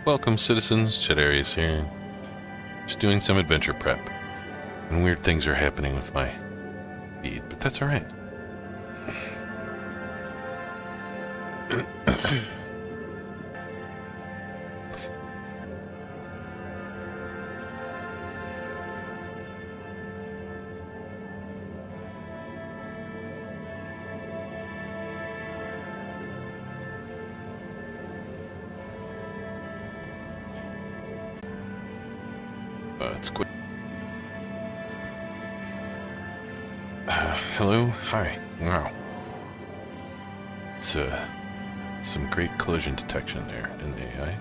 Welcome, citizens. Chedarius here. Just doing some adventure prep. And weird things are happening with my feed, but that's alright. It's quick. Hello? Hi. Wow. It's some great collision detection there in the AI.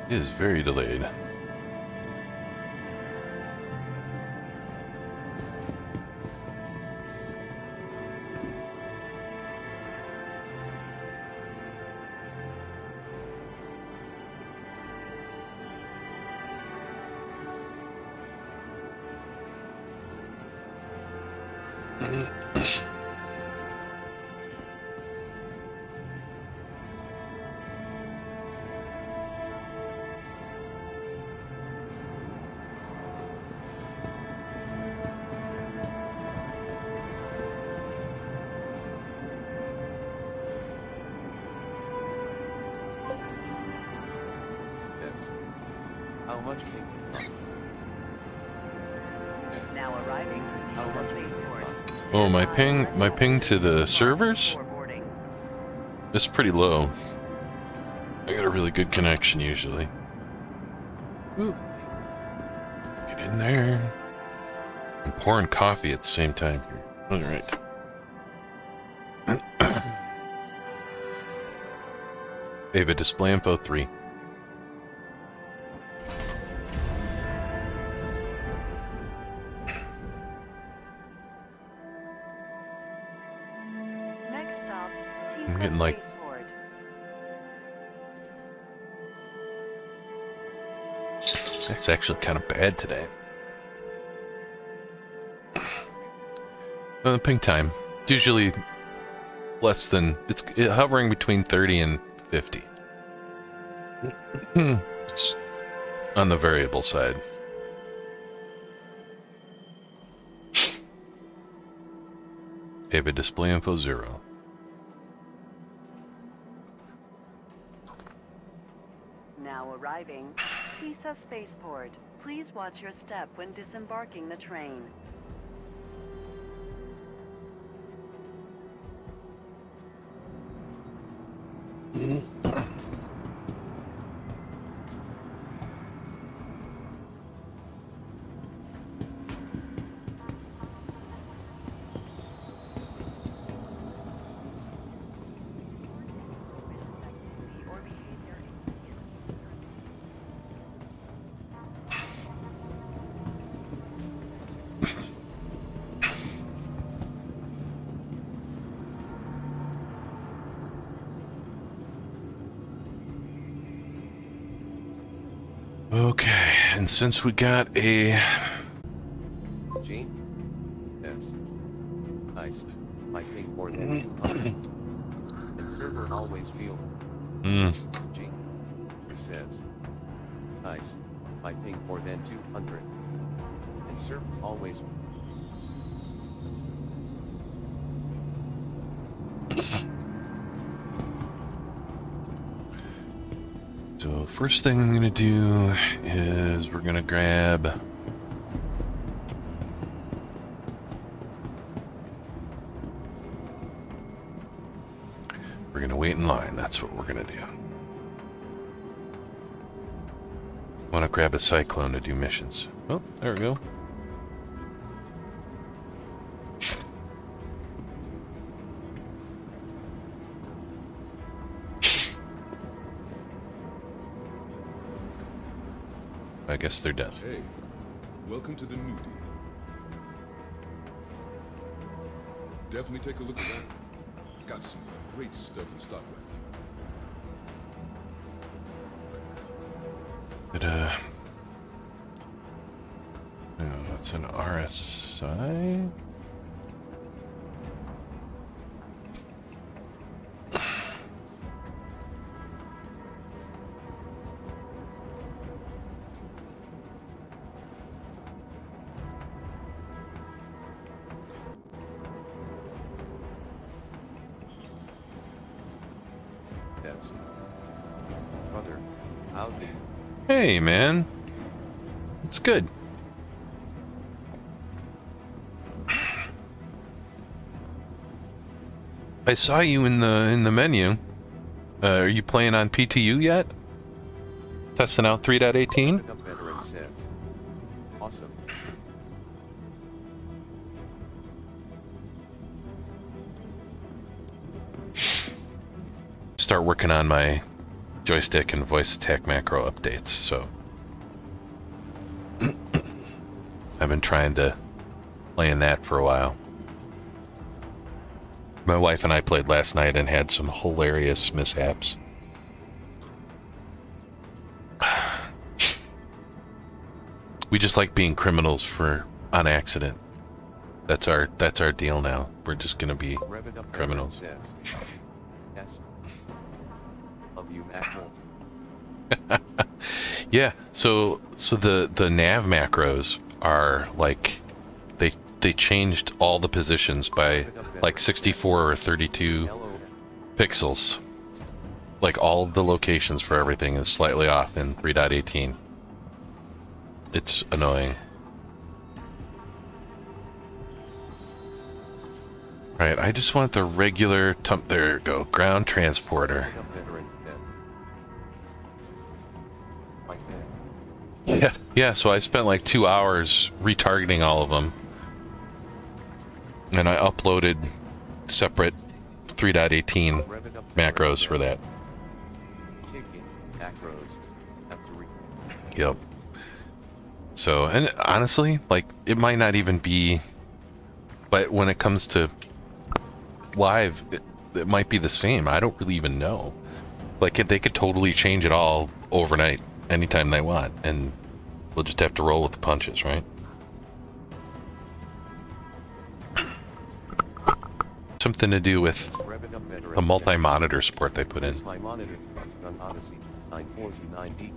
It is very delayed. How much ping? Now arriving. How much ping? Oh, my ping to the servers is pretty low. I got a really good connection usually. Ooh. Get in there. I'm pouring coffee at the same time here. Alright. Ava, display info 3. I'm getting like it's actually kind of bad today. The ping time, it's usually less than, it's hovering between 30 and 50. It's on the variable side. Ava, display info 0. Now arriving. Pisa Spaceport. Please watch your step when disembarking the train. Okay, and since we got a... Gene? Yes. Nice. I think more than 200. And server always feel. Gene? Who says? Nice. I think more than 200. And server always. So first thing I'm gonna do is we're gonna grab we're gonna wait in line. That's what we're gonna do. Want to grab a cyclone to do missions. Oh, there we go. I guess they're done. Hey, welcome to the new deal. Definitely take a look around. Got some great stuff in stock right now. But, no, that's an RSI. Yes. Brother, how's it? Hey, man. It's good. I saw you in the menu. Are you playing on PTU yet? Testing out 3.18? Veteran says. Awesome. Start working on my joystick and VoiceAttack macro updates, so I've been trying to play in that for a while. My wife and I played last night and had some hilarious mishaps. We just like being criminals on accident. That's our deal now. We're just gonna be criminals. Says. Yes. Love you, macros. Yeah, so the nav macros are like they changed all the positions by like 64 or 32 pixels. Like all of the locations for everything is slightly off in 3.18. It's annoying. Right, I just want the regular there you go, ground transporter. Yeah, so I spent like 2 hours retargeting all of them. And I uploaded separate 3.18 macros for that. Yep. So, and honestly, like, it might not even be, but when it comes to live, it might be the same. I don't really even know. Like, they could totally change it all overnight, anytime they want, and we'll just have to roll with the punches, right? Something to do with a multi-monitor support they put in. My monitor on Odyssey 949D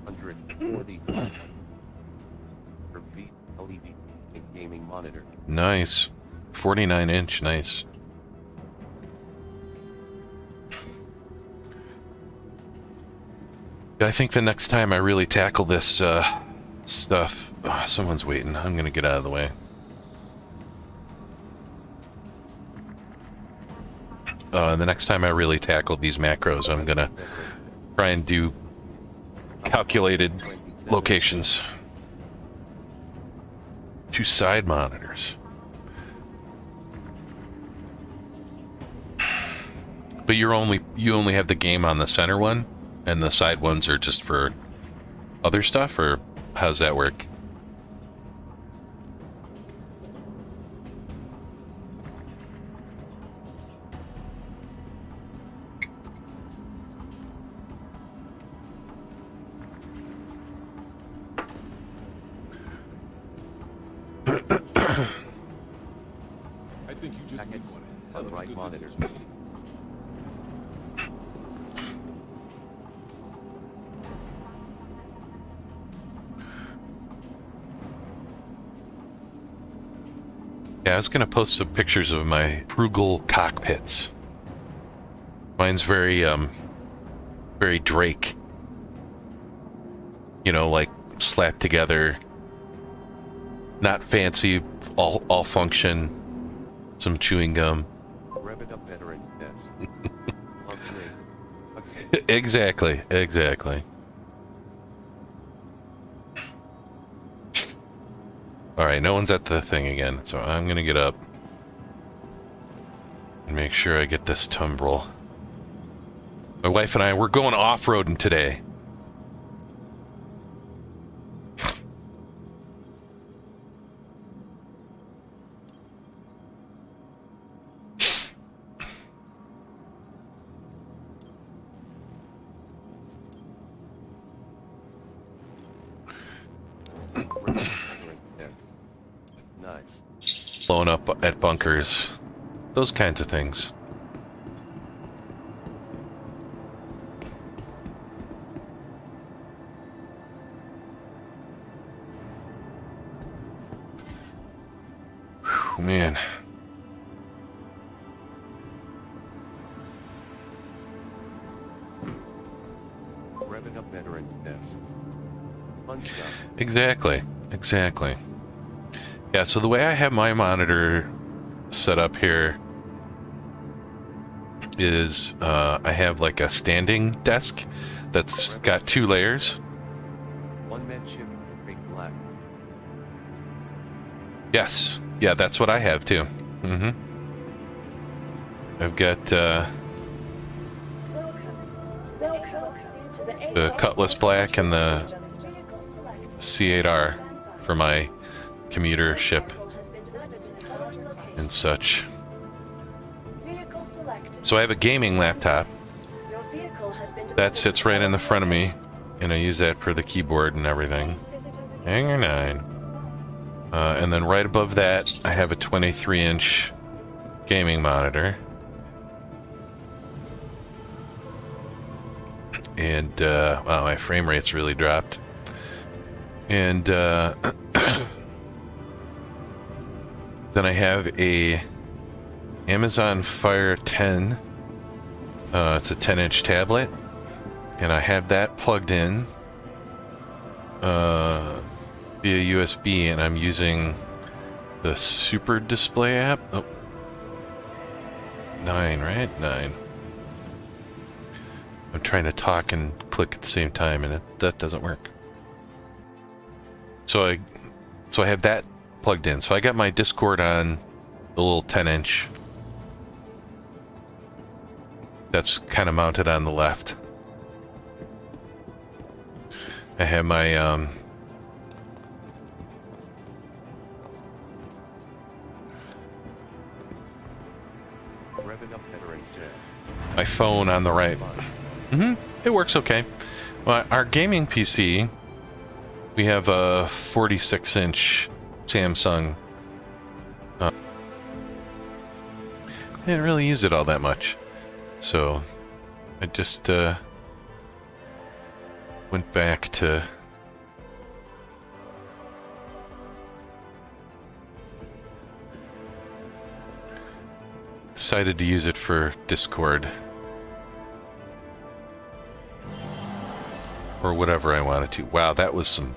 140 per feet LED gaming monitor. Nice. 49-inch, nice. I think the next time I really tackle this stuff... Oh, someone's waiting. I'm gonna get out of the way. The next time I really tackle these macros, I'm gonna try and do calculated locations. 2 side monitors. But you only have the game on the center one, and the side ones are just for other stuff, or how's that work? I think you just need one. On the right monitor. Yeah, I was gonna post some pictures of my frugal cockpits. Mine's very Drake. You know, like slapped together. Not fancy, all function. Some chewing gum. Rev it up, veterans desk. Exactly. Alright, no one's at the thing again, so I'm gonna get up and make sure I get this tumbrel. My wife and I, we're going off-roading today. Nice. Blowing up at bunkers. Those kinds of things. Whew, man. veterans desk. Fun stuff. Exactly. Exactly. Yeah, so the way I have my monitor set up here is I have like a standing desk that's got 2 layers. One med ship, big black. Yes. Yeah, that's what I have too. Mm-hmm. I've got the Cutlass Black and the C8R for my commuter ship and such. So I have a gaming laptop that sits right in the front of me, and I use that for the keyboard and everything. Hanger 9. And then right above that, I have a 23-inch gaming monitor. And, wow, my frame rate's really dropped. And, then I have a Amazon Fire 10. It's a 10-inch tablet. And I have that plugged in via USB, and I'm using the Super Display app. Oh. 9, right? 9. I'm trying to talk and click at the same time, and that doesn't work. So I have that plugged in. So I got my Discord on the little 10-inch. That's kind of mounted on the left. I have my Revving up veteran says. my phone on the right. It works okay. Well, our gaming PC, we have a 46-inch Samsung. I didn't really use it all that much, so I just went back to decided to use it for Discord. Or whatever I wanted to. Wow, that was some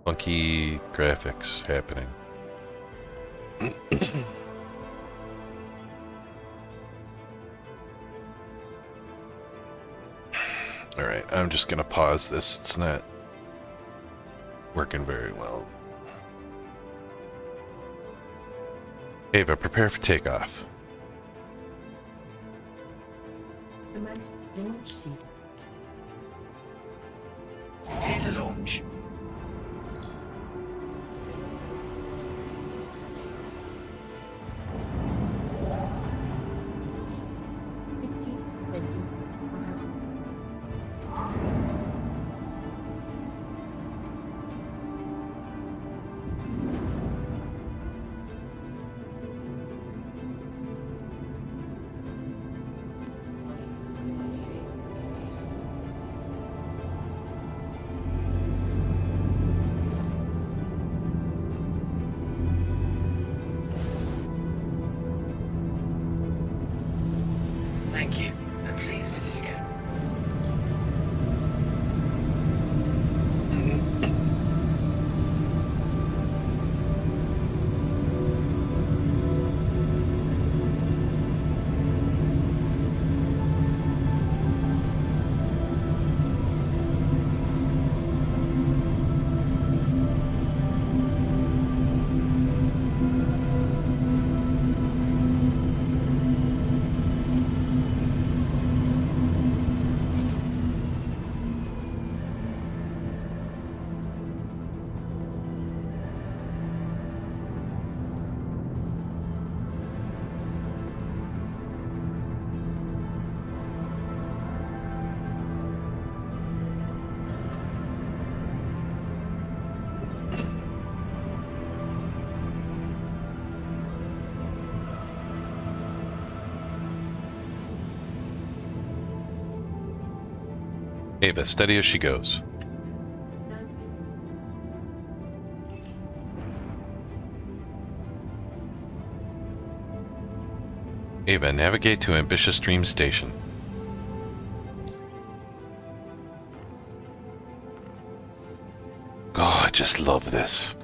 funky graphics happening. Alright, I'm just gonna pause this. It's not working very well. Ava, prepare for takeoff. Commence launch seat. Clear to launch. Thank you, and please visit again. Ava, steady as she goes. Ava, navigate to Ambitious Dream Station. just love this.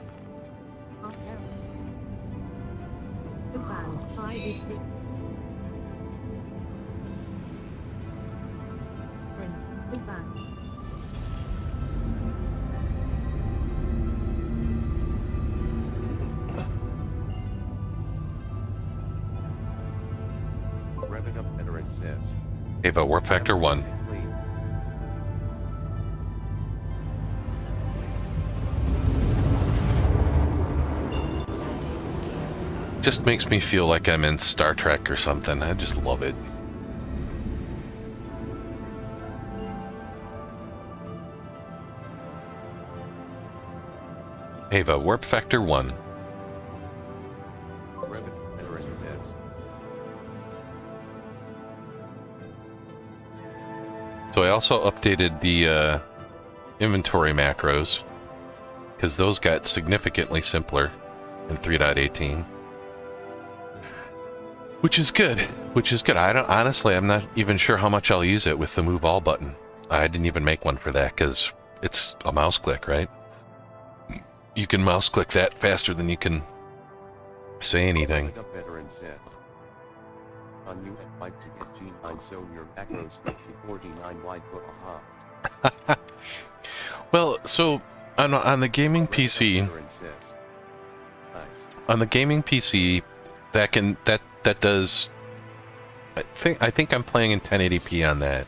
Goodbye. 5 is 6. Goodbye. Rev it up, veteran says. Ava, warp factor 1. Clean. Just makes me feel like I'm in Star Trek or something. I just love it. Ava, warp factor 1. Rev it, veteran says. So I also updated the inventory macros, because those got significantly simpler in 3.18. Which is good. I don't, honestly, I'm not even sure how much I'll use it with the move all button. I didn't even make one for that because it's a mouse click, right? You can mouse click that faster than you can say anything. Rev it up, veteran says. On you at 5 to get G9 so your macros 5049 wide but aha. Well, so on the gaming PC, Veteran says. Nice. on the gaming PC, that does. I think I'm playing in 1080p on that,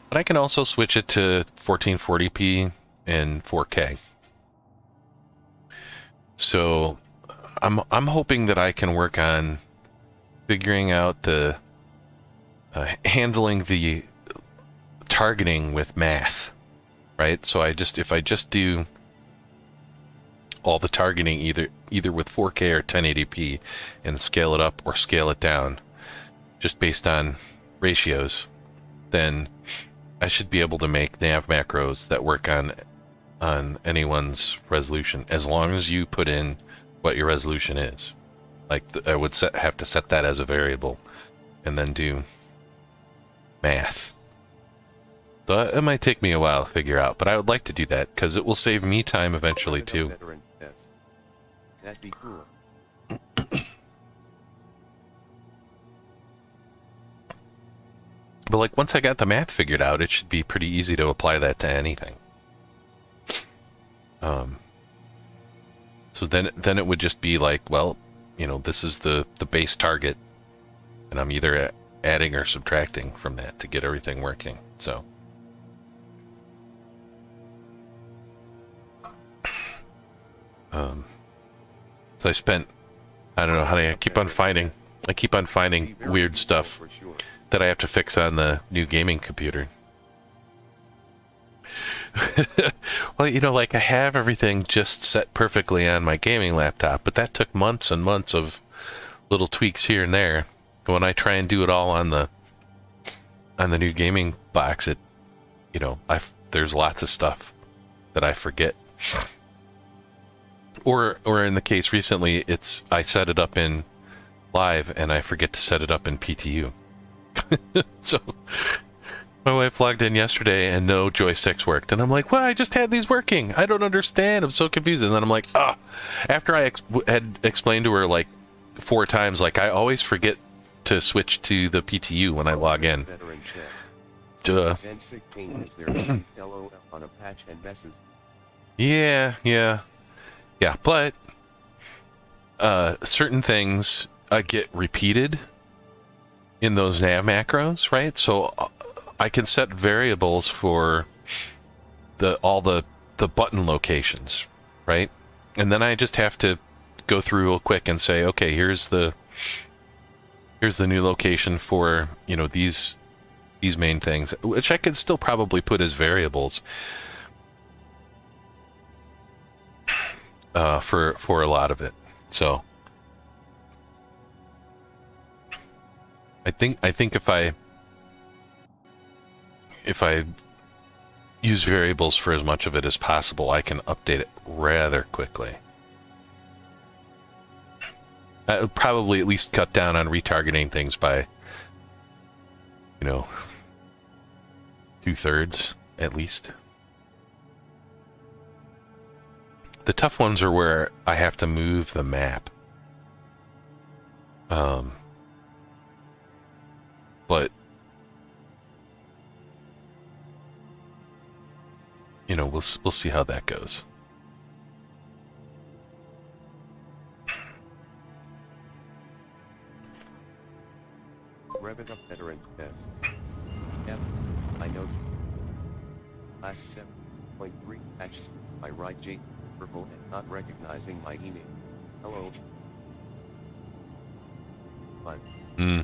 but I can also switch it to 1440p and 4K. So I'm hoping that I can work on figuring out the handling the targeting with math, right? So if I just do all the targeting either with 4K or 1080p and scale it up or scale it down just based on ratios, then I should be able to make nav macros that work on anyone's resolution, as long as you put in what your resolution is. Like I would have to set that as a variable and then do math. So it might take me a while to figure out, but I would like to do that because it will save me time eventually Rev it up, too. veteran says. That'd be cool. But like once I got the math figured out, it should be pretty easy to apply that to anything. So then it would just be like, well, you know, this is the base target, and I'm either adding or subtracting from that to get everything working. So so I spent, I don't know how I keep on finding weird stuff For sure. that I have to fix on the new gaming computer. Well, you know, like I have everything just set perfectly on my gaming laptop, but that took months and months of little tweaks here and there. When I try and do it all on the new gaming box, it, you know, there's lots of stuff that I forget. Or in the case recently, I set it up in Live and I forget to set it up in PTU. So my wife logged in yesterday and no joysticks worked, and I'm like, well, I just had these working. I don't understand. I'm so confused. And then I'm like, after I had explained to her like 4 times, like I always forget to switch to the PTU when I log in. Veteran says. Duh. Then sick pain is there please LOL on a patch and messes. Yeah, but certain things get repeated in those nav macros, right? So I can set variables for all the button locations, right? And then I just have to go through real quick and say, okay, here's the new location for, you know, these main things, which I could still probably put as variables for a lot of it. So I think if I use variables for as much of it as possible, I can update it rather quickly. That would probably at least cut down on retargeting things by, you know, 2/3 at least. The tough ones are where I have to move the map. But you know, we'll see how that goes. Rev it up veterans test. Yep, I know. Last 7.3 patches. I write Jason purple and not recognizing my email. Hello. Fine. Hmm.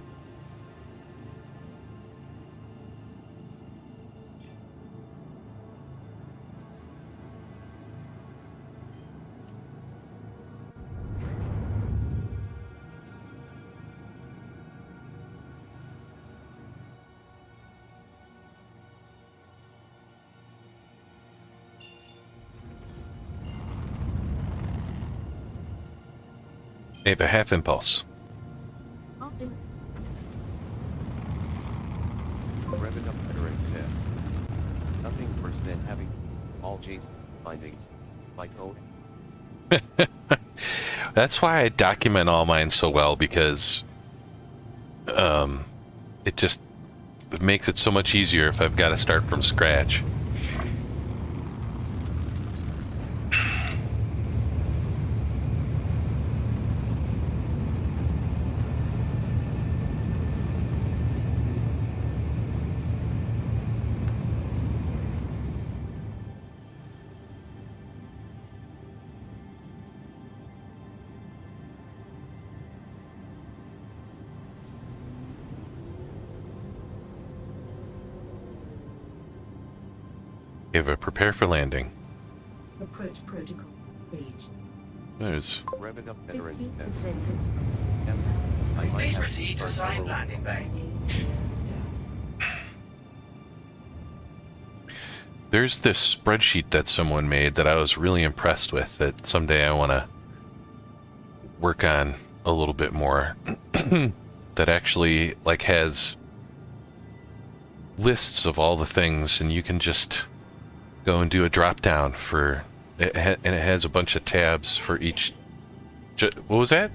Maybe a half impulse. Nothing. Rev it up veterans test. Nothing worse than having all Jason findings. Like oh. That's why I document all mine so well, because it just makes it so much easier if I've got to start from scratch. Ava, prepare for landing. Approach protocol. Reached. There's... Rev it up veterans 50% test. of Yep, I might Please have proceed to start assigned over. landing bay. There's this spreadsheet that someone made that I was really impressed with, that someday I want to work on a little bit more. That actually, like, has lists of all the things, and you can just go and do a drop down for it, and it has a bunch of tabs for each. What was that?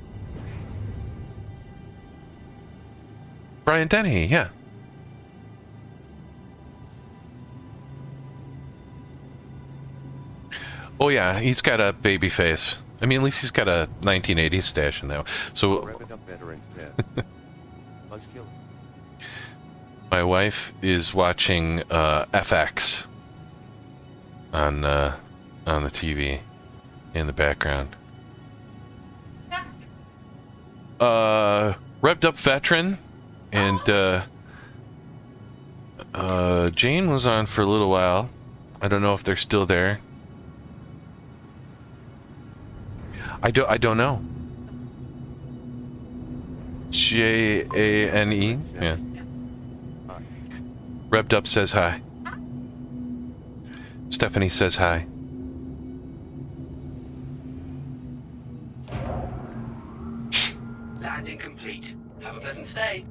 Brian Denny, yeah. Oh yeah, he's got a baby face. I mean, at least he's got a 1980s stash in there. So Rev it up veterans test. Buzzkill. my wife is watching FX on the TV in the background. Revved up veteran, and Jane was on for a little while. I don't know if they're still there. I don't know. Jane, yeah. Revved up says hi. Stephanie says hi. Landing complete. Have a pleasant stay.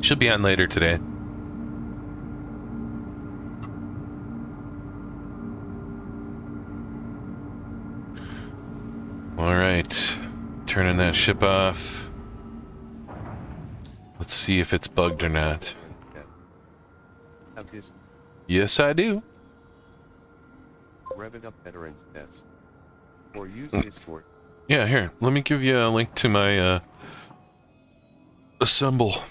She'll be on later today. All right, turning that ship off. Let's see if it's bugged or not. Have this. Yes, I do. Rev it up veterans test. Or use Discord. Yeah, here. Let me give you a link to my assemble.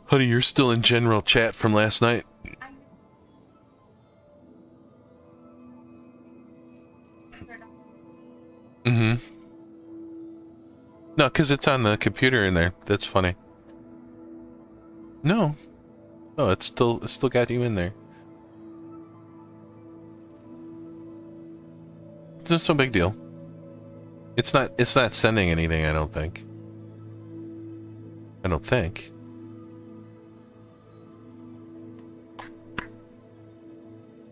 Honey, you're still in general chat from last night. Mm-hmm. No, because it's on the computer in there. That's funny. No. No, it's still got you in there. It's no big deal. It's not sending anything, I don't think. I don't think.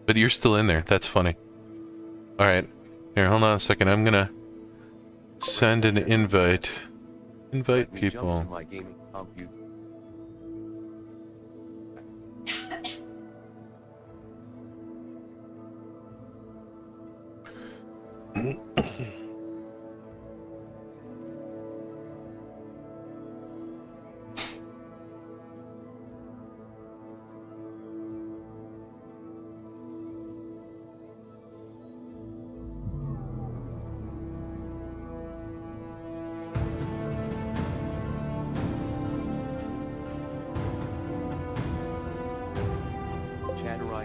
But you're still in there. That's funny. Alright. Here, hold on a second. I'm gonna send an invite. Invite Let me jump people. to my gaming computer.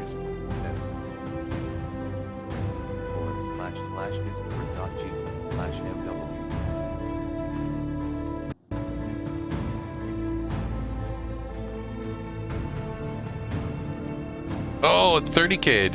S S //discord.g/MW. Oh, it's 30K.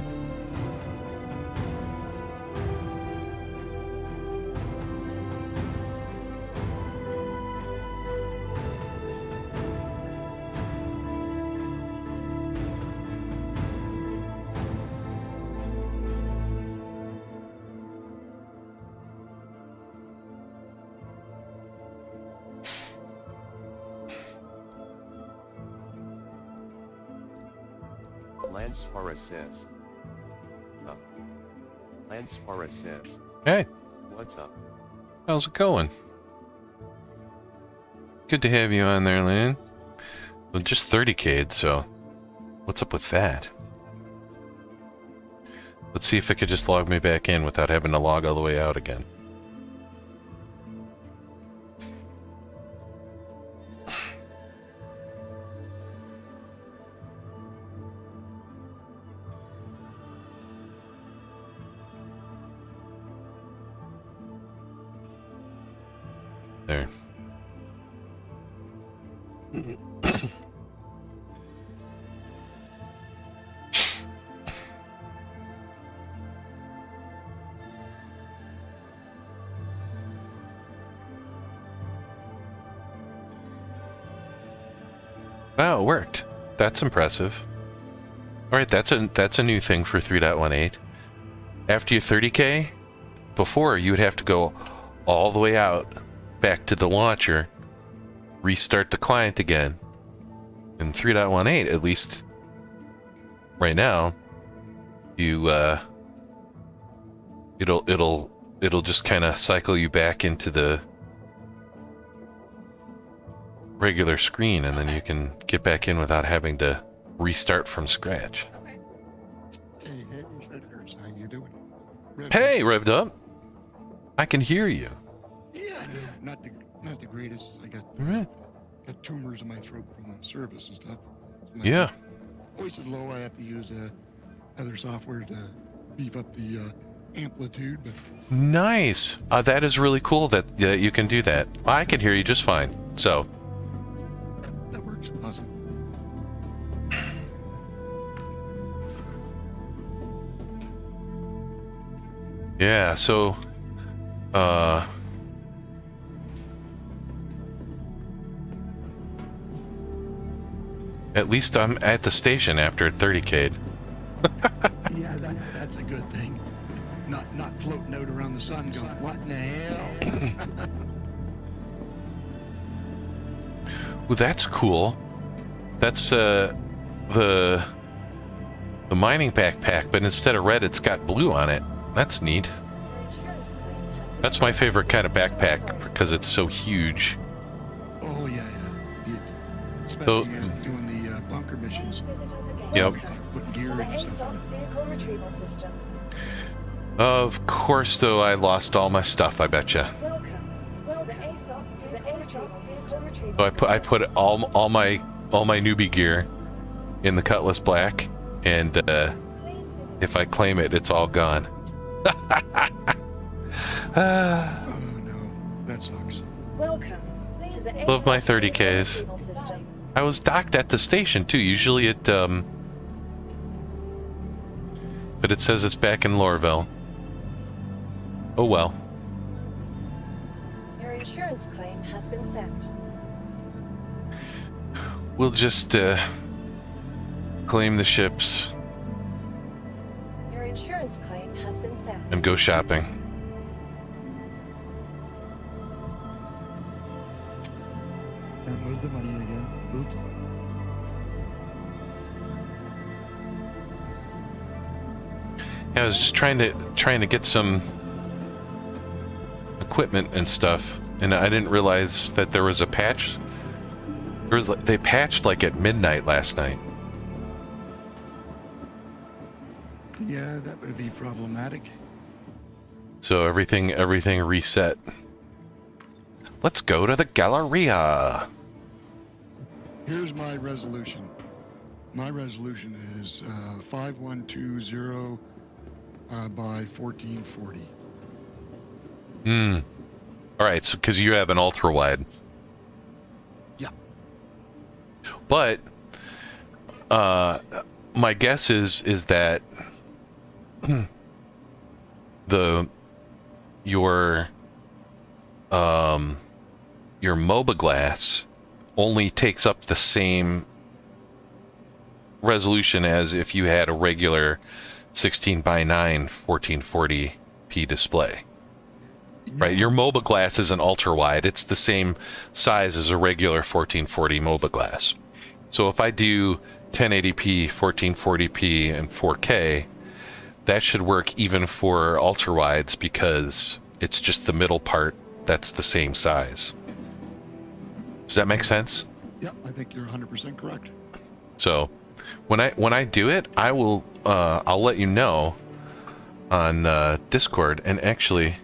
Lansfara says. Lansfara says. Hey, What's up? how's it going? Good to have you on there, Lynn. Well, just 30K, so what's up with that? Let's see if it could just log me back in without having to log all the way out again. There. Wow, it worked. That's impressive. All right, that's a new thing for 3.18. After you 30K, before you would have to go all the way out back to the launcher, restart the client again. In 3.18, at least right now, you it'll just kind of cycle you back into the regular screen, and then you can get back in without having to restart from scratch. Hey, Shredders, how you doing? Hey, revved up. I can hear you. Yeah, I know. Not the greatest. I got All right. got tumors in my throat from the service and stuff. So my Yeah. voice is low. I have to use other software to beef up the amplitude. But Nice. That is really cool that you can do that. I can hear you just fine. So, that works. Awesome. yeah, so at least I'm at the station after 30K. Yeah, that's a good thing. Not floating out around the sun going, what in the hell? Well, that's cool. That's the mining backpack, but instead of red, it's got blue on it. That's neat. That's my favorite kind of backpack because it's so huge. Oh, yeah. Those- Especially doing the bunker missions. Yep. Putting gear To the and stuff. ASOP vehicle retrieval system. Of course, though, I lost all my stuff. I betcha. Welcome. To the ASOP vehicle retrieval system. So I put all my newbie gear in the Cutlass Black, and if I claim it, it's all gone. Oh, no. That sucks. Welcome. To the Love my ASOP 30Ks. vehicle retrieval system. I was docked at the station too. Usually it but it says it's back in Lorville. Oh well. Your insurance claim has been sent. We'll just claim the ships Your insurance claim has been sent. and go shopping. And where's the money again? Oops. Yeah, I was just trying to get some equipment and stuff, and I didn't realize that there was a patch. They patched like at midnight last night. Yeah, that would be problematic. So everything reset. Let's go to the Galleria. Here's my resolution. My resolution is 5120 by 1440. All right, so because you have an ultra wide. Yeah. But my guess is that your MOBA glass only takes up the same resolution as if you had a regular 16 by 9 1440p display. Right, your MOBA glass is an ultra wide. It's the same size as a regular 1440 MOBA glass. So if I do 1080p, 1440p, and 4K, that should work even for ultra wides because it's just the middle part that's the same size. Does that make sense? Yep, I think you're 100% correct. So when I do it, I will I'll let you know on Discord. And actually,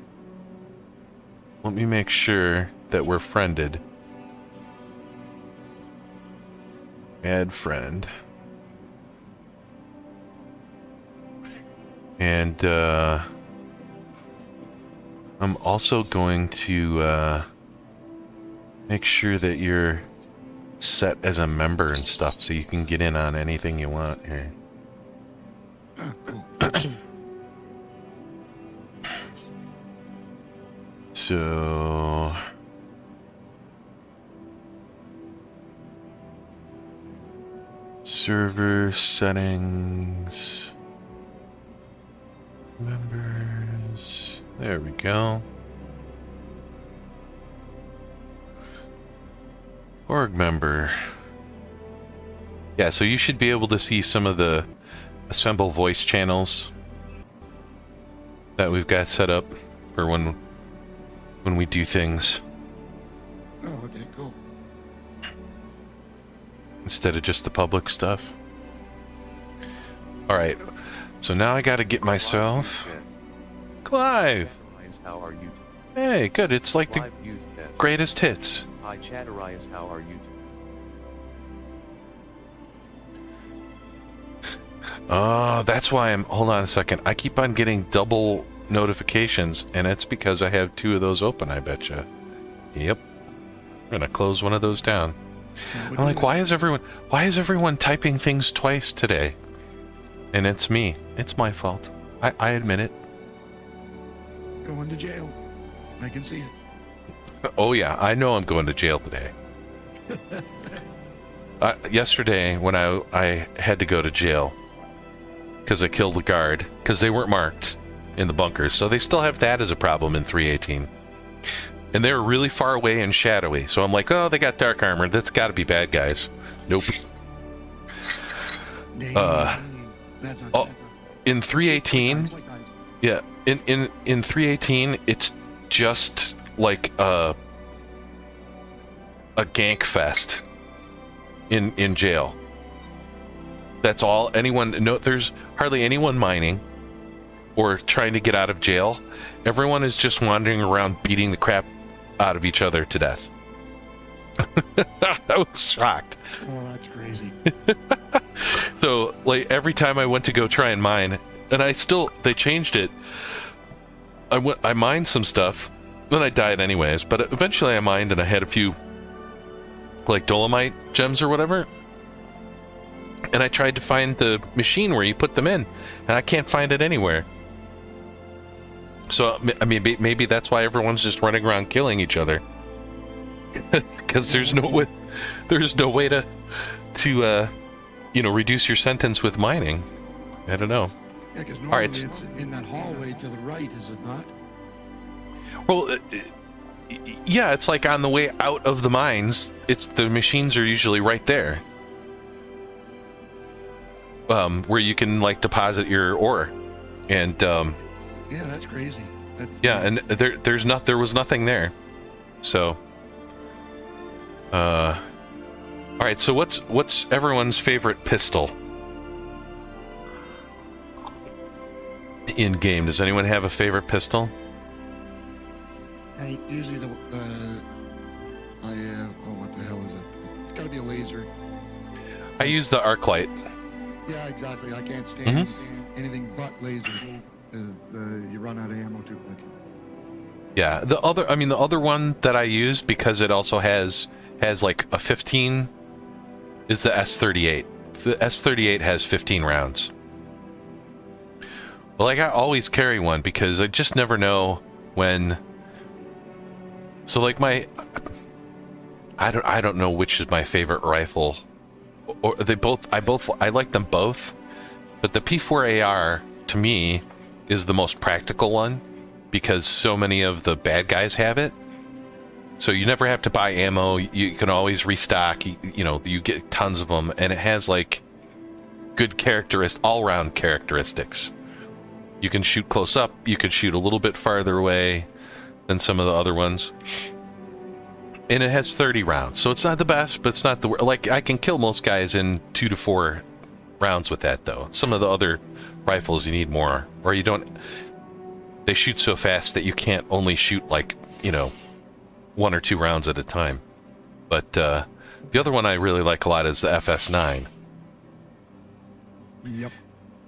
let me make sure that we're friended. Add friend. And I'm also going to make sure that you're set as a member and stuff so you can get in on anything you want here. Ah, cool. So server settings, members, there we go. Org member. Yeah, so you should be able to see some of the ASMBL voice channels that we've got set up for when we do things. Oh, okay, cool. Instead of just the public stuff. Alright, so now I gotta get myself... Clive! How are you? Hey, good, it's like the greatest hits. Hi Chatterias, how are you? That's why I'm... Hold on a second. I keep on getting double notifications, and it's because I have 2 of those open, I betcha. Yep. I'm gonna close one of those down. I'm like, why is everyone typing things twice today? And it's me. It's my fault. I admit it. Going to jail. I can see it. Oh yeah, I know I'm going to jail today. Yesterday, when I had to go to jail because I killed the guard, because they weren't marked in the bunkers, so they still have that as a problem in 318. And they were really far away and shadowy, so I'm like, oh, they got dark armor. That's got to be bad guys. Nope. In 318, yeah, in 318, it's just like a gank fest in jail. That's all anyone. No, there's hardly anyone mining or trying to get out of jail. Everyone is just wandering around beating the crap out of each other to death. I was shocked. Oh, that's crazy. So, like, every time I went to go try and mine, and they changed it. I mined some stuff, then I died anyways, but eventually I mined and I had a few, like, dolomite gems or whatever. And I tried to find the machine where you put them in, and I can't find it anywhere. So, I mean, maybe that's why everyone's just running around killing each other. Because there's no way to reduce your sentence with mining. I don't know. Yeah, because normally it's in that hallway to the right, is it not? Well, yeah, it's like on the way out of the mines. The machines are usually right there, where you can like deposit your ore, and yeah, that's crazy. And there was nothing there, so. All right. So what's everyone's favorite pistol in game? Does anyone have a favorite pistol? Usually I have. Oh, what the hell is it? It's got to be a laser. I use the arc light. Yeah, exactly. I can't stand Mm-hmm. anything but laser. You run out of ammo too quick. Yeah, the other one that I use, because it also has like a 15, is the S38. The S38 has 15 rounds. Well, like, I always carry one because I just never know when. So like I don't know which is my favorite rifle, or I like them both, but the P4AR to me is the most practical one because so many of the bad guys have it. So you never have to buy ammo. You can always restock. You get tons of them, and it has like good all-round characteristics. You can shoot close up. You can shoot a little bit farther away than some of the other ones. And it has 30 rounds, so it's not the best, but it's not the worst. Like, I can kill most guys in 2 to 4 rounds with that, though. Some of the other rifles, you need more, or you don't. They shoot so fast that you can't only shoot like 1 or 2 rounds at a time. But the other one I really like a lot is the FS9. Yep.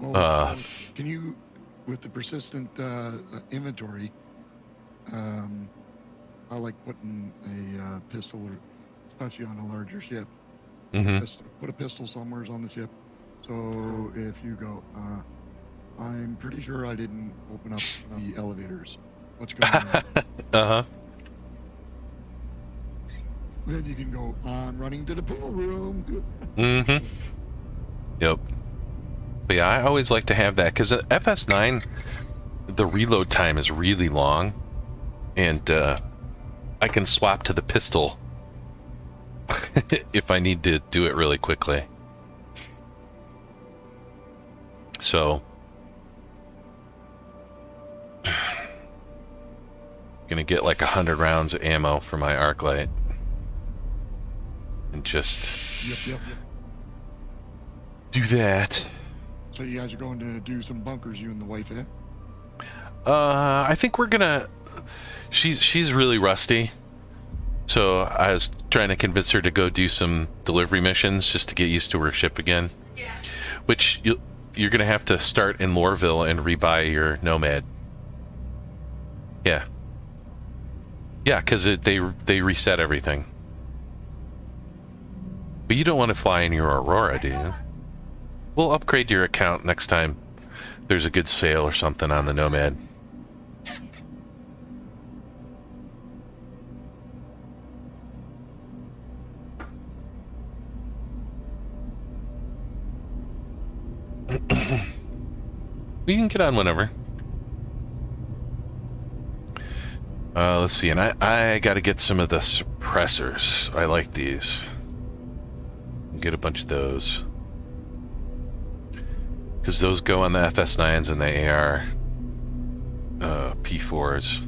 Well, can you, with the persistent inventory, I like putting a pistol, especially on a larger ship. Put a pistol somewhere on the ship. So if you go, I'm pretty sure I didn't open up the elevators. What's going on? Then you can go on running to the pool room. Yep. But yeah, I always like to have that because FS9, the reload time is really long, and I can swap to the pistol if I need to do it really quickly. So, gonna get like 100 rounds of ammo for my arc light, and just do that. So you guys are going to do some bunkers, you and the wife, eh? I think we're gonna. She's really rusty, so I was trying to convince her to go do some delivery missions just to get used to her ship again. Yeah. Which you're gonna have to start in Loreville and rebuy your Nomad. Yeah. Yeah, because they reset everything. But you don't want to fly in your Aurora, do you? We'll upgrade your account next time there's a good sale or something on the Nomad. We can get on whenever. Let's see, and I got to get some of the suppressors. I like these. Get a bunch of those. Because those go on the FS9s and the AR P4s.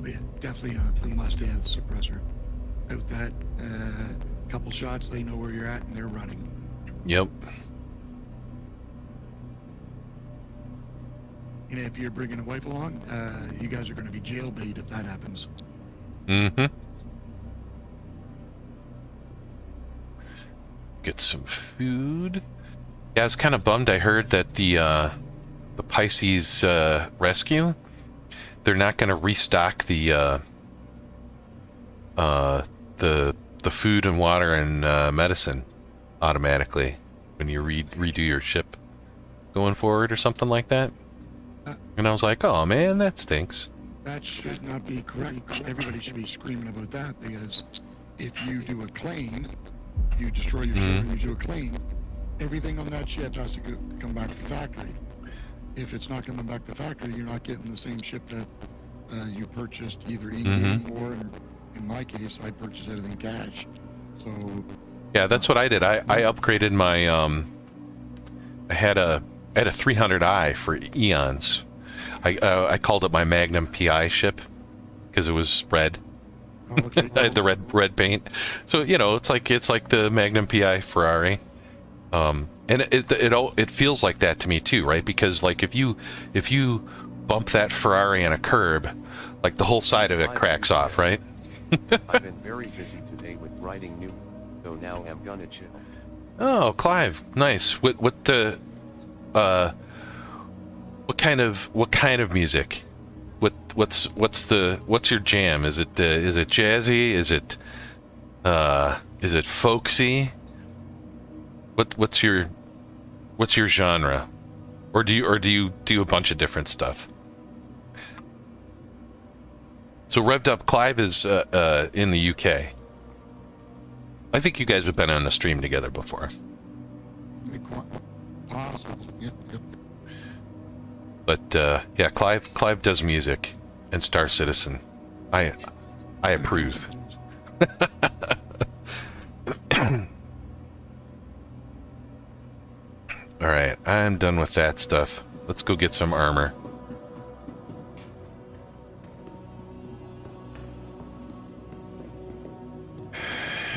Yeah, definitely a must-have suppressor. Out that couple shots, they know where you're at and they're running. Yep. And if you're bringing a wife along, you guys are going to be jailbait if that happens. Get some food. Yeah, I was kind of bummed. I heard that the Pisces rescue, they're not going to restock the food and water and medicine automatically when you redo your ship going forward or something like that. And I was like, oh man, that stinks. That should not be correct. Everybody should be screaming about that, because if you do a claim, you destroy your ship and you do a claim, everything on that ship has to come back to the factory. If it's not coming back to the factory, you're not getting the same ship that you purchased either in-game or, in my case, I purchased everything cash. So yeah, that's what I did. I upgraded my I had a 300i for Eons. I called it my Magnum PI ship because it was red. Oh, okay. I had the red paint, so it's like the Magnum PI Ferrari, and it feels like that to me too, right? Because like if you bump that Ferrari on a curb, like the whole side of it cracks off, right? I've been very busy today with writing new, so now I'm gonna chill. Oh, Clive, nice. What kind of music? What's your jam? Is it jazzy? Is it folksy? What's your genre? Or do you do a bunch of different stuff? So Revved Up Clive is in the UK. I think you guys have been on a stream together before. But yeah, Clive does music and Star Citizen. I approve. All right, I'm done with that stuff. Let's go get some armor.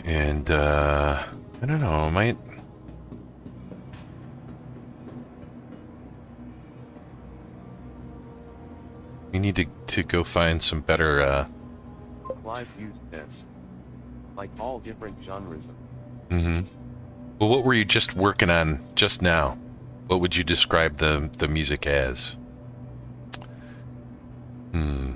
And I don't know, might. We need to go find some better. Clive used this. Like all different genres of. Mm-hmm. Well, what were you just working on just now? What would you describe the music as? Hmm.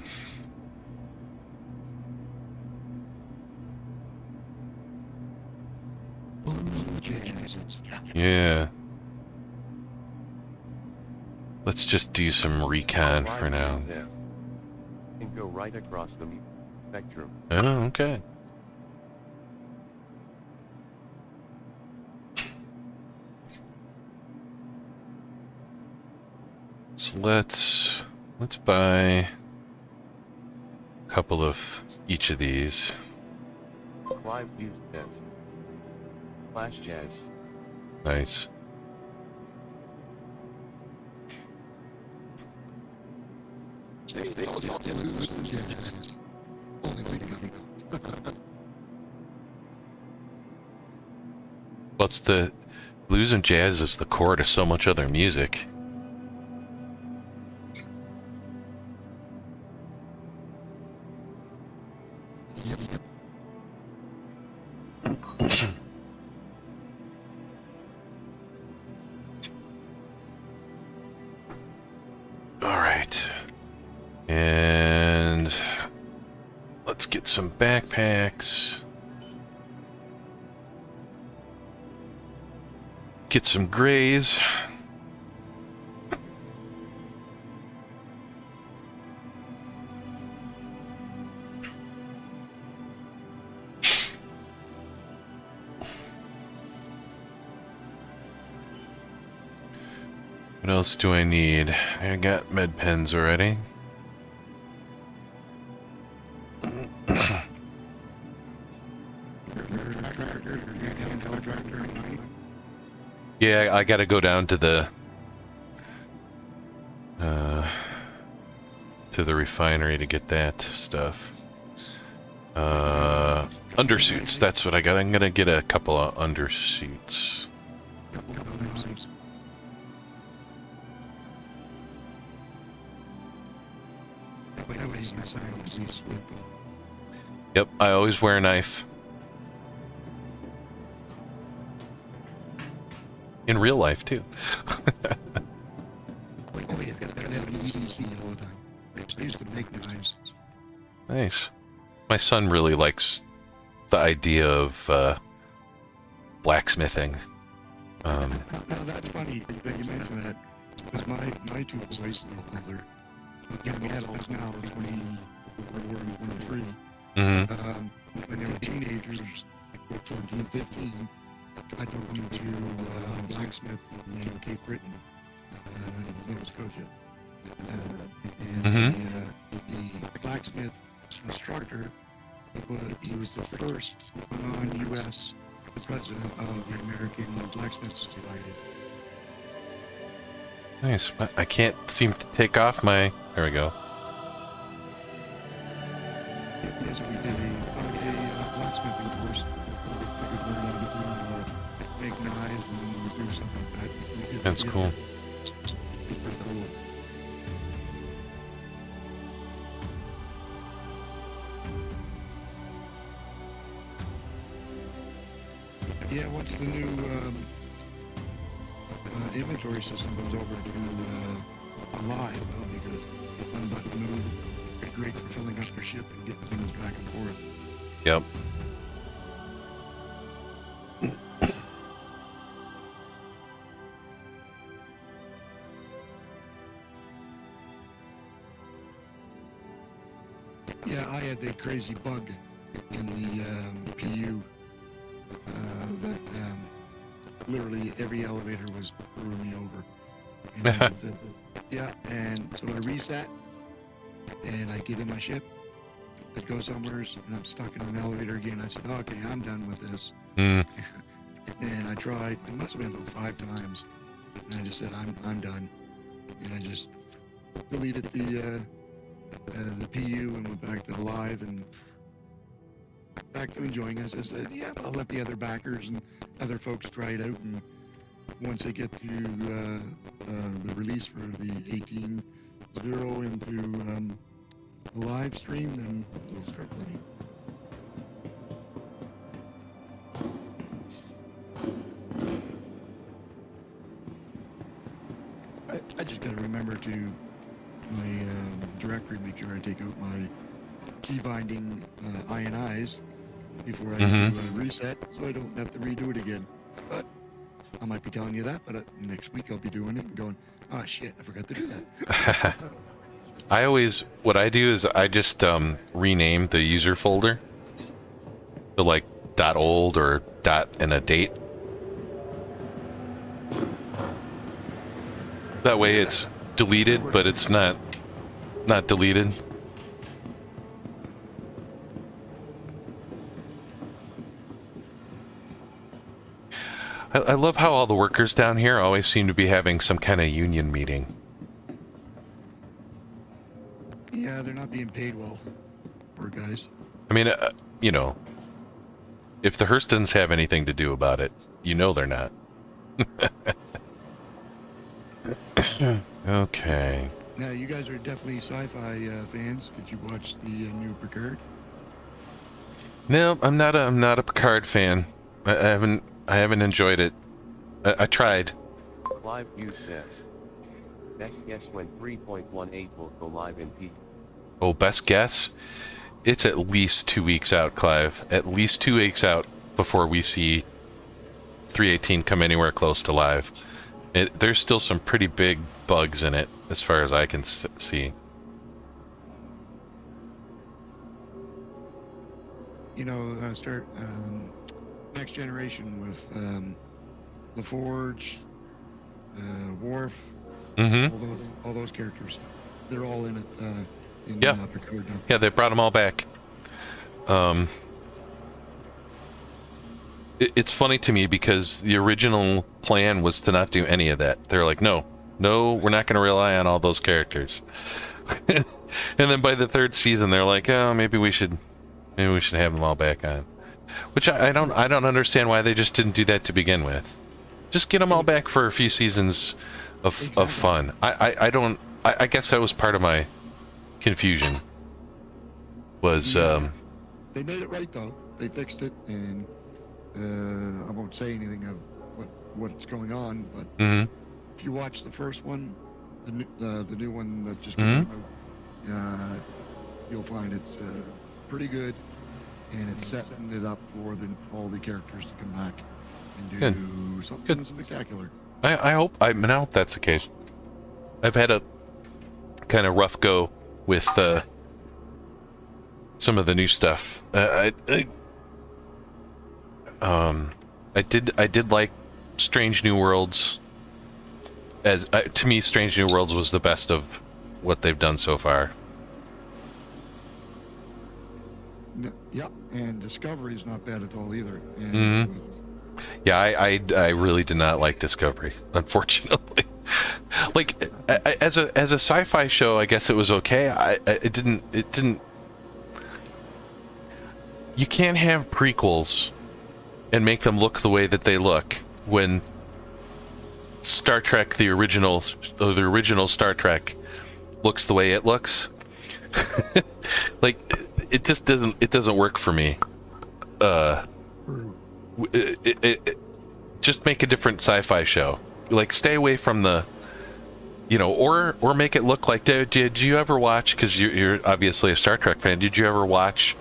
Yeah. Let's just do some recon for now. Can go right across the spectrum. Oh, okay. So let's buy a couple of each of these. Clive used this. Flash jazz. Nice. What's the blues and jazz is the core to so much other music. All right. And let's get some backpacks. Get some grays. What else do I need? I got med pens already. Yeah, I gotta go down to the refinery to get that stuff. Undersuits, that's what I got. I'm gonna get a couple of undersuits. Yep, I always wear a knife. In real life, too. Nice. My son really likes the idea of blacksmithing. That's funny that you mentioned that, because my two boys, they're young adults now, 23. When they were teenagers, like 14, 15, I took them to blacksmith in Cape Breton, Nova Scotia. The blacksmith instructor, he was the first non-U.S. president of the American Blacksmith Society. Nice. I can't seem to take off my... There we go. Yes, we did a blacksmithing course. We could learn how to make knives and do something like that. That's cool. Super cool. planetary system goes over to Alive, that would be good. One button move, be great for filling up your ship and getting things back and forth. Yep. Yeah, I had that crazy bug in the PU that literally every elevator was throwing me over. And yeah, and so I reset, and I get in my ship, I'd go somewhere, and I'm stuck in an elevator again. I said, okay, I'm done with this. Mm. And I tried, it must have been about 5 times, and I just said, I'm done. And I just deleted the PU and went back to the live and back to enjoying it. I said, yeah, I'll let the other backers and other folks try it out, and once they get to the release for the 18.0 into a live stream, then they'll start playing. I just gotta remember to my directory, make sure I take out my key binding INIs before I do a reset, so I don't have to redo it again. But I might be telling you that, but next week I'll be doing it and going, oh shit, I forgot to do that. What I do is I just rename the user folder to like .old or dot and a date. That way it's deleted, but it's not deleted. I love how all the workers down here always seem to be having some kind of union meeting. Yeah, they're not being paid well, poor guys. I mean, you know, if the Hurstons have anything to do about it, you know they're not. Okay. Now, you guys are definitely sci-fi fans. Did you watch the new Picard? No, I'm not a Picard fan. I haven't enjoyed it. I tried. Live View says. Next guess when 3.18 will go live in P. Oh, best guess? It's at least 2 weeks out, Clive. At least 2 weeks out before we see 318 come anywhere close to live. There's still some pretty big bugs in it, as far as I can see. You know, start Next Generation with LaForge, Worf, all those characters. They're all in it. In Picard now. Yeah, they brought them all back. It's funny to me because the original plan was to not do any of that. They're like, no, we're not going to rely on all those characters. And then by the 3rd season, they're like, oh, maybe we should have them all back on. Which I don't understand why they just didn't do that to begin with. Just get them all back for a few seasons of fun. I guess that was part of my confusion. Was they made it right though. They fixed it, and I won't say anything of what's going on, but if you watch the first one, the new one that just came out, you'll find it's pretty good, and it's setting it up for all the characters to come back and do something spectacular. I hope that's the case. I've had a kind of rough go with some of the new stuff. I did like Strange New Worlds. To me, Strange New Worlds was the best of what they've done so far. Yeah, and Discovery is not bad at all either. And yeah, I really did not like Discovery, unfortunately. Like as a sci-fi show, I guess it was okay. It didn't. You can't have prequels and make them look the way that they look when Star Trek, the original Star Trek, looks the way it looks. Like it just doesn't work for me. Just make a different sci-fi show like stay away from the, you know, or make it look like. Did you ever watch? Because you're obviously a Star Trek fan. Did you ever watch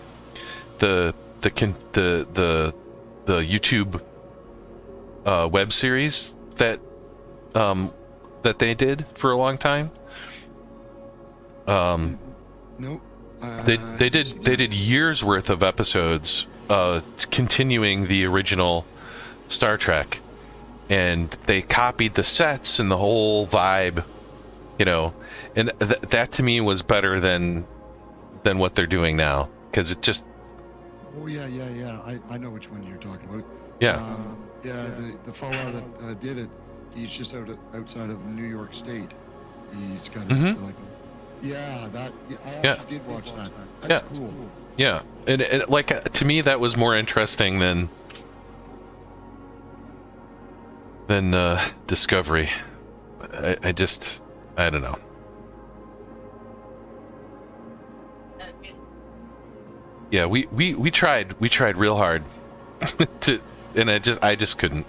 the YouTube web series that they did for a long time? Nope. They did years worth of episodes continuing the original Star Trek, and they copied the sets and the whole vibe, you know, and that to me was better than what they're doing now, because it just. Oh yeah. I know which one you're talking about. Yeah. The fellow that did it, he's just outside of New York State. He's got like. Yeah, I actually did watch that. That's cool. Yeah, and like to me that was more interesting than Discovery. I don't know. Yeah, we tried real hard to, and I just couldn't.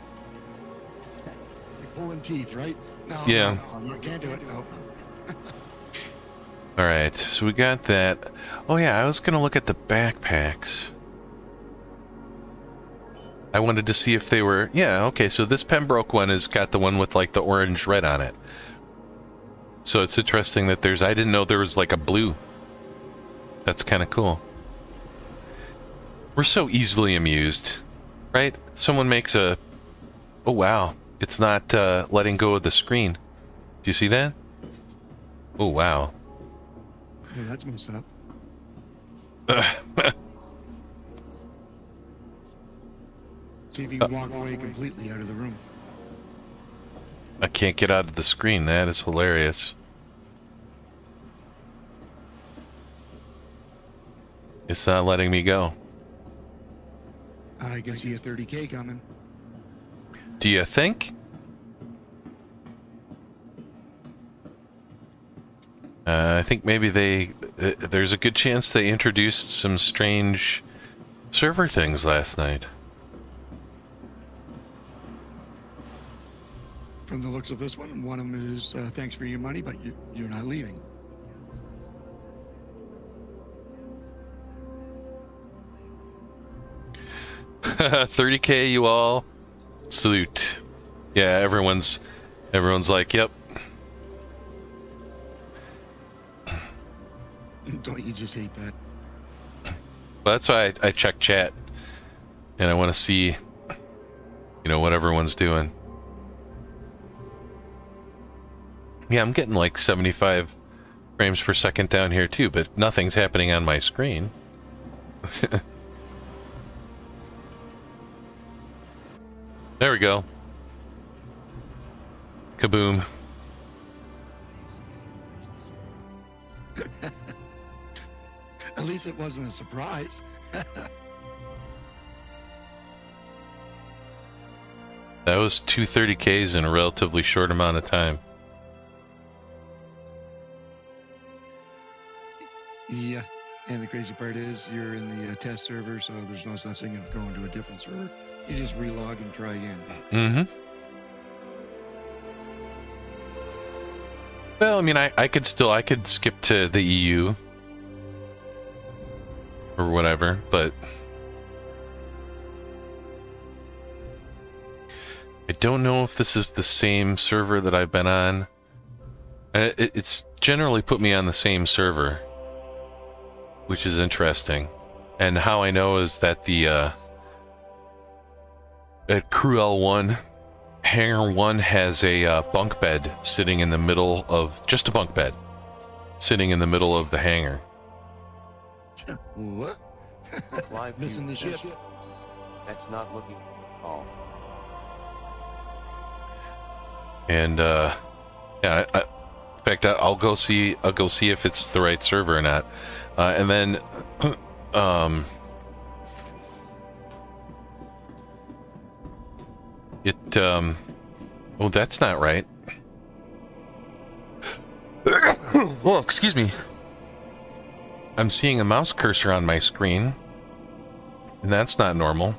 You're pulling teeth, right? No. Yeah. No, I can't do it. No. All right, so we got that. Oh yeah, I was gonna look at the backpacks. I wanted to see if they were. Yeah, okay. So this Pembroke one has got the one with like the orange red on it. So it's interesting that there's. I didn't know there was like a blue. That's kind of cool. We're so easily amused, right? Someone makes a. Oh wow! It's not letting go of the screen. Do you see that? Oh wow! Yeah, that's messed up. See if you can walk away completely out of the room. I can't get out of the screen. That is hilarious. It's not letting me go. I can see a 30K coming. Do you think? I think maybe there's a good chance they introduced some strange server things last night. From the looks of this one of them is thanks for your money, but you're not leaving. $30K, you all. Salute. Yeah, everyone's like, yep. Don't you just hate that? Well, that's why I check chat, and I want to see, you know, what everyone's doing. Yeah, I'm getting like 75 frames per second down here too, but nothing's happening on my screen. There we go. Kaboom. At least it wasn't a surprise. That was 230Ks in a relatively short amount of time. Yeah, and the crazy part is you're in the test server, so there's no such thing as going to a different server. You just relog and try again. Mm-hmm. Well, I mean, I could skip to the EU or whatever, but I don't know if this is the same server that I've been on. It's generally put me on the same server, which is interesting. And how I know is that the at Crew L1, Hangar 1 has a bunk bed sitting in the middle of, just a bunk bed, sitting in the middle of the hangar. What? Live Missing the ship. That's not looking off. And yeah, in fact, I'll go see if it's the right server or not. And then oh, that's not right. Oh, excuse me. I'm seeing a mouse cursor on my screen, and that's not normal.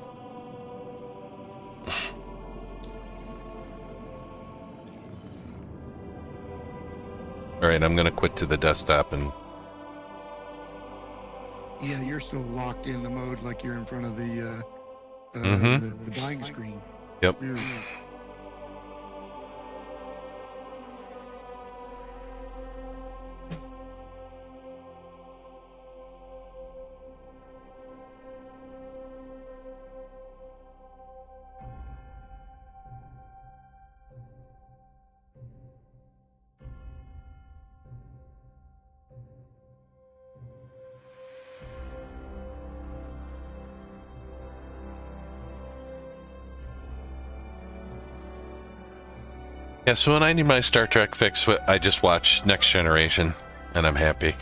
Alright, I'm gonna quit to the desktop and... Yeah, you're still locked in the mode like you're in front of the the dying screen. Yep. Weird. Yeah, so when I need my Star Trek fix, I just watch Next Generation, and I'm happy.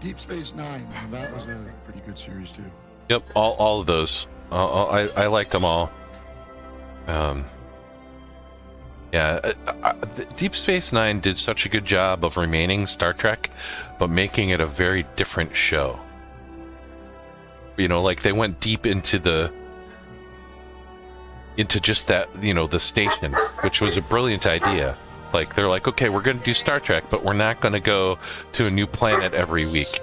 Deep Space Nine, that was a pretty good series too. Yep, all of those. I liked them all. Yeah, Deep Space Nine did such a good job of remaining Star Trek, but making it a very different show. You know, like they went deep into just that, you know, the station, which was a brilliant idea. Like, they're like, okay, we're going to do Star Trek, but we're not going to go to a new planet every week.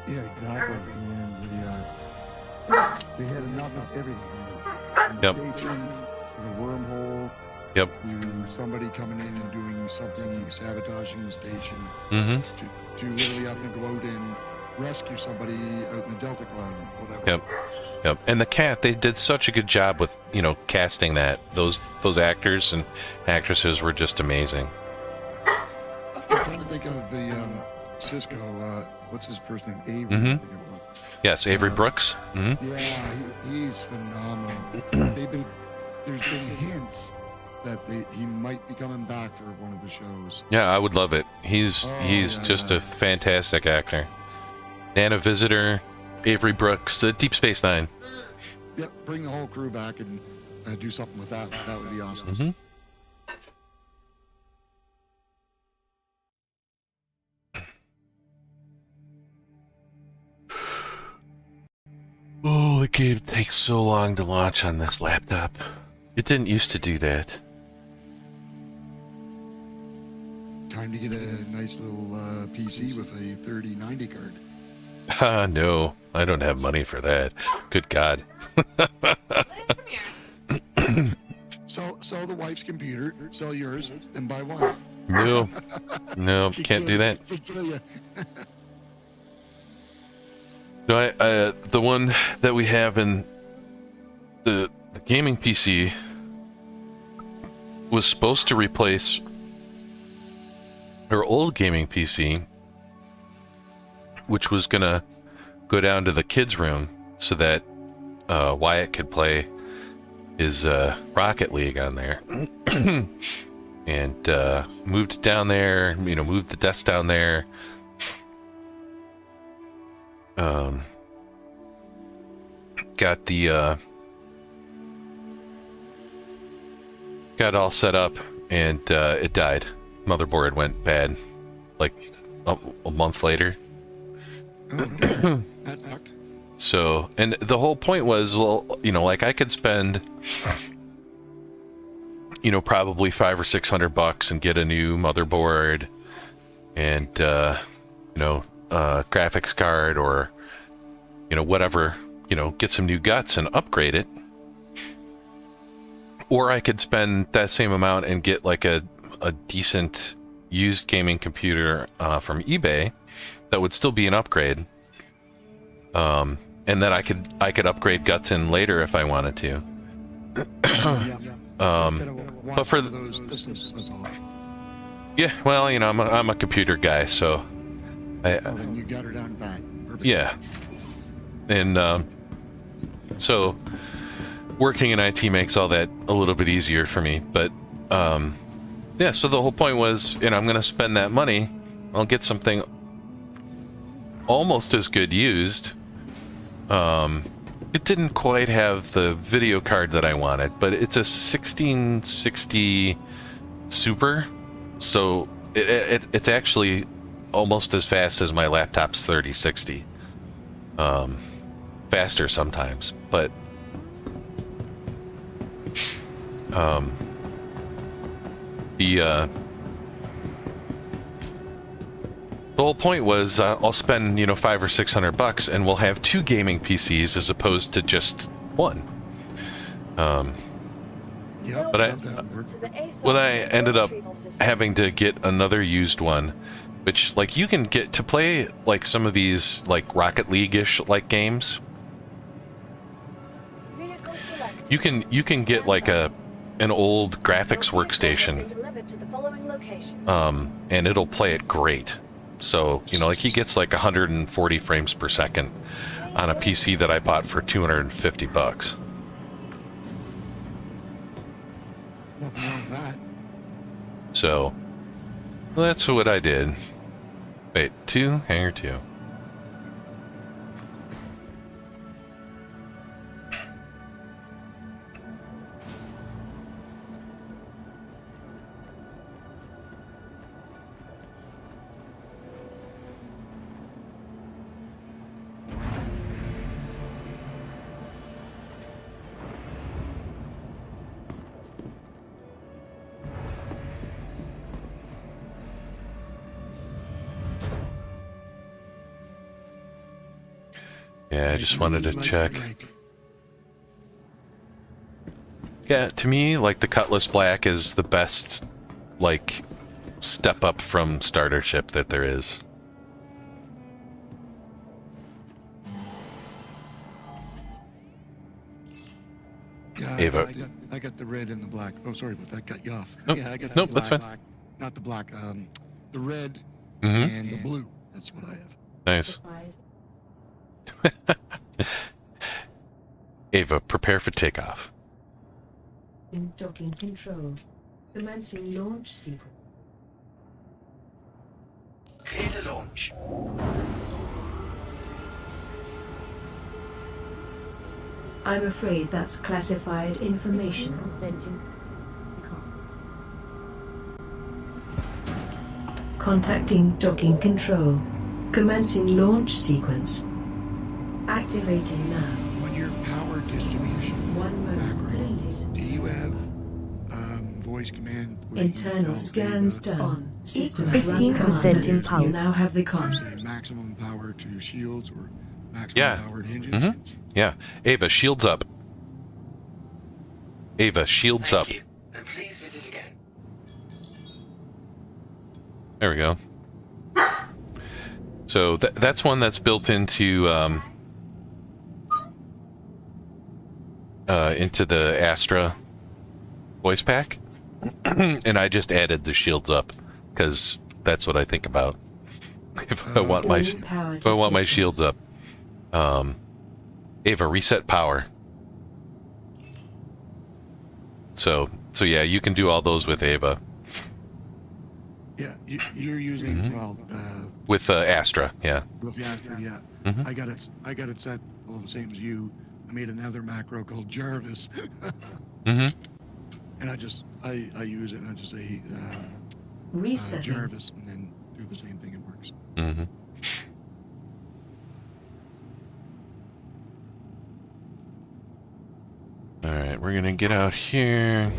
Yeah, exactly. And they had enough of everything. Yep. Station, the wormhole. Yep. To somebody coming in and doing something, sabotaging the station. Mm-hmm. To literally having to go out and rescue somebody out in the Delta Cloud, whatever. Yep. Yep. And the cat, they did such a good job with, you know, casting that. Those actors and actresses were just amazing. I'm trying to think of the Cisco, what's his first name? Avery. Mm-hmm. I think it was. Yes, Avery Brooks. Mm-hmm. Yeah, he's phenomenal. There's been hints that he might be coming back for one of the shows. Yeah, I would love it. He's just a fantastic actor. Nana Visitor, Avery Brooks, Deep Space Nine. Yep, bring the whole crew back and do something with that. That would be awesome. Mm-hmm. Oh, the game takes so long to launch on this laptop. It didn't used to do that. Time to get a nice little PC with a 3090 card. No, I don't have money for that. Good God. Sell the wife's computer, sell yours, and buy one. No, no, can't do that. No, the one that we have in the gaming PC was supposed to replace our old gaming PC, which was gonna go down to the kids' room so that Wyatt could play his Rocket League on there. And moved it down there, you know, moved the desk down there. Got the got it all set up, and it died. Motherboard went bad like a month later. Oh, that sucked. So, and the whole point was, well, you know, like I could spend, you know, probably $500 or $600 and get a new motherboard and you know, graphics card, or, you know, whatever, you know, get some new guts and upgrade it. Or I could spend that same amount and get like a decent used gaming computer from eBay that would still be an upgrade. And then I could upgrade guts in later if I wanted to. But for those systems, that's all. Yeah, well, you know, I'm a computer guy, so And you got her down pat. Perfect. yeah. And so working in IT makes all that a little bit easier for me. But yeah, so the whole point was, you know, I'm going to spend that money. I'll get something almost as good used. It didn't quite have the video card that I wanted, but it's a 1660 Super, so it's actually almost as fast as my laptop's 3060. Faster sometimes, but The whole point was I'll spend, $500 or $600 and we'll have 2 gaming PCs as opposed to just 1. Yeah, But I ended up having to get another used one, which like you can get to play like some of these like Rocket League-ish like games. You can get like an old graphics workstation, and it'll play it great. So like he gets like 140 frames per second on a PC that I bought for $250. nothing wrong with that. So that's what I did. Wait, 2? Hangar 2. Yeah, I just wanted to check. Yeah, to me, like, the Cutlass Black is the best, like, step up from starter ship that there is. Yeah, Ava. I got the red and the black. Oh, sorry, but that cut you off. Nope. Yeah, I got Nope, the that's black, fine. Not the black, the red Mm-hmm. and the blue. That's what I have. Nice. Ava, prepare for takeoff. In docking control. Commencing launch sequence. Clear to launch. I'm afraid that's classified information. Contacting docking control. Commencing launch sequence. Activating now. On your power distribution 1 moment, macro, please. do you have voice command? where you Internal tell scans Ava, done. System 15% impulse. You now have the you comms. say maximum power to your shields or maximum Yeah. powered hinges? Mm-hmm. Yeah. Ava, shields up. Ava, shields up. Thank you. And please visit again. There we go. So that's one that's built into the Astra voice pack, and I just added the shields up because that's what I think about if I want my shields up. Ava, reset power. So yeah, you can do all those with Ava. Yeah, you're using Mm-hmm. With Astra, yeah. With the Astra, yeah. Mm-hmm. I got it set all the same as you. I made another macro called Jarvis, Mm-hmm. and I use it and I just say Resetting. Jarvis, and then do the same thing. It works. Mm-hmm. All right, we're gonna get out here.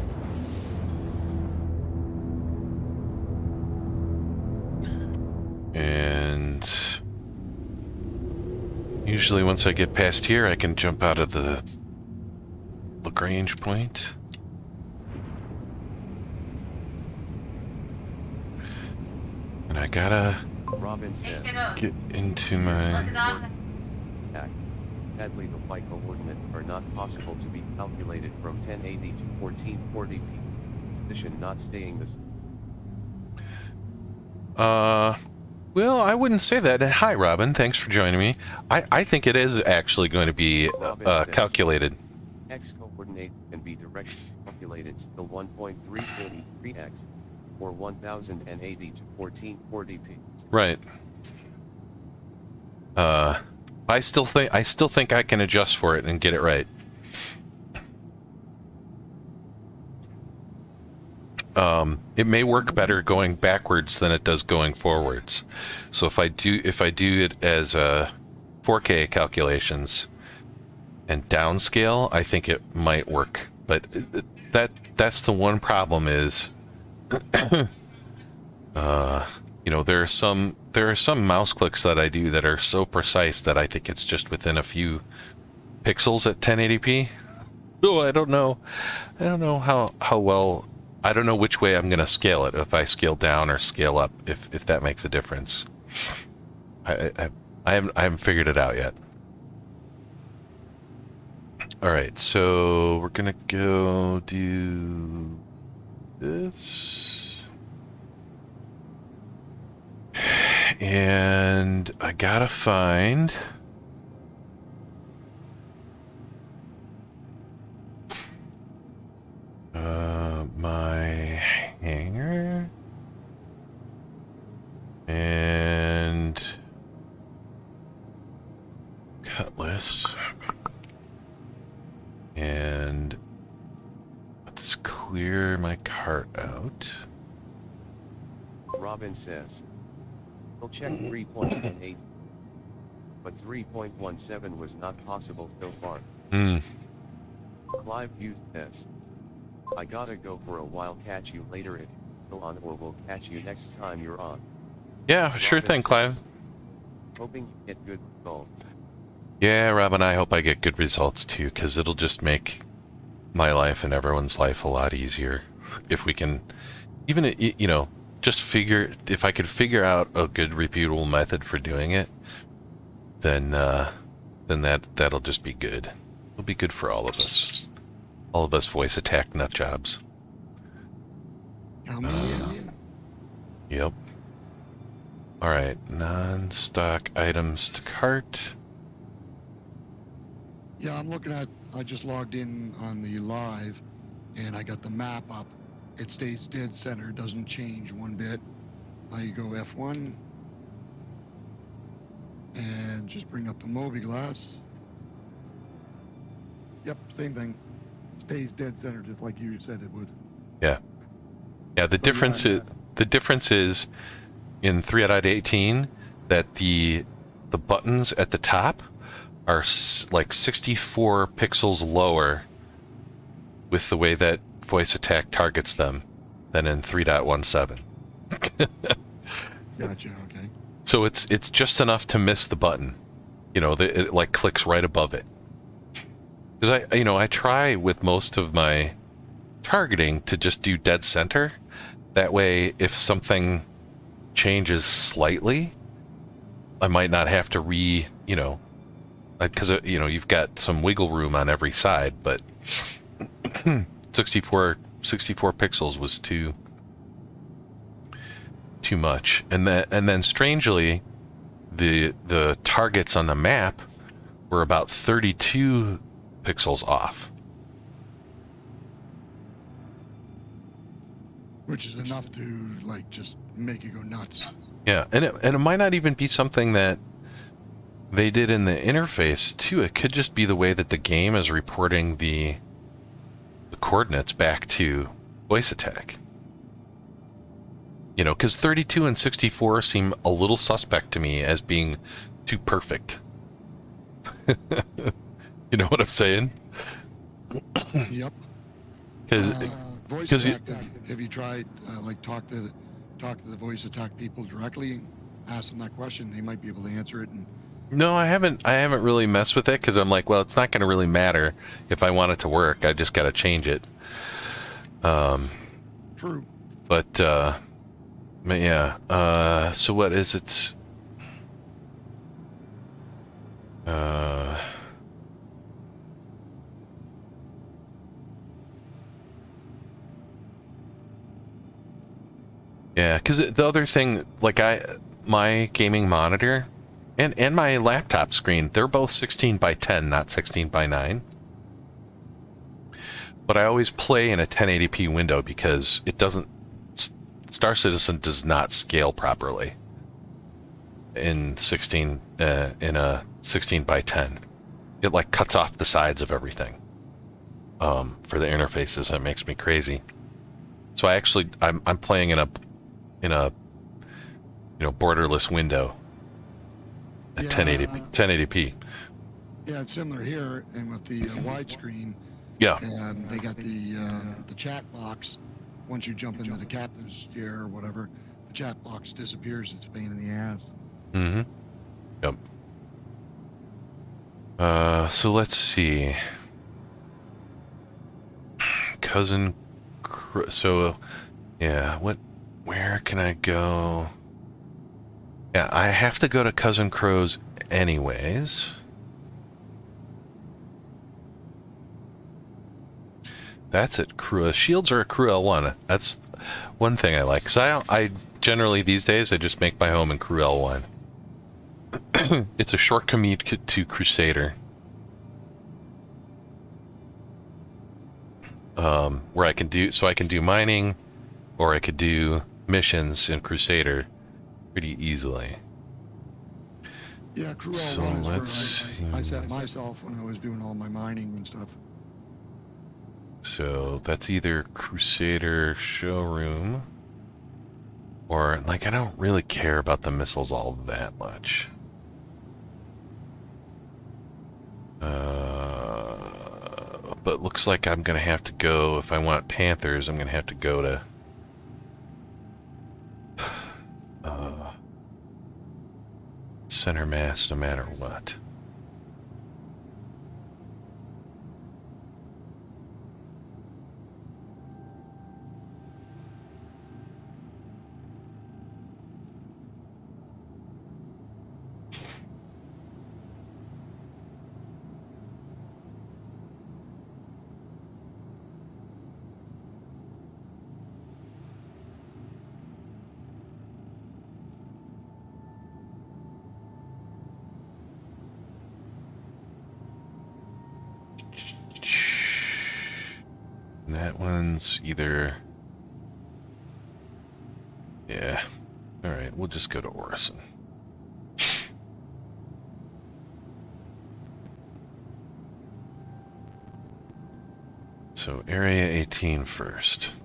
And usually once I get past here, I can jump out of the Lagrange point. And I gotta Robin says, get into my... sadly the flight coordinates are not possible to be calculated from 1080 to 1440p. Position not staying the same. Well, I wouldn't say that. Hi, Robin. Thanks for joining me. I think it is actually going to be calculated. X coordinates can be directly calculated still 1.343x or 1080 to 1440p. Right. I still think I can adjust for it and get it right. It may work better going backwards than it does going forwards. So if I do it as 4K calculations and downscale, I think it might work. But that's the one problem is You know, there are some mouse clicks that I do that are so precise that I think it's just within a few pixels at 1080p. Oh, I don't know how well. I don't know which way I'm gonna scale it. If I scale down or scale up, if that makes a difference. I haven't figured it out yet. All right, so we're gonna go do this, and I gotta find. My hanger and cutlass, and let's clear my cart out. Robin says, we'll check 3.18, but 3.17 was not possible so far. Clive used this. I gotta go for a while, catch you later if you're on, or we'll catch you next time you're on. Yeah, sure thing, Clive. Hoping you get good results. Yeah, Robin, I hope I get good results too, because it'll just make my life and everyone's life a lot easier. If we can, even, you know, just figure, if I could figure out a good repeatable method for doing it, then that'll just be good. It'll be good for all of us. All of us voice attack nut jobs. Yep. All right, non-stock items to cart. Yeah, I'm looking at, I just logged in on the live and I got the map up. It stays dead center, doesn't change one bit. I go F1 and just bring up the Mobi-Glass. Yep, same thing. Stays dead center, just like you said it would. Yeah. Yeah, the difference is in 3.18 that the buttons at the top are like 64 pixels lower with the way that VoiceAttack targets them than in 3.17. Gotcha, okay. So it's just enough to miss the button. You know, it like clicks right above it. Because I try with most of my targeting to just do dead center. That way, if something changes slightly, I might not have to because you've got some wiggle room on every side, but 64 pixels was too much. And then strangely, the targets on the map were about 32 pixels off, which is enough to like just make you go nuts. Yeah, and it might not even be something that they did in the interface too. It could just be the way that the game is reporting the coordinates back to VoiceAttack. You know, because 32 and 64 seem a little suspect to me as being too perfect. You know what I'm saying? Yep. Because have you tried talk to the VoiceAttack people directly, ask them that question? They might be able to answer it. And no, I haven't really messed with it because I'm like, well, it's not going to really matter if I want it to work. I just got to change it. True. But yeah. So what is it? Yeah, because the other thing, like my gaming monitor and my laptop screen, they're both 16:10, not 16:9. But I always play in a 1080p window because it doesn't. Star Citizen does not scale properly in a 16:10. It like cuts off the sides of everything for the interfaces. That makes me crazy. So I'm playing in a borderless window at 1080p. Yeah, it's similar here, and with the widescreen. Yeah. They got the chat box once you jump into the captain's chair or whatever, the chat box disappears. It's a pain in the ass. Mm-hmm. Yep. So let's see. So, yeah, where can I go? Yeah, I have to go to Cousin Crow's anyways. That's it. Shields are a crew L1. That's one thing I like. Cause I generally these days I just make my home in crew L1. It's a short commute to Crusader. Where I can do mining, or I could do missions in Crusader pretty easily. Yeah, crew So L1 let's is where I set myself when I was doing all my mining and stuff. So that's either Crusader showroom, or like I don't really care about the missiles all that much. But looks like I'm gonna have to go, if I want Panthers, I'm gonna have to go to center mass no matter what. And that one's either... Yeah. Alright, we'll just go to Orison. So, Area 18 first.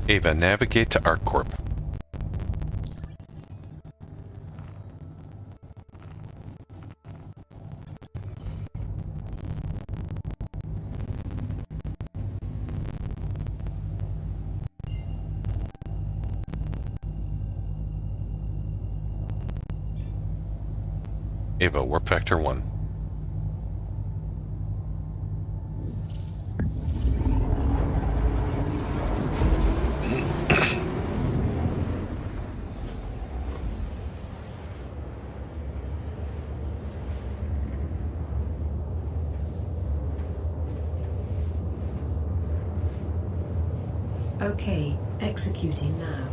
Ava, navigate to ArcCorp. Ava, warp factor 1. Okay, executing now.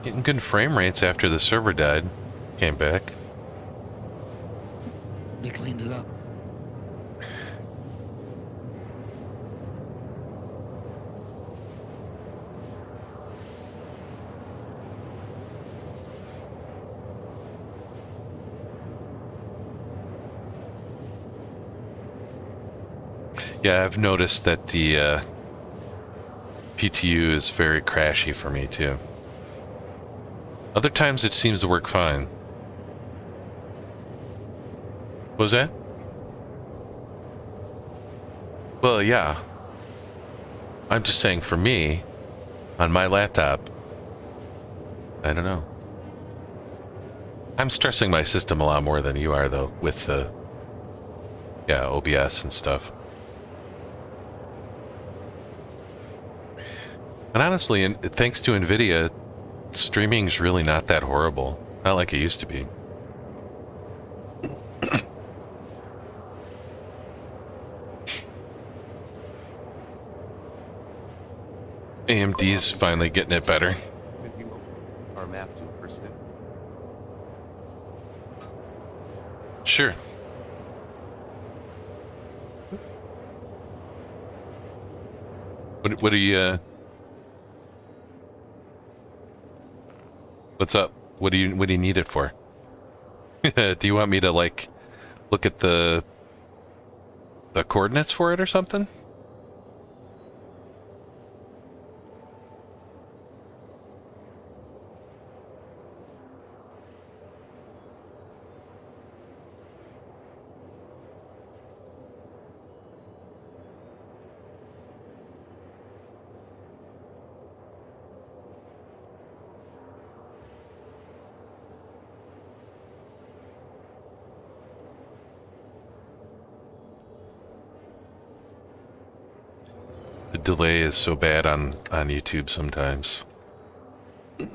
Getting good frame rates after the server died. Came back. They cleaned it up. Yeah, I've noticed that the PTU is very crashy for me too. Other times it seems to work fine. What was that? Well, yeah. I'm just saying for me, on my laptop, I don't know. I'm stressing my system a lot more than you are, though, with the, yeah, OBS and stuff. And honestly, thanks to Nvidia, streaming's really not that horrible. Not like it used to be. AMD's finally getting it better. Could you open our map to percent? Sure. What are you, what's up? What do you need it for? Do you want me to, like, look at the coordinates for it or something? The delay is so bad on YouTube sometimes. I'll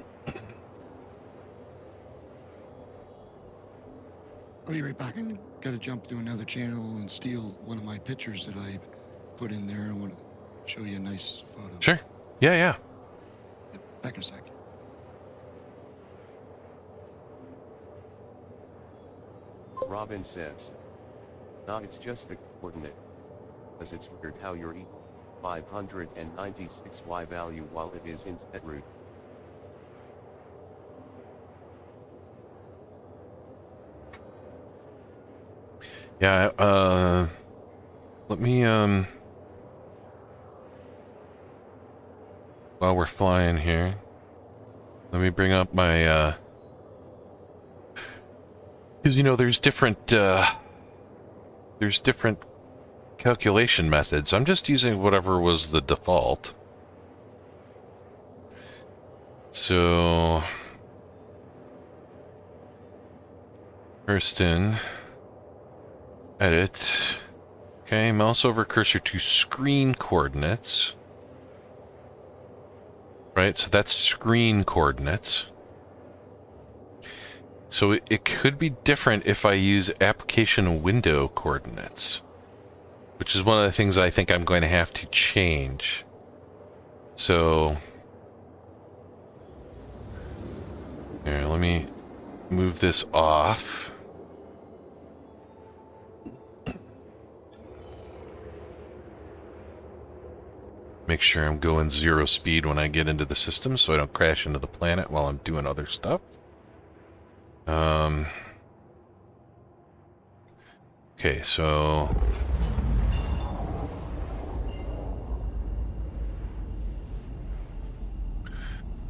be right back. I gotta jump to another channel and steal one of my pictures that I put in there. I want to show you a nice photo. Sure. Yeah, yeah. Yep, back in a sec. Robin says. Nah, it's just the coordinate. Cause it's weird how you're equal 596 Y value while it is in set root. Yeah, let me, while we're flying here, let me bring up my, because, you know, there's different calculation methods. I'm just using whatever was the default. So, first in, edit, okay, mouse over cursor to screen coordinates. Right, so that's screen coordinates. So it could be different if I use application window coordinates, which is one of the things I think I'm going to have to change. So, here, let me move this off. Make sure I'm going 0 speed when I get into the system so I don't crash into the planet while I'm doing other stuff. Okay, so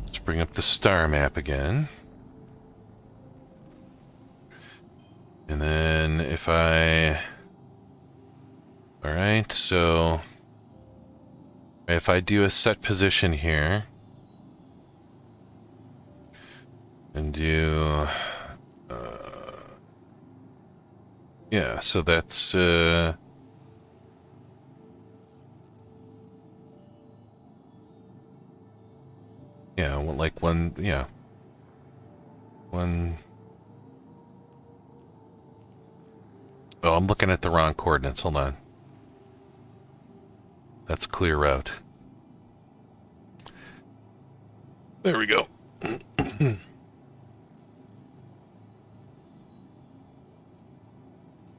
let's bring up the star map again. And then if I... Alright, so if I do a set position here and do yeah, so that's yeah, like one, yeah, one. Oh, I'm looking at the wrong coordinates. Hold on. That's clear route. There we go.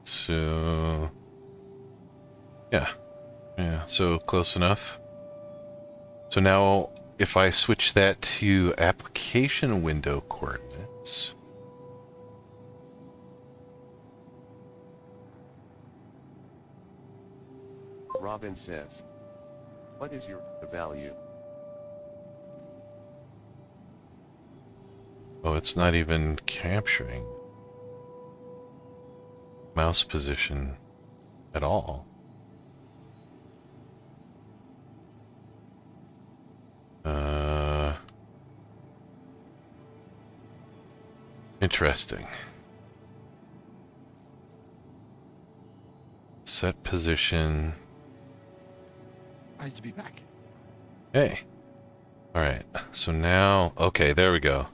So, yeah, so close enough. So now if I switch that to application window coordinates, Robin says, what is your value? Oh, it's not even capturing mouse position at all. Interesting. Set position. Nice to be back. Hey. Alright, so now, okay, there we go.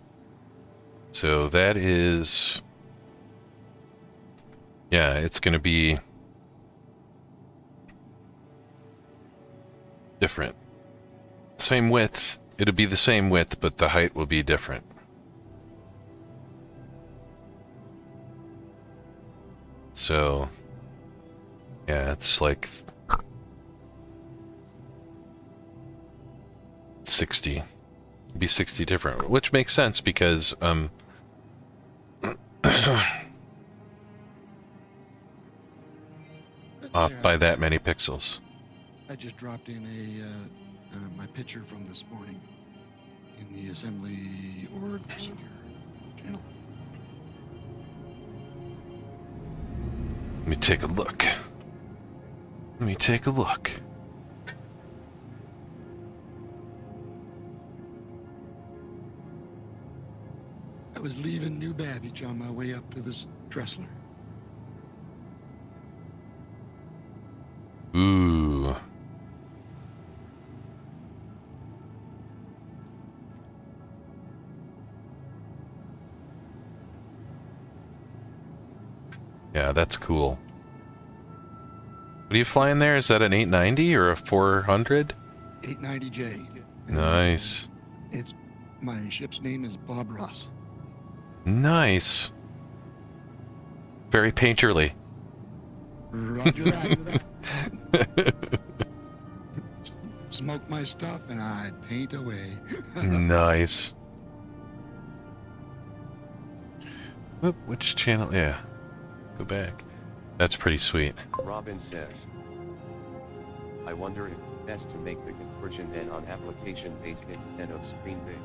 So that is, yeah, it's going to be different. Same width. It'll be the same width, but the height will be different. So, yeah, it's like 60. It'd be 60 different, which makes sense because, off by that many pixels. I just dropped in my picture from this morning in the assembly org senior channel. Let me take a look. Let me take a look. I was leaving New Babbage on my way up to this Dressler. Ooh. Yeah, that's cool. What are you flying there? Is that an 890 or a 400? 890J. Nice. It's my ship's name is Bob Ross. Nice. Very painterly. Roger that. Smoke my stuff and I paint away. Nice. Whoop, which channel? Yeah. Go back. That's pretty sweet. Robin says, I wonder if it's best to make the conversion then on application based instead of screen based.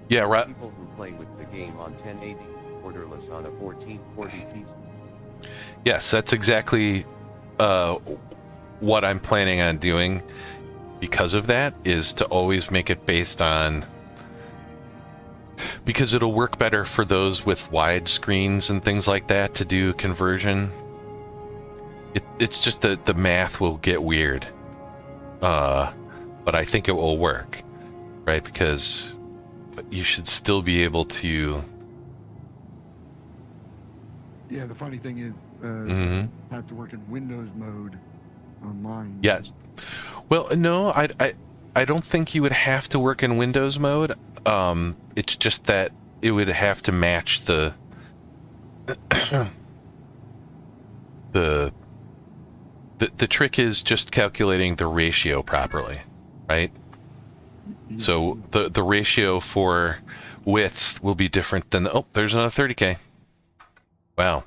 Yeah, right. People who play with the game on 1080, borderless on a 1440 piece. Yes, that's exactly what I'm planning on doing. Because of that, is to always make it based on, because it'll work better for those with wide screens and things like that to do conversion. It's just that the math will get weird, but I think it will work, right? Because you should still be able to. Yeah, the funny thing is, have to work in Windows mode on mine. Yeah. Well, no, I don't think you would have to work in Windows mode. It's just that it would have to match the the trick is just calculating the ratio properly, right? Yeah. So the ratio for width will be different than the, oh, there's another 30K. Wow.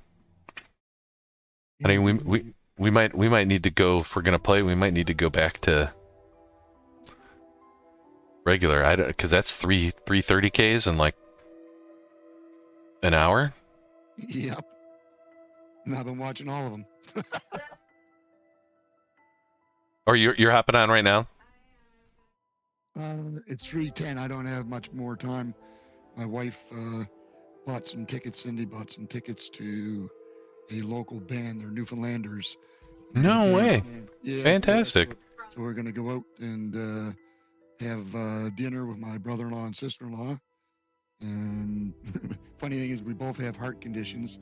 I mean, we might need to go, if we're gonna play, we might need to go back to regular. I don't, because that's three 30Ks in like an hour. Yep. And I've been watching all of them. Or you're hopping on right now? It's 3:10. I don't have much more time. My wife bought some tickets. Cindy bought some tickets to a local band. They're Newfoundlanders. No way. Yeah. Fantastic. So we're gonna go out and have dinner with my brother-in-law and sister-in-law. And funny thing is, we both have heart conditions.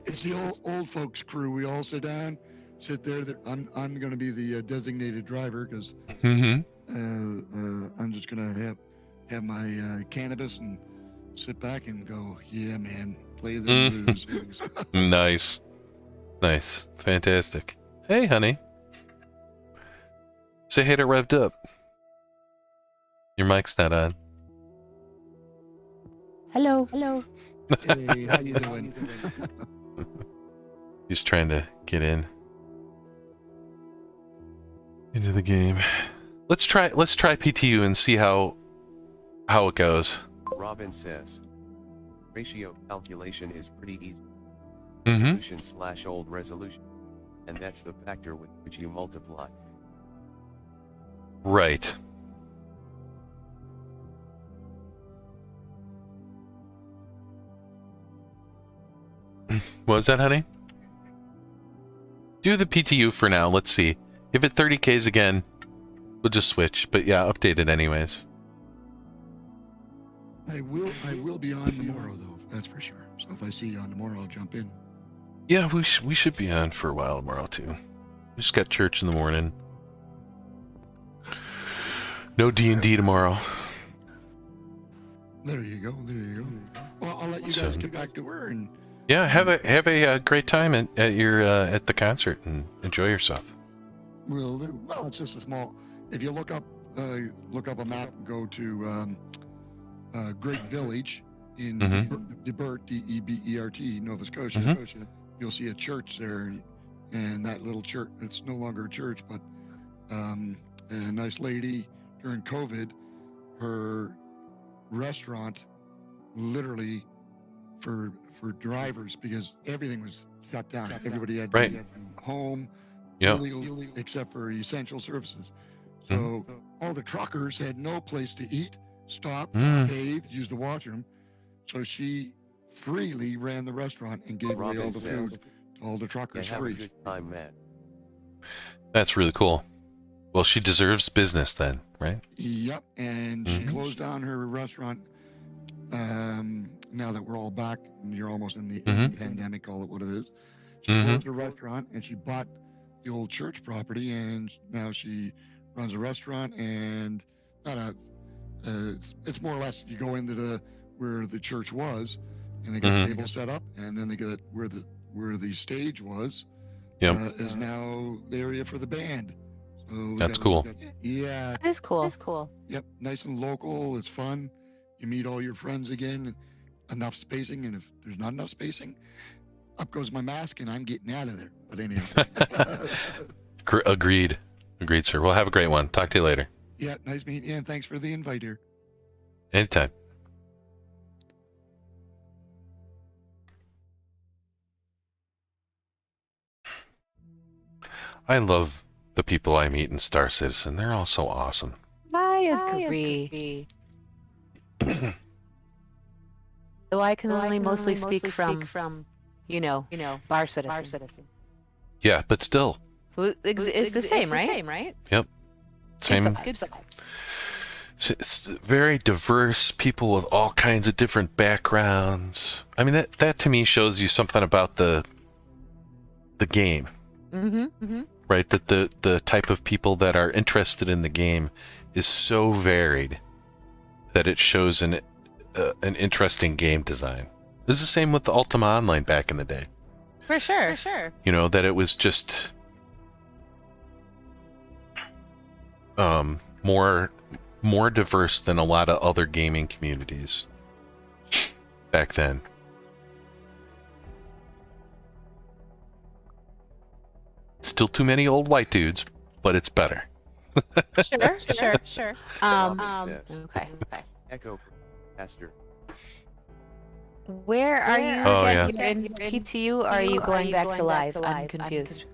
It's the old folks crew. We all sit down, sit there. I'm going to be the designated driver because I'm just going to have my cannabis and sit back and go, yeah, man, play the blues. Nice, fantastic. Hey, honey. Say hey to Revved Up. Your mic's not on. Hello. Hey, how you doing? He's trying to get in. into the game. Let's try PTU and see how it goes. Robin says, ratio calculation is pretty easy. Mm-hmm. Resolution/old resolution. And that's the factor with which you multiply. Right. What was that, honey? Do the PTU for now. Let's see. If it 30Ks again, we'll just switch. But yeah, update it anyways. I will be on tomorrow though, that's for sure. So if I see you on tomorrow, I'll jump in. Yeah, we should be on for a while tomorrow too. We just got church in the morning. No D&D tomorrow. There you go. Well, I'll let you guys get back to her and. Yeah, have a great time at your at the concert and enjoy yourself. Well, it's just a small. If you look up a map and go to Great Village in Debert, D-E-B-E-R-T, Nova Scotia, you'll see a church there, and that little church. It's no longer a church, but a nice lady during COVID, her restaurant literally for drivers because everything was shut down. Everybody had to be home, illegal, except for essential services. So all the truckers had no place to eat, stop, bathe, use the washroom. So she freely ran the restaurant and gave away all the food to all the truckers free. Have a good time, man. That's really cool. Well, she deserves business then, right? Yep, and she closed down her restaurant. Now that we're all back and you're almost in the pandemic, call it what it is. She closed her restaurant and she bought the old church property, and now she runs a restaurant and it's more or less you go into where the church was, and they got a table set up, and then they got where the stage was is now the area for the band. So that's cool. Yeah, that is cool. That's cool. Yep, nice and local. It's fun. You meet all your friends again. Enough spacing, and if there's not enough spacing, up goes my mask, and I'm getting out of there. But anyhow. Agreed, sir. Well, have a great one. Talk to you later. Yeah, nice meeting you, and thanks for the invite here. Anytime. I love the people I meet in Star Citizen. They're all so awesome. I agree. Though I can only mostly speak from, bar citizen. Yeah, but still. It's the same, right? Yep. Same. Good vibes. It's very diverse people with all kinds of different backgrounds. I mean, that to me shows you something about the game. Right? That the type of people that are interested in the game is so varied that it shows an interesting game design. This is the same with the Ultima Online back in the day. For sure. That it was just more diverse than a lot of other gaming communities back then. Still too many old white dudes, but it's better. Sure. Okay. Echo Pastor. Where are you again? You're in PTU, or are you going back to live? I'm confused.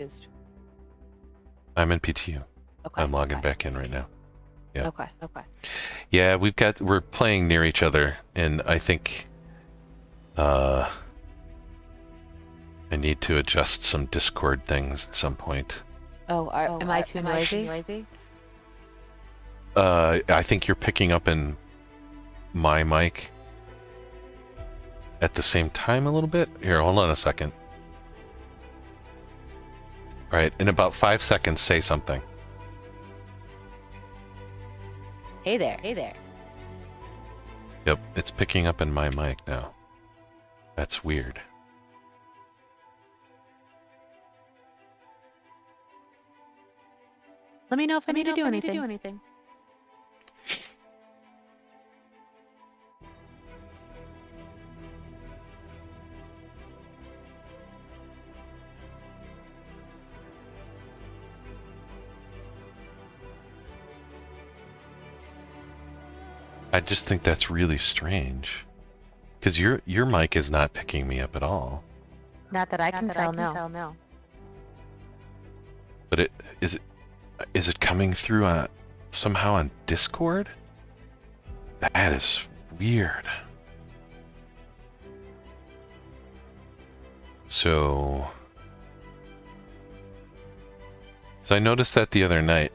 I'm in PTU. Okay. I'm logging back in right now. Yeah. Okay. Yeah, we're playing near each other, and I think I need to adjust some Discord things at some point. Oh, am I too noisy? I think you're picking up in my mic at the same time a little bit. Here, hold on a second. All right, in about 5 seconds, say something. Hey there. Yep, it's picking up in my mic now. That's weird. Let me know if I need to do anything. I just think that's really strange. Because your mic is not picking me up at all. Not that I can tell, no. But is it coming through somehow on Discord? That is weird. So I noticed that the other night.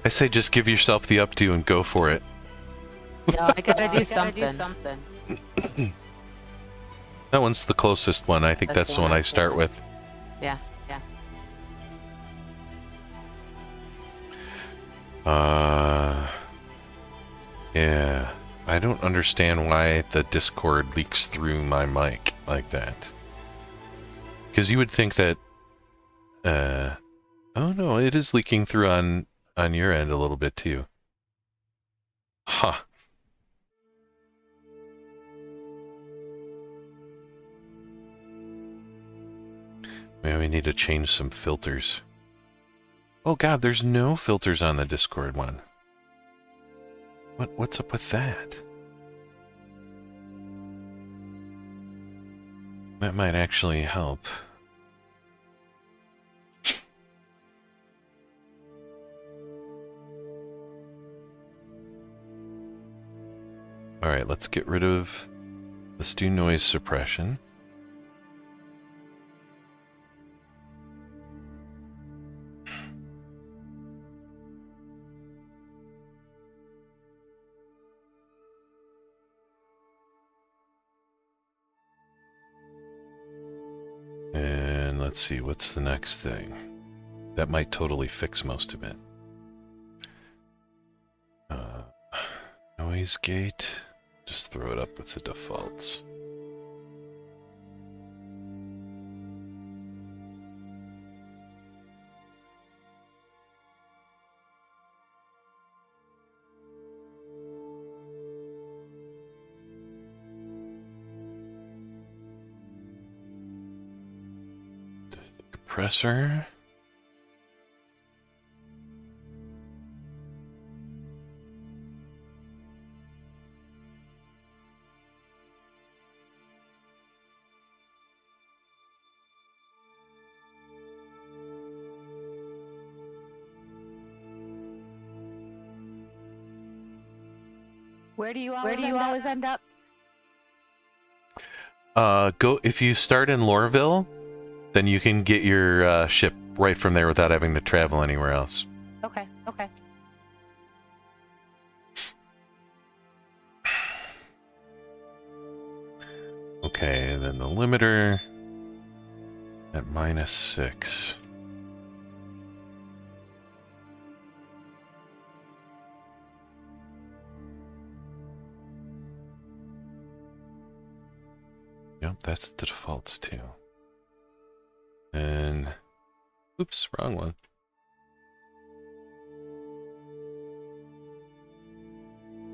I say just give yourself the updo and go for it. No, I gotta do something. That one's the closest one. I think that's the one I start with. Yeah. Yeah. I don't understand why the Discord leaks through my mic like that. Because you would think that... oh no, it is leaking through on your end a little bit too. Huh. Maybe we need to change some filters. Oh god, there's no filters on the Discord one. What's up with that? That might actually help. Alright, let's get rid of... Let's do noise suppression. And let's see, what's the next thing? That might totally fix most of it. Noise gate. Just throw it up with the defaults. Compressor. Where do you always end up? Go if you start in Lorville, then you can get your ship right from there without having to travel anywhere else. Okay. Okay, and then the limiter at -6. Yep, that's the defaults too. And oops, wrong one.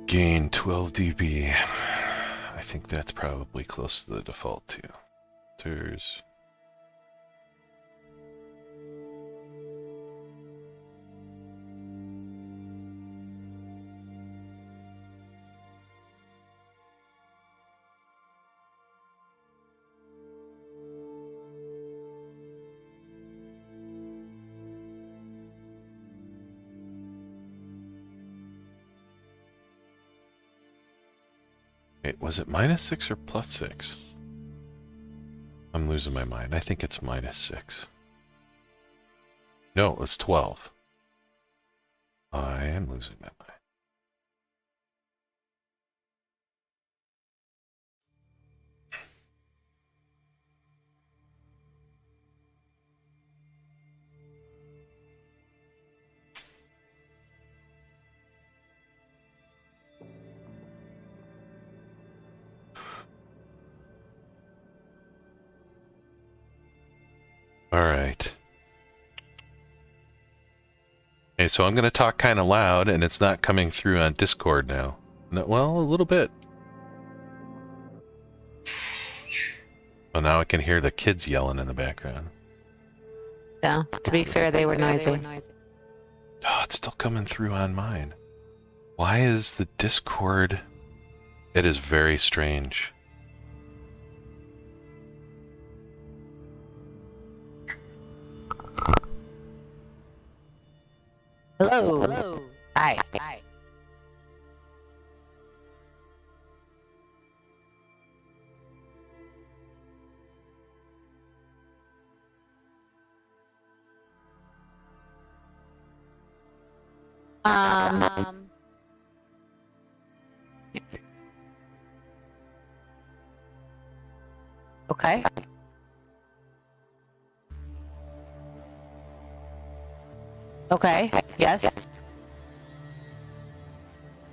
Gain 12 dB. I think that's probably close to the default too. There's was it -6 or +6? I'm losing my mind. I think it's -6. No, it's 12. I am losing my mind. All right. Okay, so I'm going to talk kind of loud, and it's not coming through on Discord now. No, well, a little bit. Oh, now I can hear the kids yelling in the background. No, to be fair, they were noisy. Oh, it's still coming through on mine. Why is the Discord... It is very strange. Hello. Hello. Hi. Hi. Okay. Okay. Yes.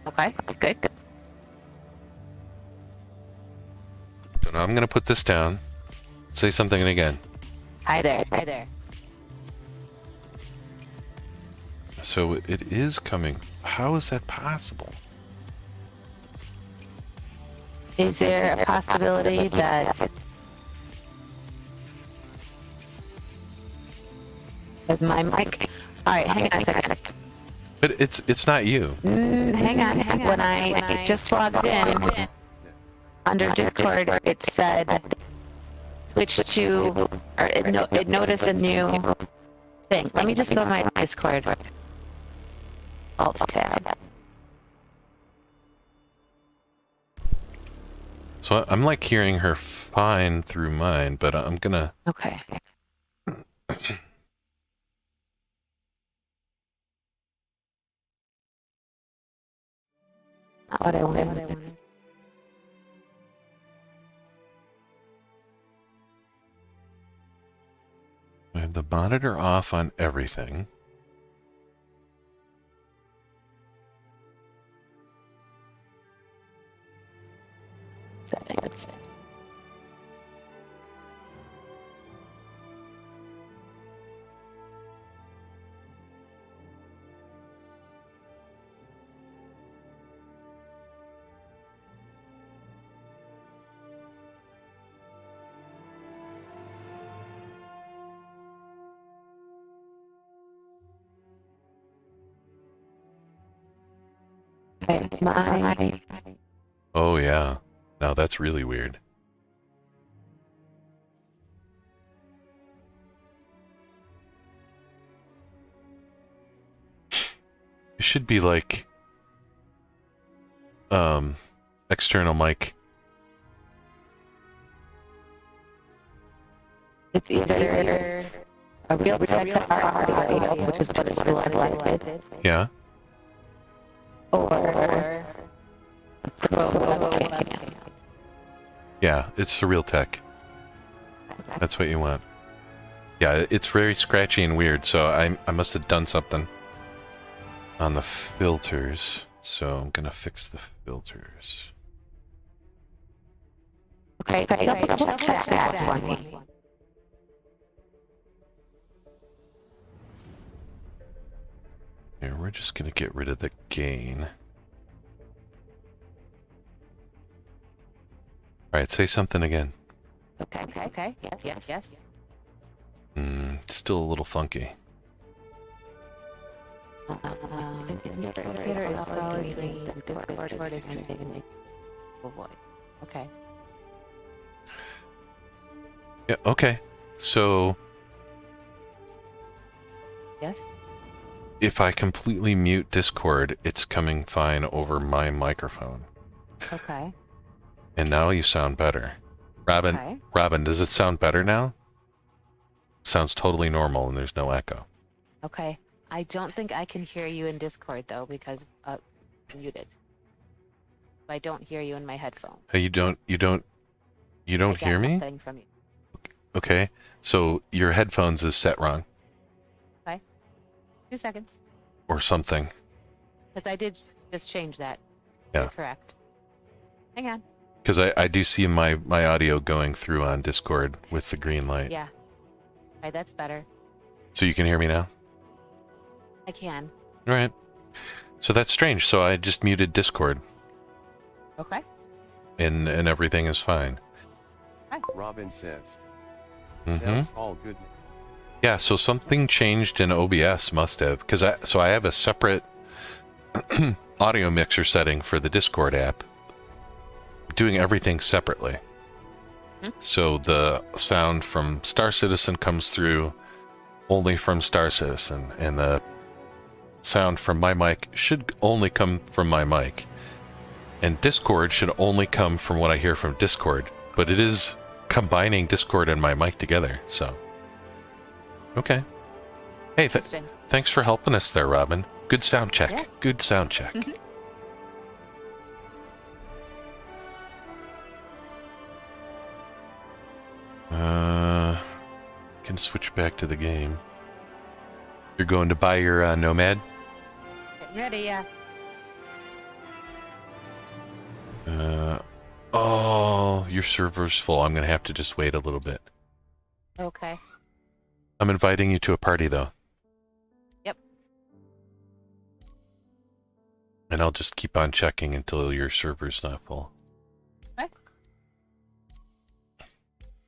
Okay. Good. So now I'm going to put this down. Say something again. Hi there. Hi there. So it is coming. How is that possible? Is there a possibility that is my mic? All right, hang on a second. But it's not you. Hang on. When I just logged in under Discord, it said switch to, or it noticed a new thing. Let me just go to my Discord. Alt tab. So I'm like hearing her fine through mine, but I'm gonna... Okay. Not what I wanted. I have the monitor off on everything. Settings. My Oh yeah. Now that's really weird. It should be like external mic. it's either a real text or audio, which is what is selected, Yeah. or the pro webcam. Yeah, it's Surreal Tech. That's what you want. Yeah, it's very scratchy and weird, so I must have done something on the filters. So I'm gonna fix the filters. Okay, double check that for me. Here, we're just gonna get rid of the gain. Alright, say something again. Okay. Yes. Still a little funky. Indicator is solid green. Discord is transmitting. Okay. Yeah, okay. So Yes. if I completely mute Discord, it's coming fine over my microphone. Okay. And now you sound better. Robin, Okay. Robin, does it sound better now? Sounds totally normal and there's no echo. Okay. I don't think I can hear you in Discord though because muted. I don't hear you in my headphones. Hey, you don't I got hear me? nothing from you. Okay. So your headphones is set wrong 2 seconds. or something. Because I did just change that. Yeah. You're correct. Hang on. Because I do see my audio going through on Discord with the green light. Yeah. Okay, that's better. So you can hear me now? I can. All right. So that's strange. So I just muted Discord Okay. and everything is fine. Robin says. Mm-hmm. Sounds all good. Yeah, so something changed in OBS must have, because I have a separate audio mixer setting for the Discord app, doing everything separately. So the sound from Star Citizen comes through only from Star Citizen, and the sound from my mic should only come from my mic. And Discord should only come from what I hear from Discord, but it is combining Discord and my mic together, so. Okay. Hey, thanks for helping us there, Robin. Good sound check. Yeah. Good sound check. Can switch back to the game. You're going to buy your Nomad? Getting ready, yeah. Oh, your server's full. I'm gonna have to just wait a little bit. Okay. I'm inviting you to a party, though. Yep. And I'll just keep on checking until your server's not full. Okay.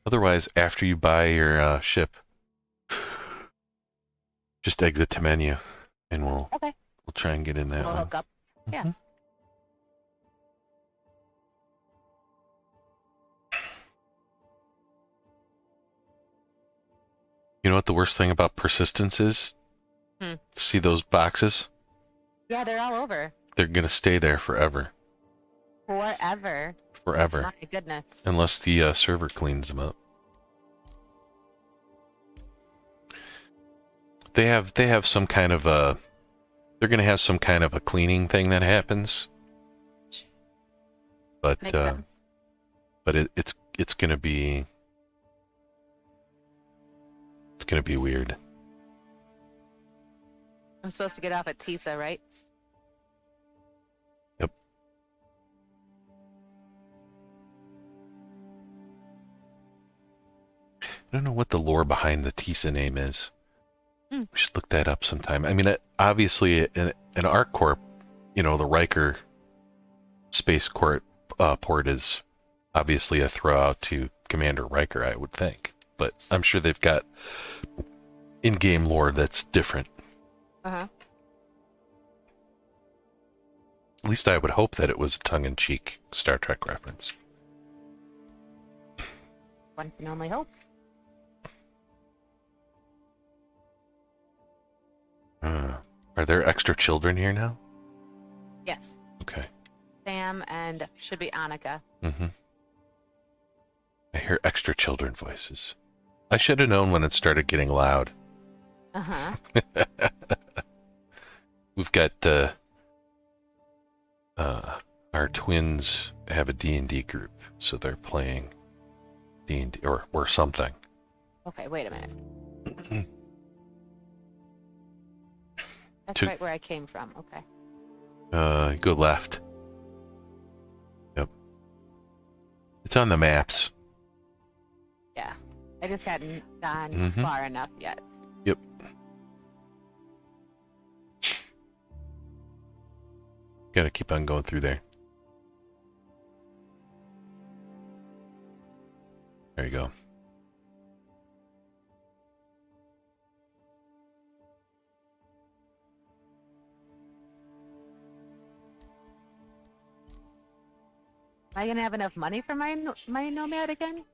Otherwise, after you buy your ship, just exit to menu, and we'll try and get in that we'll one. Hook up. Yeah. You know what the worst thing about persistence is? See those boxes? Yeah, they're all over. They're gonna stay there forever. Forever. Forever. My goodness. Unless the server cleans them up. They have some kind of a. They're gonna have some kind of a cleaning thing that happens. But it's gonna be. It's gonna be weird. I'm supposed to get off at Tisa, right? Yep. I don't know what the lore behind the Tisa name is. We should look that up sometime. I mean, obviously, an ArcCorp, you know, the Riker Space Court port is obviously a throw out to Commander Riker, I would think. But I'm sure they've got in-game lore that's different. Uh-huh. At least I would hope that it was a tongue-in-cheek Star Trek reference. One can only hope. Are there extra children here now? Yes. Okay. Sam and should be Annika. I hear extra children voices. I should have known when it started getting loud. We've got our twins have a D&D group, so they're playing D&D or something. Okay, wait a minute. That's right where I came from. Okay. Go left. Yep. It's on the maps. Yeah. I just hadn't gone far enough yet. Yep. Gotta keep on going through there. There you go. Am I gonna have enough money for my Nomad again?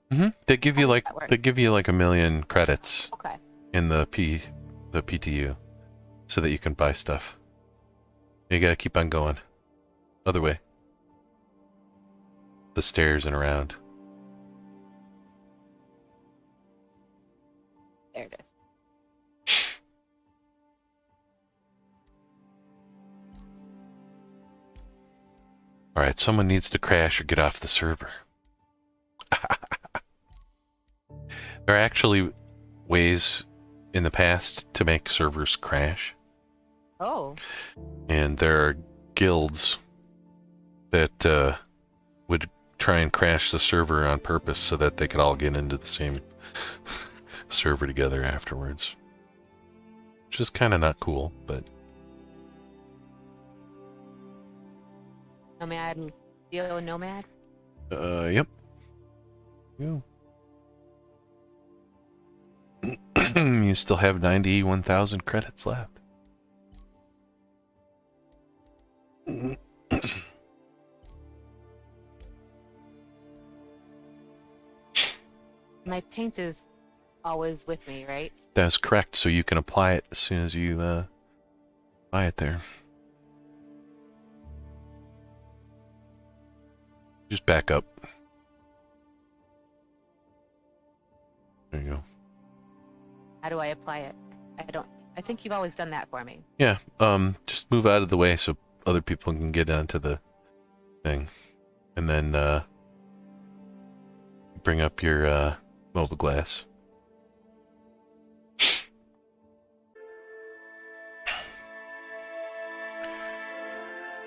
They give you like $1 million credits. Okay. In the PTU, so that you can buy stuff. You gotta keep on going. Other way. The stairs and around. There it is. Alright, someone needs to crash or get off the server. There are actually ways in the past to make servers crash. Oh. And there are guilds that would try and crash the server on purpose so that they could all get into the same server together afterwards. Which is kind of not cool, but... Nomad and Theo Nomad? Yep. Yeah. you still have 91,000 credits left. My paint is always with me, right? That's correct, so you can apply it as soon as you buy it there. Just back up. There you go. How do I apply it? I think you've always done that for me. Yeah, just move out of the way so other people can get onto the thing. And then bring up your mobile glass.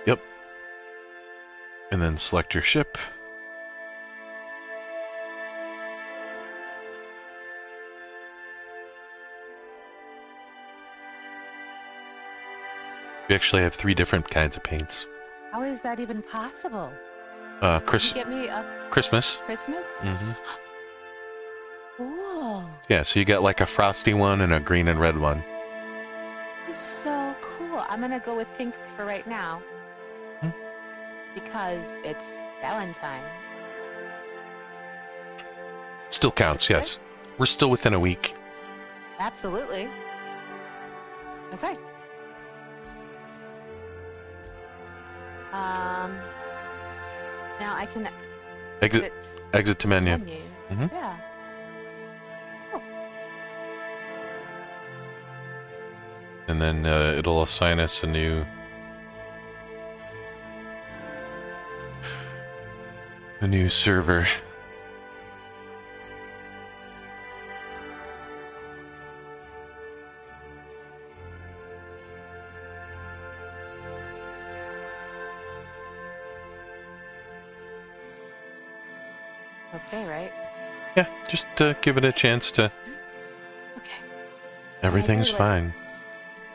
Yep. And then select your ship. We actually have 3 different kinds of paints. How is that even possible? Christmas. Christmas? Mm-hmm. Cool. Yeah, so you got like a frosty one and a green and red one. It's so cool. I'm gonna go with pink for right now. Because it's Valentine's. Still counts, yes. We're still within a week. Absolutely. Okay. Now I can exit to menu. Mm-hmm. Yeah. Oh. And then it'll assign us a new server. Okay, right? Yeah, just give it a chance to... Okay. Everything's fine.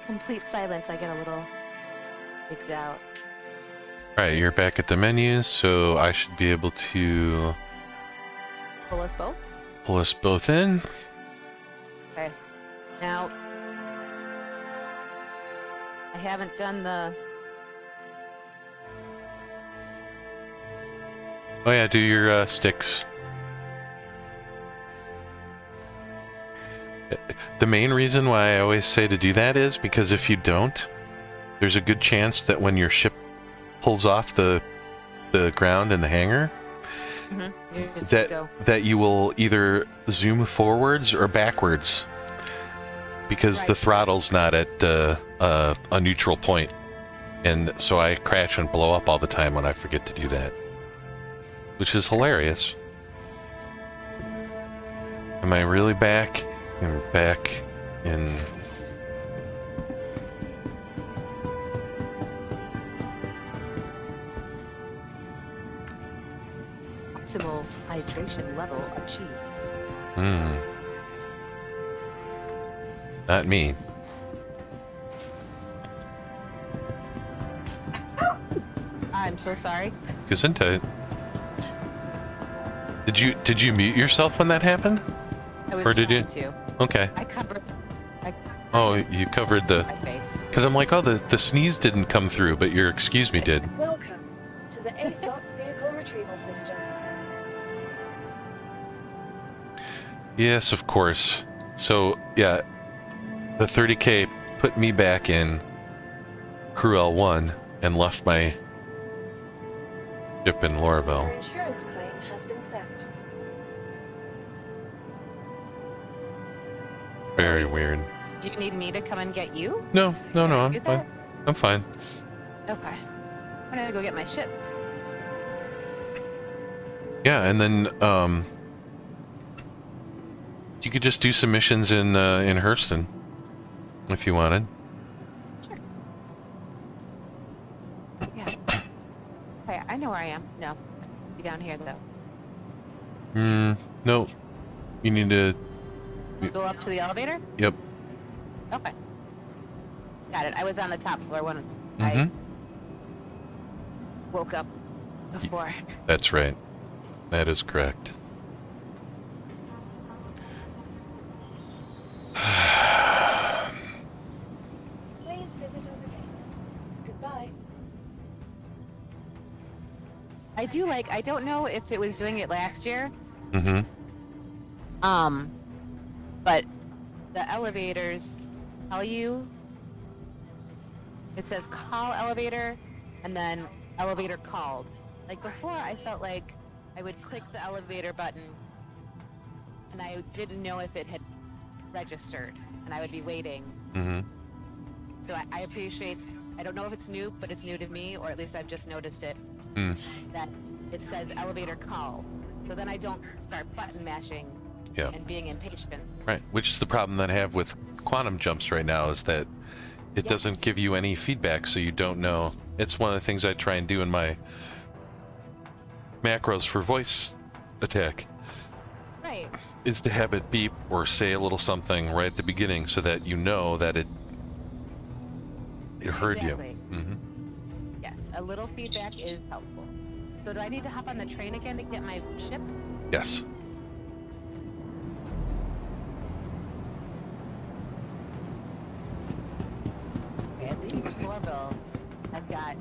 Complete silence, I get a little freaked out. Alright, you're back at the menu, so I should be able to... Pull us both? Pull us both in. Okay. Now... I haven't done the... Oh yeah, do your sticks. The main reason why I always say to do that is because if you don't, there's a good chance that when your ship pulls off the ground in the hangar, that you will either zoom forwards or backwards because the throttle's not at a neutral point. And so I crash and blow up all the time when I forget to do that. Which is hilarious. Am I really back? I'm back in... Optimal hydration level achieved. Not me. I'm so sorry. Gesundheit. Did you mute yourself when that happened? I was or did you? to. Okay. I covered. Oh, you covered the. My face. Because I'm like, oh, the sneeze didn't come through, but your excuse me did. Welcome to the ASOP vehicle retrieval system. Yes, of course. So yeah, the 30K put me back in Crew L1 and left my ship in Your Lorville. insurance claim has been set. Very weird. Do you need me to come and get you? No, I'm Get fine. that? I'm fine. Okay. I'm gonna go get my ship. Yeah, and then you could just do some missions in Hurston if you wanted. Sure. Yeah. Okay, I know where I am. No, be down here though. No. You need to. Go up to the elevator? Yep. Okay. Got it. I was on the top floor when Mm-hmm. I woke up before. That's right. That is correct. do like, I don't know if it was doing it last year. Mm-hmm. But the elevators tell you, it says call elevator and then elevator called. Like before, I felt like I would click the elevator button and I didn't know if it had registered and I would be waiting. Mm-hmm. So I appreciate, I don't know if it's new, but it's new to me, or at least I've just noticed it, that it says elevator call. So then I don't start button mashing and being impatient. Right, which is the problem that I have with quantum jumps right now, is that it doesn't give you any feedback, so you don't know. It's one of the things I try and do in my macros for voice attack. Right. Is to have it beep or say a little something right at the beginning so that you know that it heard you. Mm-hmm. Yes, a little feedback is helpful. So do I need to hop on the train again to get my ship? Yes. At least Orville, I've got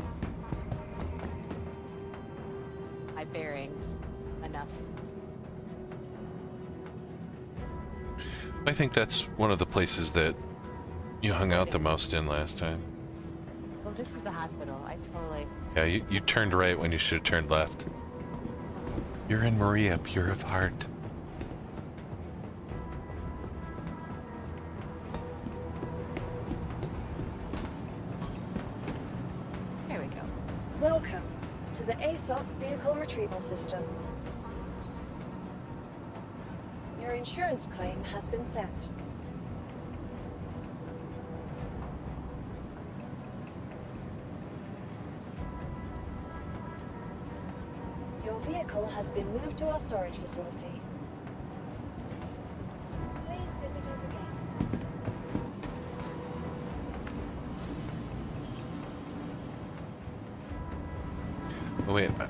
my bearings enough. I think that's one of the places that you hung out the most in last time. Oh, this is the hospital. I totally... Yeah, you turned right when you should have turned left. You're in Maria, pure of heart. There we go. Welcome to the ASOP Vehicle Retrieval System. Your insurance claim has been sent. Your vehicle has been moved to our storage facility. Please visit us again. Oh wait, I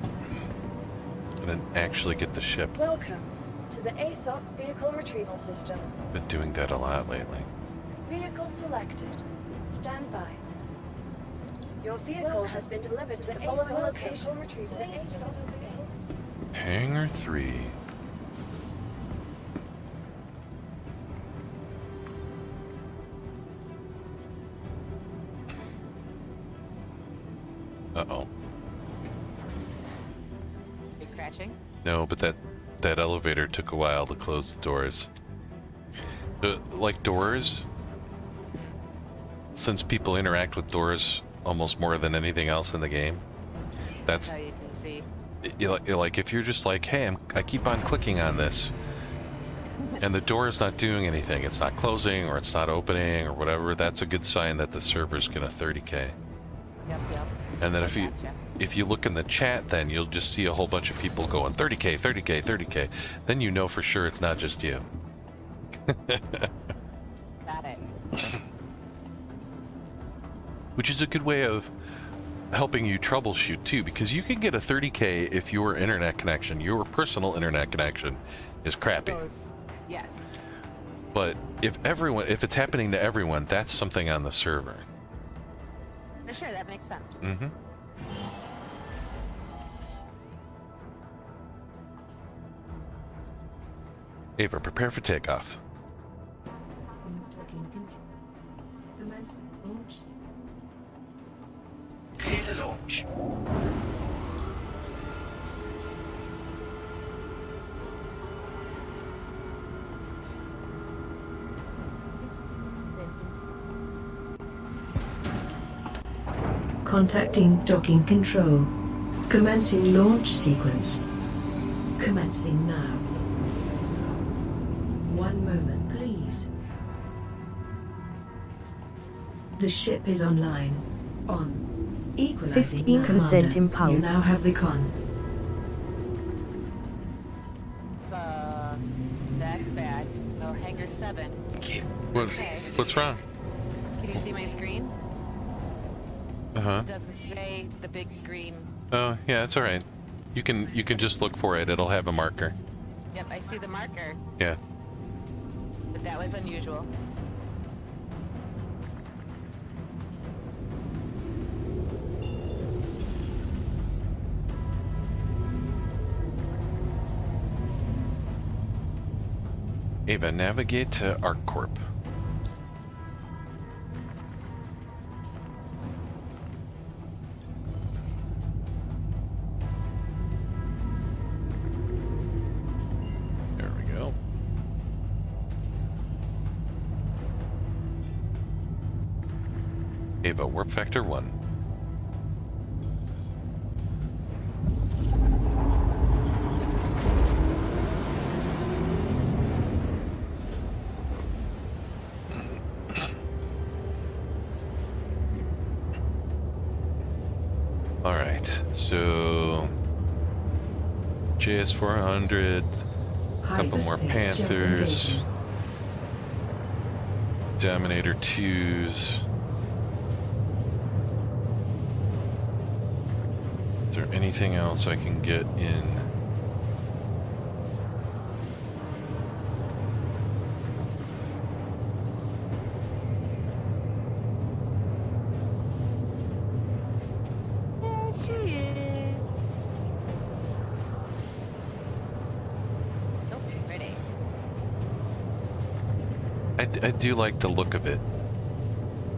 didn't actually get the ship. Welcome to the ASOP Vehicle Retrieval System. Been doing that a lot lately. Vehicle selected. Stand by. Your vehicle has been delivered to the following location. Retrieval system. Hangar 3. Uh-oh. You crashing? No, but that elevator took a while to close the doors. Like doors, since people interact with doors almost more than anything else in the game, that's how you can see. Like if you're just like, hey, I keep on clicking on this, and the door is not doing anything, it's not closing or it's not opening or whatever, that's a good sign that the server's gonna 30K. Yep. And then if you look in the chat, then you'll just see a whole bunch of people going 30K, 30K, 30K. Then you know for sure it's not just you. Got it. Which is a good way of helping you troubleshoot too, because you can get a 30K if your internet connection, your personal internet connection, is crappy. Yes. But if it's happening to everyone, that's something on the server. For sure, that makes sense. Mm-hmm. Ava, prepare for takeoff. Clear to launch. Contacting docking control. Commencing launch sequence. Commencing now. 1 moment, please. The ship is online. On. Equalizing 15% impulse. You now have the con. That's bad. Oh, hangar 7. What's wrong? Can you see my screen? Uh-huh. It doesn't say the big green. Oh, yeah, it's all right. You can just look for it. It'll have a marker. Yep, I see the marker. Yeah. But that was unusual. Ava, navigate to ArcCorp. There we go. Ava, warp factor 1. So JS400, a couple more Panthers, Dominator 2s. Is there anything else I can get in? I do like the look of it.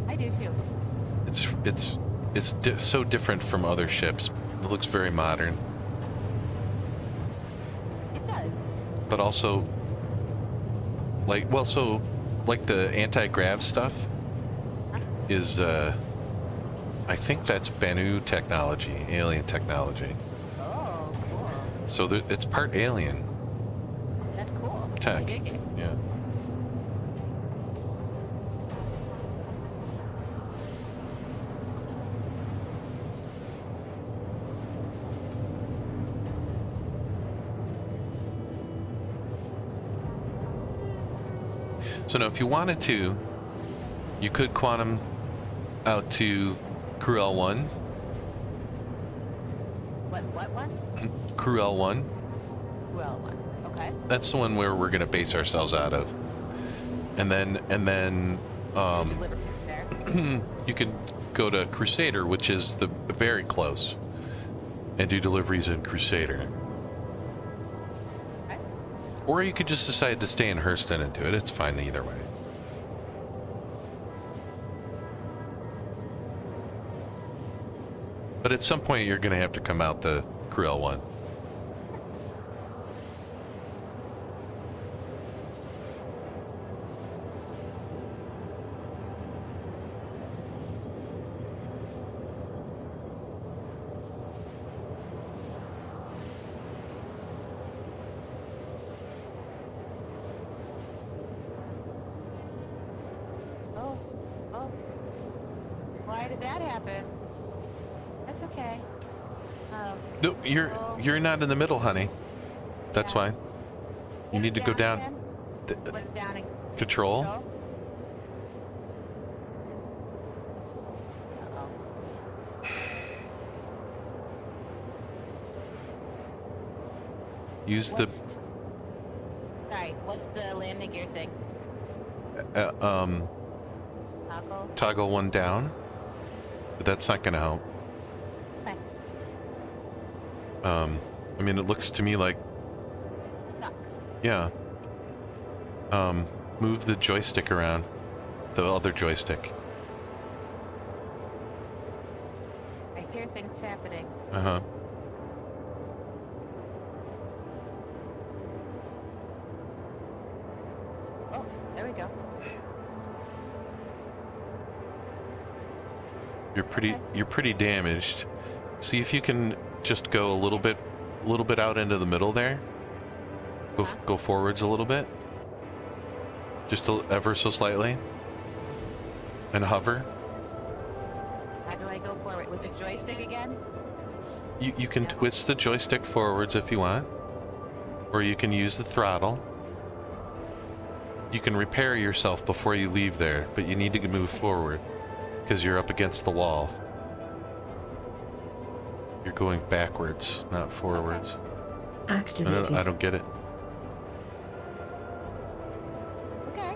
I do too. It's so different from other ships. It looks very modern. It does. But also, like, well, so like the anti-grav stuff is, I think that's Banu technology, alien technology. Oh, cool. So it's part alien. That's cool. Tech. I dig it. Yeah. So now, if you wanted to, you could quantum out to Crew L1. What one? Crew L1. Crew L1. Okay. That's the one where we're going to base ourselves out of. And then you can go to Crusader, which is the very close, and do deliveries in Crusader. Okay. Or you could just decide to stay in Hurston and do it. It's fine either way. But at some point, you're going to have to come out the Crew L1. Oh. Why did that happen? That's okay. No, you're not in the middle, honey. That's fine. You need to go down. What's down in Control. Use the. Sorry, what's the landing gear thing? Toggle one down. But that's not gonna help. Okay. I mean, it looks to me like. Stuck. Yeah. Move the joystick around. The other joystick. I hear things happening. Uh-huh. Oh, there we go. You're pretty damaged. See if you can just go a little bit out into the middle there. Go forwards a little bit. Just ever so slightly. And hover. How do I go forward? With the joystick again? You can twist the joystick forwards if you want. Or you can use the throttle. You can repair yourself before you leave there, but you need to move forward. Because you're up against the wall. You're going backwards, not forwards. Activated. I don't get it. Okay.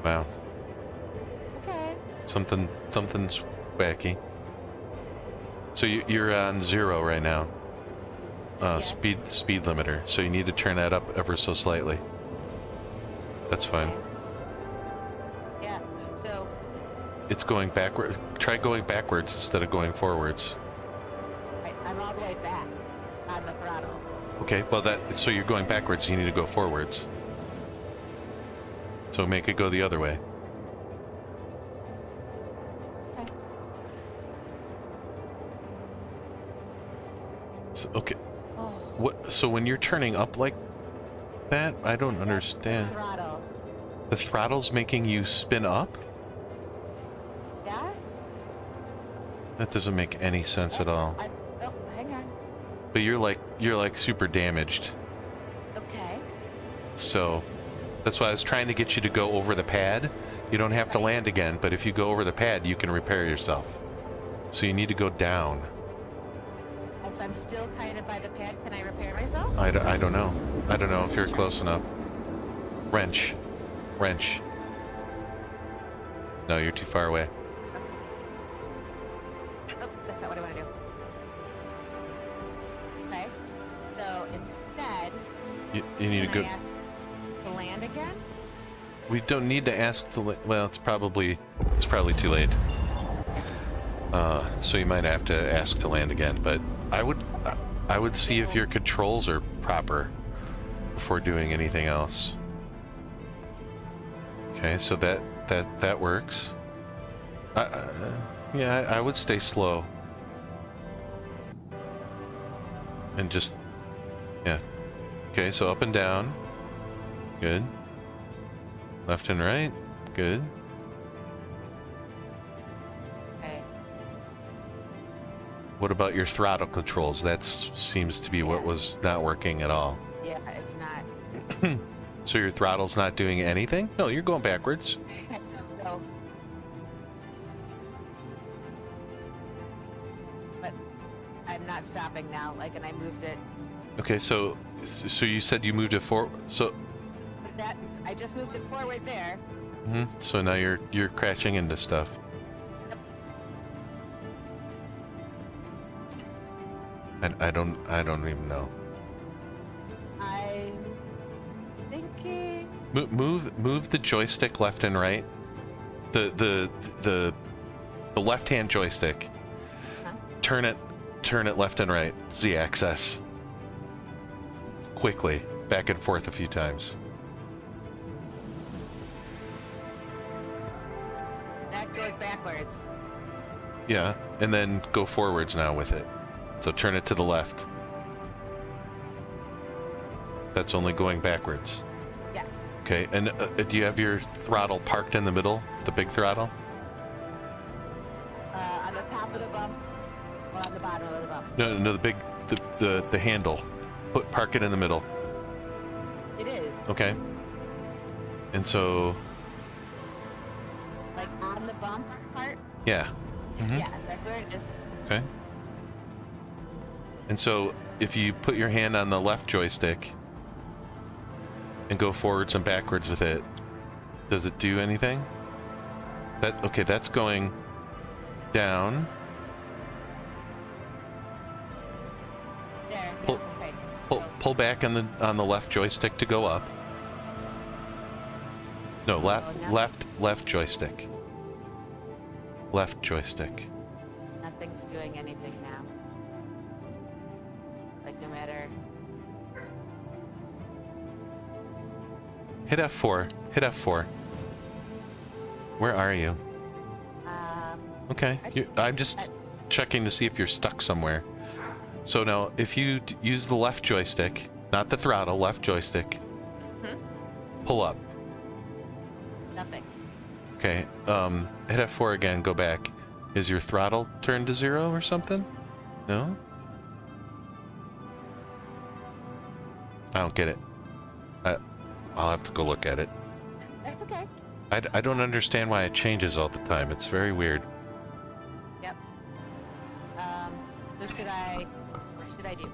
Wow. Okay. Something's wacky. So you're on 0 right now. speed limiter, so you need to turn that up ever so slightly. That's fine. Yeah. So. It's going backward. Try going backwards instead of going forwards. Right, I'm all the way back on the throttle. Okay, well so you're going backwards, you need to go forwards. So make it go the other way. Okay. So, okay. Oh. What? So when you're turning up like that, I don't understand. Throttle. The throttle's making you spin up? Yes? That doesn't make any sense at all. Oh, hang on. But you're like super damaged. Okay. So that's why I was trying to get you to go over the pad. You don't have to land again, but if you go over the pad, you can repair yourself. So you need to go down. If I'm still kind of by the pad, can I repair myself? I don't know. I don't know if you're close enough. Wrench. Wrench. No, you're too far away. Oh, that's not what I want to do. Okay. So instead, You need to can go. I ask to land again? We don't need to ask to. Well, it's probably too late. So you might have to ask to land again. But I would see if your controls are proper before doing anything else. Okay, so that works. Yeah, I would stay slow. And just, yeah. Okay, so up and down. Good. Left and right. Good. Okay. What about your throttle controls? That seems to be what was not working at all. Yeah, it's not. So your throttle's not doing anything? No, you're going backwards. So, but I'm not stopping now. Like, and I moved it. Okay, so you said you moved it forward. So That I just moved it forward there. so now you're crashing into stuff. And I don't even know. I'm thinking. Move the joystick left and right. The left-hand joystick. Huh? Turn it left and right. Z-axis. Quickly, back and forth a few times. That goes backwards. Yeah, and then go forwards now with it. So turn it to the left. That's only going backwards. Yes. Okay, and do you have your throttle parked in the middle? The big throttle? On the top of the bump, or on the bottom of the bump. No, the handle. Park it in the middle. It is. Okay. And so, Like on the bump part. yeah. Yeah, that's where it is. Okay. And so, if you put your hand on the left joystick and go forwards and backwards with it, does it do anything? Okay, that's going down. There. Pull- Okay. Pull back on the left joystick to go up. No, left joystick. Left joystick. Nothing's doing anything now. Like no matter. Hit F4. Hit F4. Where are you? Okay, I'm just checking to see if you're stuck somewhere. So now, if you use the left joystick, not the throttle, left joystick, pull up. Nothing. Okay, hit F4 again, go back. Is your throttle turned to 0 or something? No? I don't get it. I'll have to go look at it. That's okay. I don't understand why it changes all the time. It's very weird. Yep. So what should I do?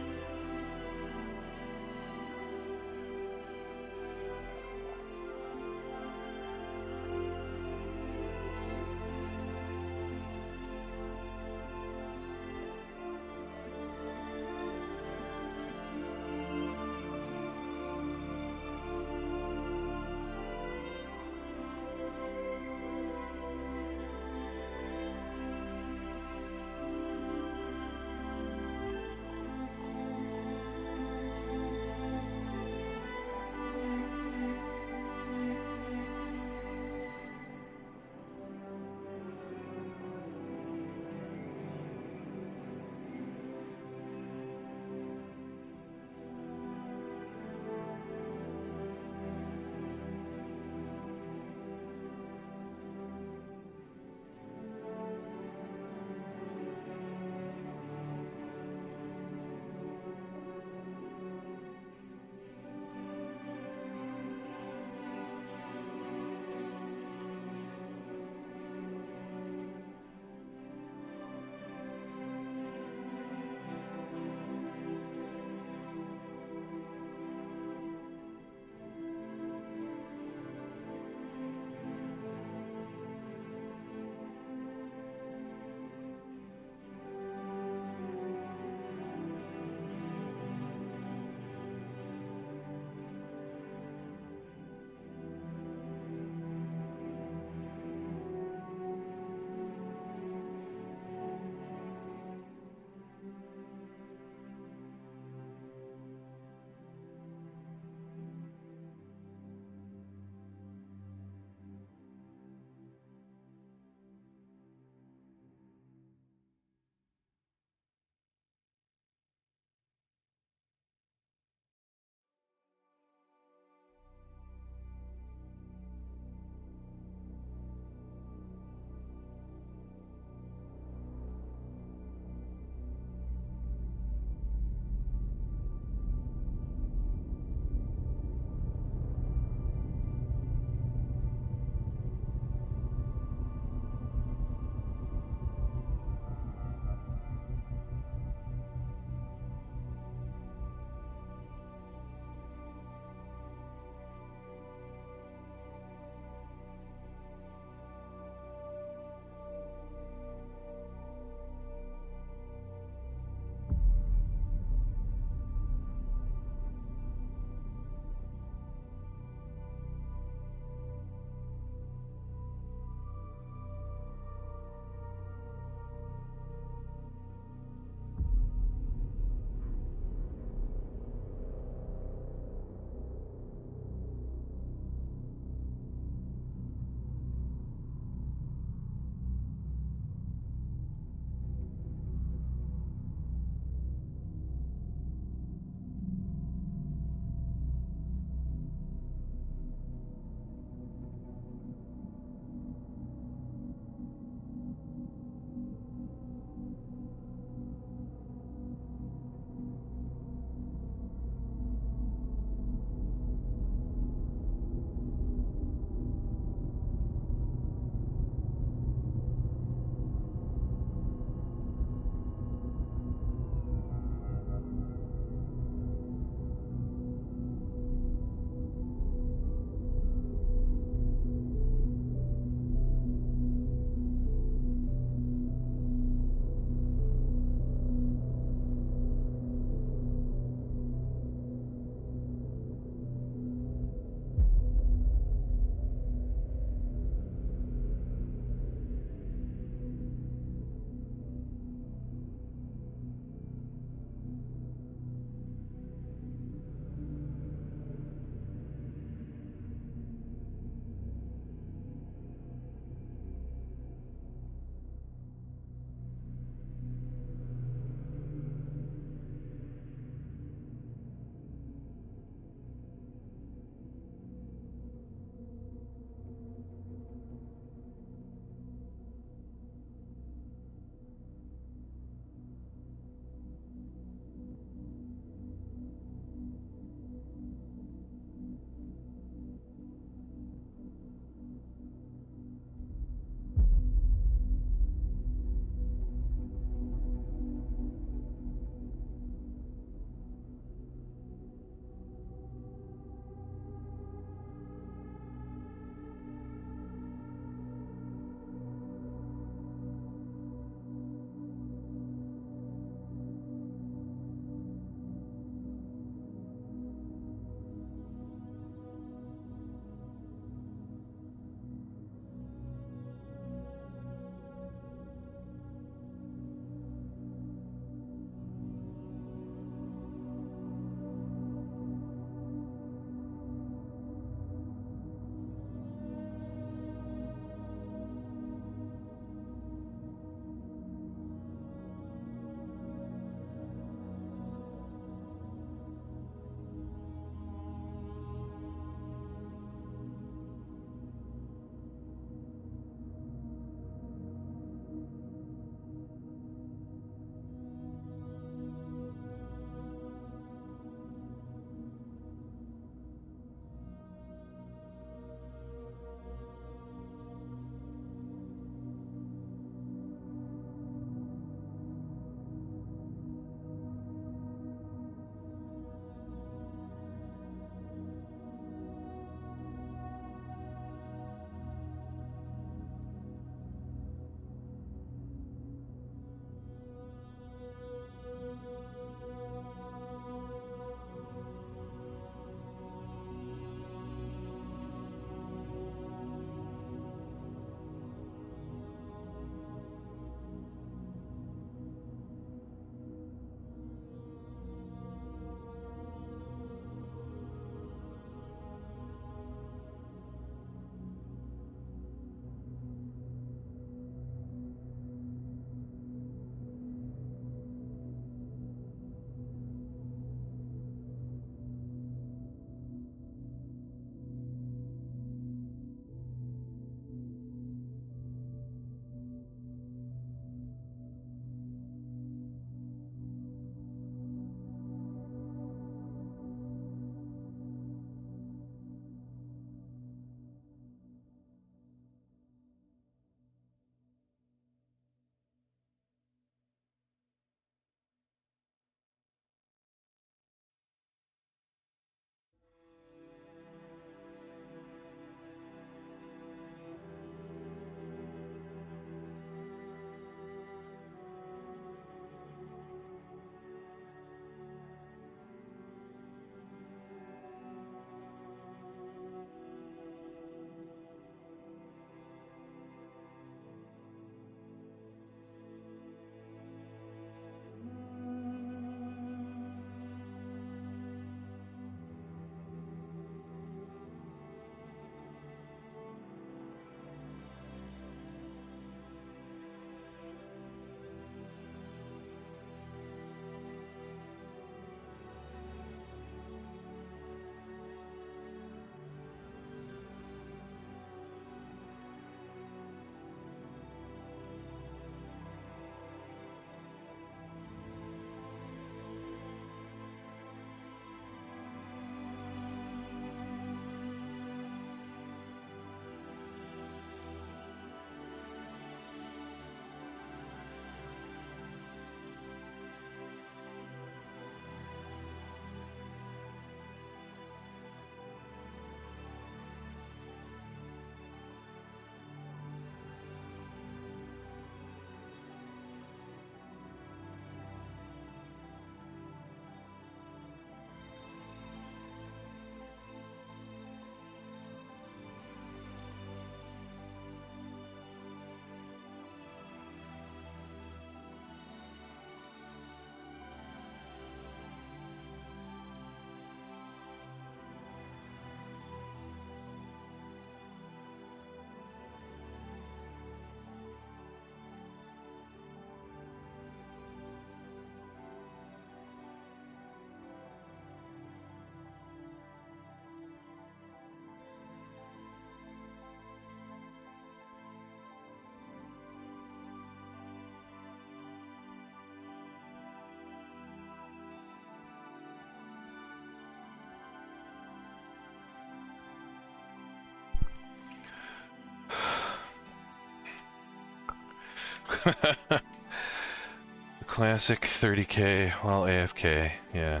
Classic 30K while AFK, yeah.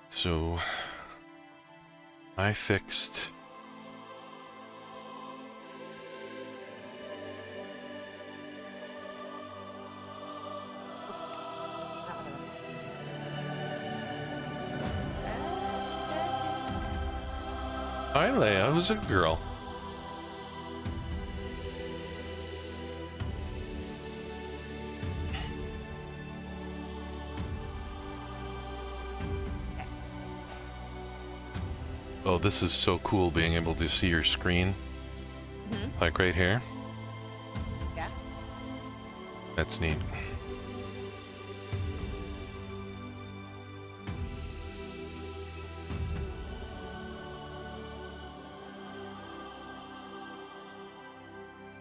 So I fixed Hi Leia, who's a girl? Oh, this is so cool being able to see your screen. Like right here. Yeah. That's neat.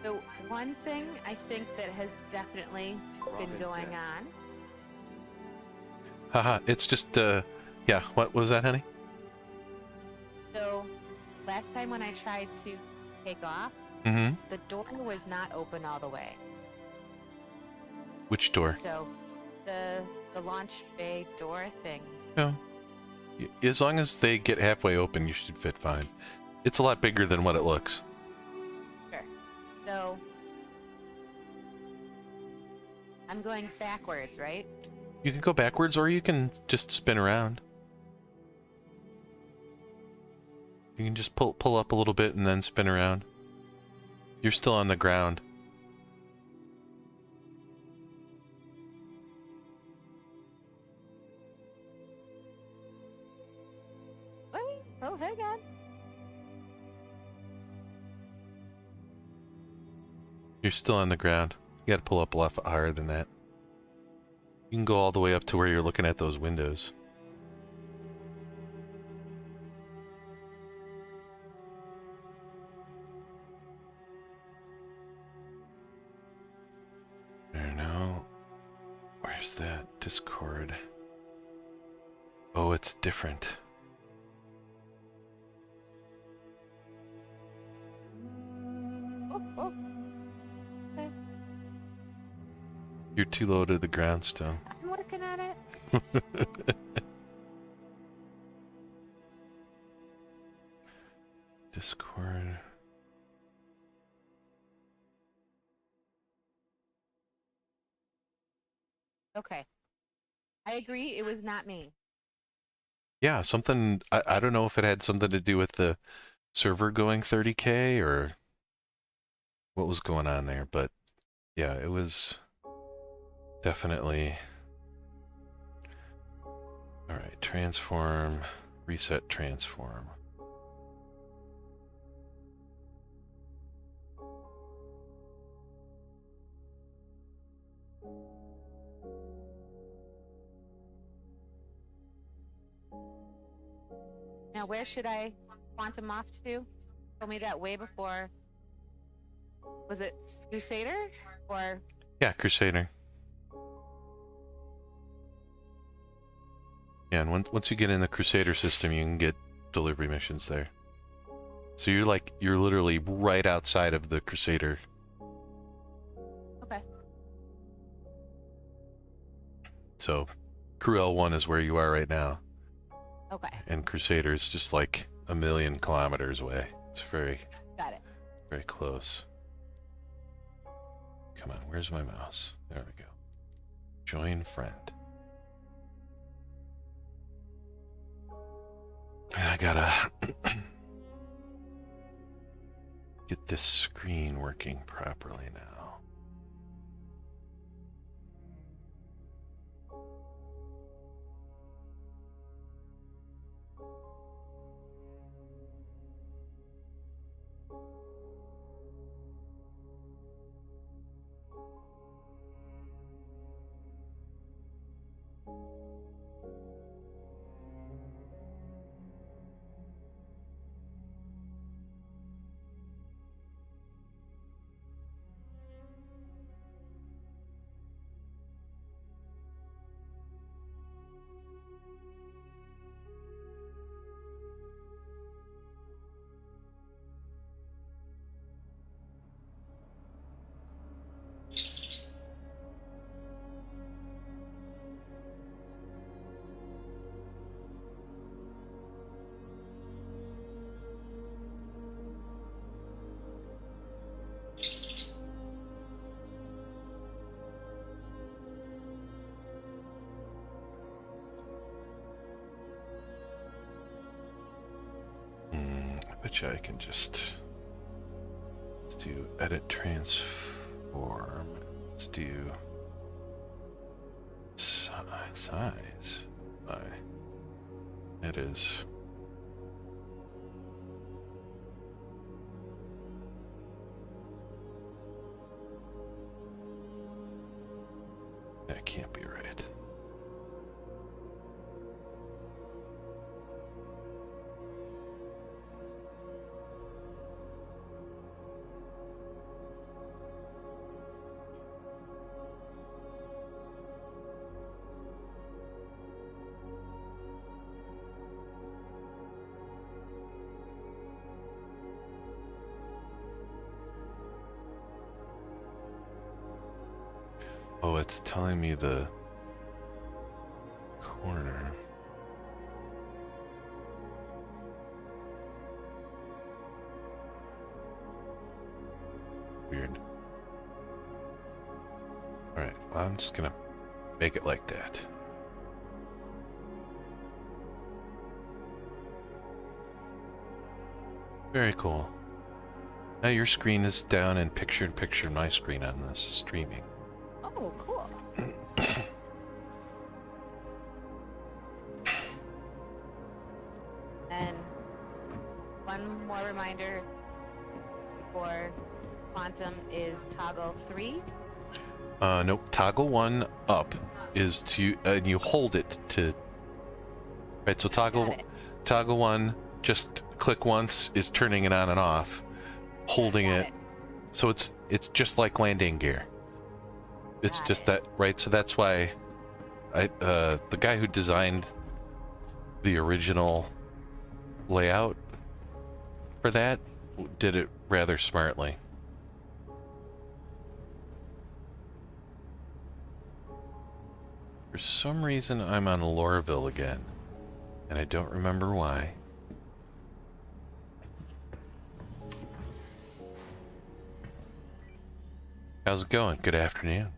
So one thing I think that has definitely been going on. Haha, it's just, yeah, what was that, honey? So last time when I tried to take off, the door was not open all the way. Which door? So the launch bay door things. No. As long as they get halfway open, you should fit fine. It's a lot bigger than what it looks. Sure. So I'm going backwards, right? You can go backwards or you can just spin around. You can just pull up a little bit and then spin around. You're still on the ground. Oh, hey, God. You're still on the ground. You gotta pull up a lot higher than that. You can go all the way up to where you're looking at those windows. There now. Where's that? Discord. Oh, it's different. Oh. Okay. You're too low to the ground still. I'm working at it. Discord. Okay. I agree, it was not me. Yeah, something, I don't know if it had something to do with the server going 30K or what was going on there, but yeah, it was definitely... Alright, transform, reset transform. Now, where should I quantum off to? Told me that way before. Was it Crusader or? Yeah, Crusader. Yeah, and once you get in the Crusader system, you can get delivery missions there. So you're literally right outside of the Crusader. Okay. So, Crew L1 is where you are right now. Okay. And Crusader is just like 1,000,000 kilometers away. It's very... Got it. Very close. Come on, where's my mouse? There we go. Join friend. I gotta get this screen working properly now. which I can just... Let's do edit transform. Let's do size. It is. That can't be right. Oh, it's telling me the corner. Weird. Alright, well, I'm just gonna make it like that. Very cool. Now your screen is down in picture-in-picture my screen on this streaming. Oh, cool. And one more reminder for Quantum is toggle 3. Nope. Toggle 1 up is to, and you hold it to. Right. So toggle 1, just click once is turning it on and off. Holding it. So it's just like landing gear. It's just that, right? So that's why the guy who designed the original layout for that did it rather smartly. For some reason, I'm on Lorville again, and I don't remember why. How's it going? Good afternoon.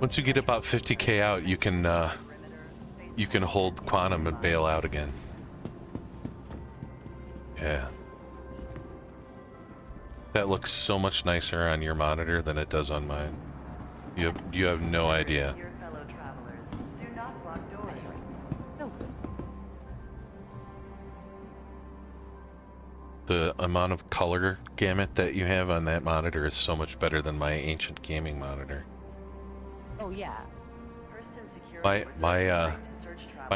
Once you get about 50k out, you can hold Quantum and bail out again. Yeah. That looks so much nicer on your monitor than it does on mine. You have no idea. The amount of color gamut that you have on that monitor is so much better than my ancient gaming monitor. Oh yeah. My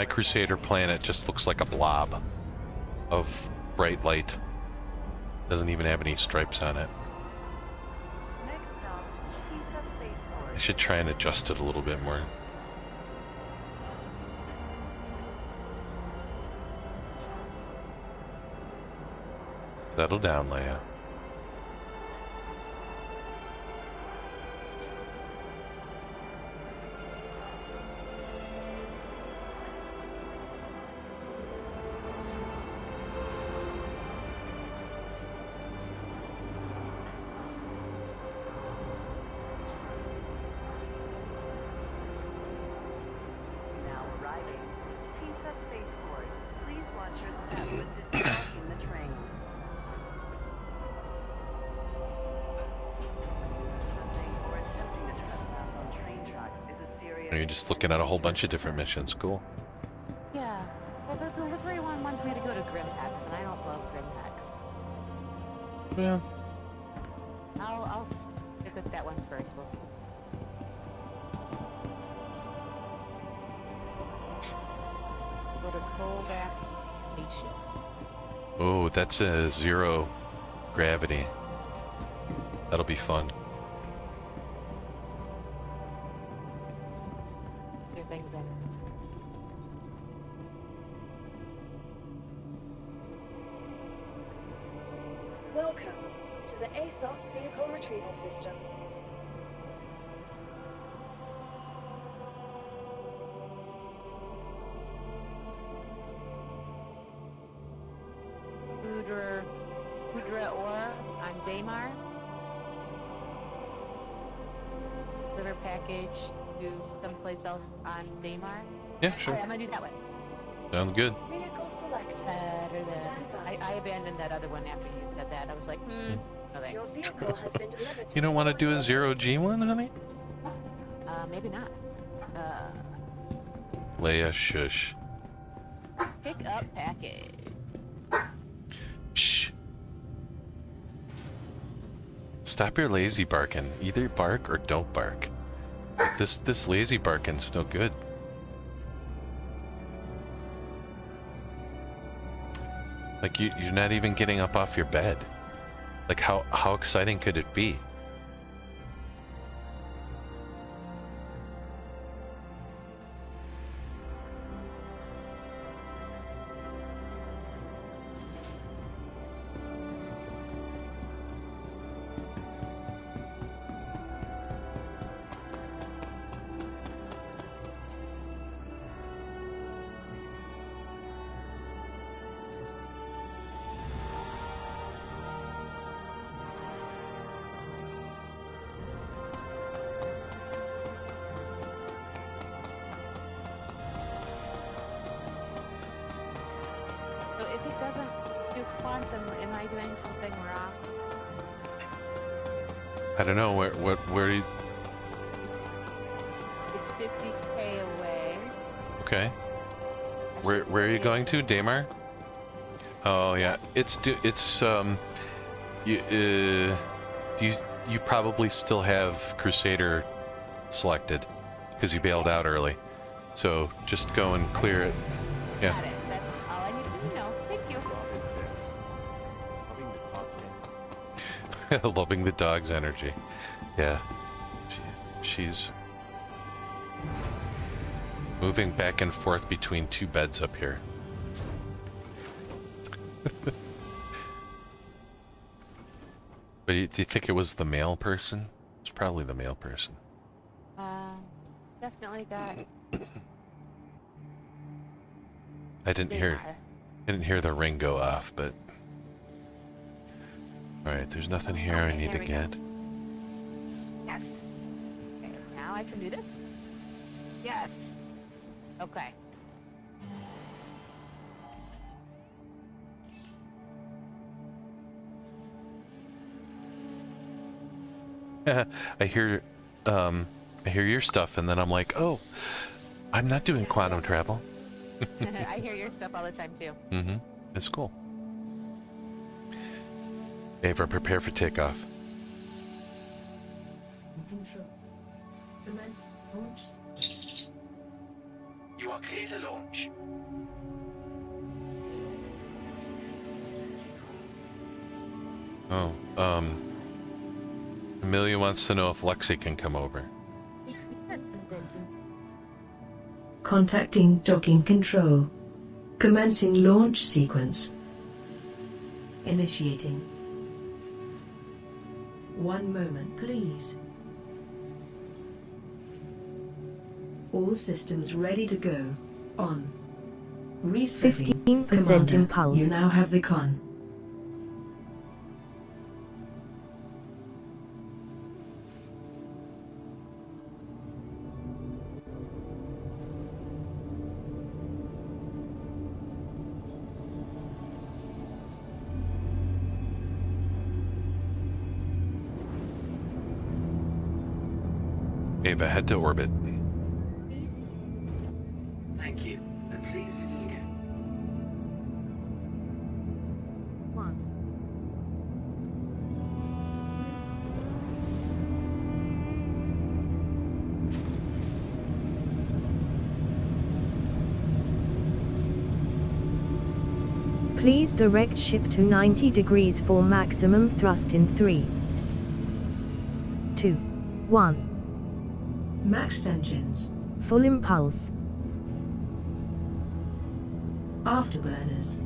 Crusader planet just looks like a blob of bright light. Doesn't even have any stripes on it. I should try and adjust it a little bit more. Settle down, Leia. You're just looking at a whole bunch of different missions. Cool. Yeah. Well, the delivery one wants me to go to Grimhex, and I don't love Grimhex. Yeah. I'll stick with that one first. We'll see. Go to Kovacs Station. Oh, that's a 0 gravity. That'll be fun. Things in. Welcome to the ASOP Vehicle Retrieval System. Hudra Ore on Daymar. Deliver package to someplace else on Daymar. Yeah, sure. Alright, I'm gonna do that one. Sounds good. Vehicle selected. Stand by. I abandoned that other one after you said that. I was like, no thanks. Your vehicle has been delivered. You don't want to do a 0G one, honey? Maybe not. Leia, shush. Pick up package. Shh. Stop your lazy barking. Either bark or don't bark. This lazy barking's no good. Like you're not even getting up off your bed. Like how exciting could it be? I don't know where are you? It's 50K away. Okay. Where are you going to, Daymar? Oh yeah, you probably still have Crusader selected because you bailed out early. So just go and clear it. Yeah. Got it. That's all I need to know. Thank you. Robin says, Loving the dog's energy. Yeah. She's moving back and forth between two beds up here. But do you think it was the male person? It's probably the male person. Definitely got. I didn't hear the ring go off, but all right. There's nothing here I need to get. Yes. Okay, now I can do this. Yes. Okay. I hear your stuff, and then I'm like, oh, I'm not doing quantum travel. I hear your stuff all the time too. Mm-hmm. It's cool. Ava, prepare for takeoff. Control. Commence launch. You are clear to launch. Oh, Amelia wants to know if Lexi can come over. Contacting docking control. Commencing launch sequence. Initiating. 1 moment, please. All systems ready to go. On. Resetting. 15% Commander, impulse. You now have the con. Ava, head to orbit. Thank you, and please visit again. 1. Please direct ship to 90 degrees for maximum thrust in 3, 2, 1. Max engines. Full impulse. Afterburners.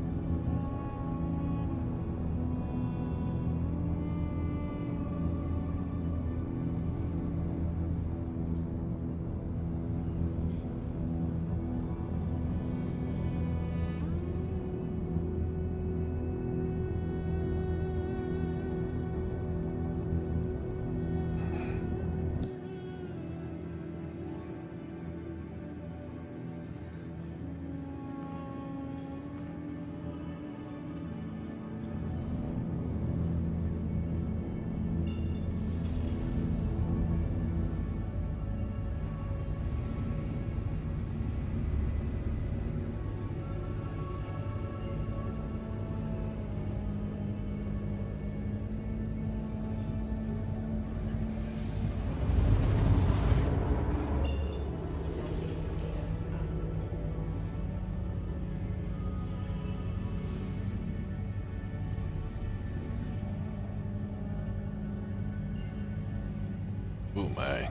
my.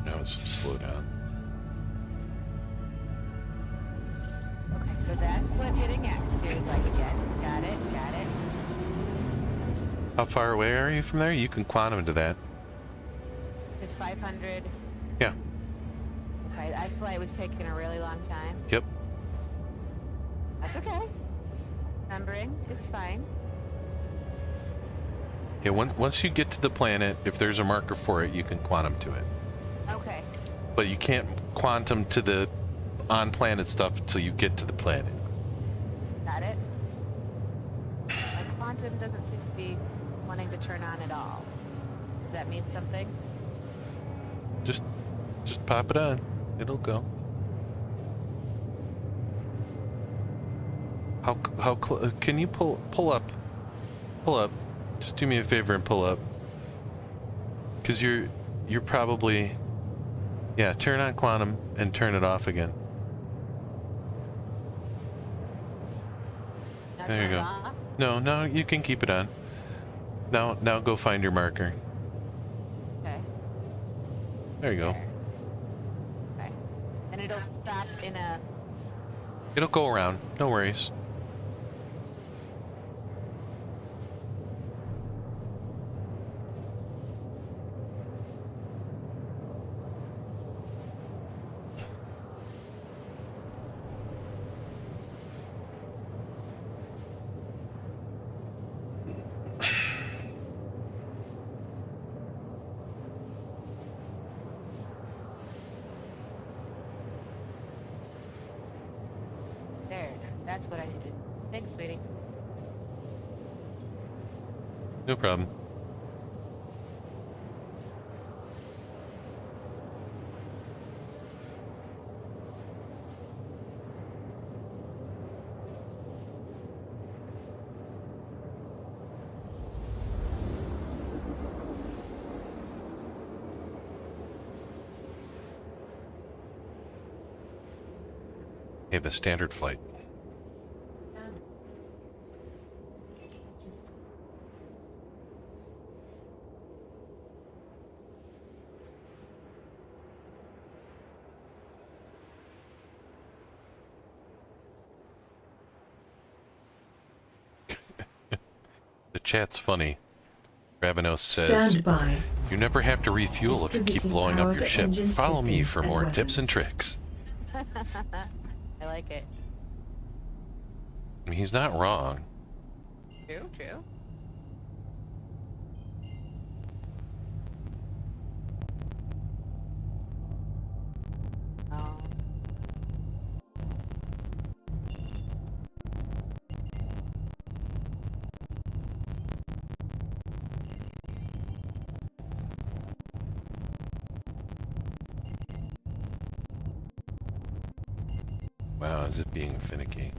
Now it's some slowdown. Okay, so that's what hitting X feels like again. Got it, got it. How far away are you from there? You can quantum to that. To 500. Yeah. Okay, that's why it was taking a really long time. Yep. That's okay. Remembering is fine. Yeah, once you get to the planet, if there's a marker for it, you can quantum to it. Okay. But you can't quantum to the on-planet stuff until you get to the planet. Got it. My quantum doesn't seem to be wanting to turn on at all. Does that mean something? Just pop it on. It'll go. Can you pull up? Pull up. Just do me a favor and pull up. Cause you're probably, yeah. Turn on quantum and turn it off again. Now There you turn it go. off? No, you can keep it on. Now go find your marker. Okay. There you go. Okay. And it'll stop in a. It'll go around. No worries. That's what I needed. Thanks, sweetie. No problem. You have a standard flight. The chat's funny. Ravenos says, Stand by. You never have to refuel if you keep blowing up your ship. Follow me for more tips and tricks. I like it. I mean, he's not wrong. True. Oh. Wow, is it being finicky?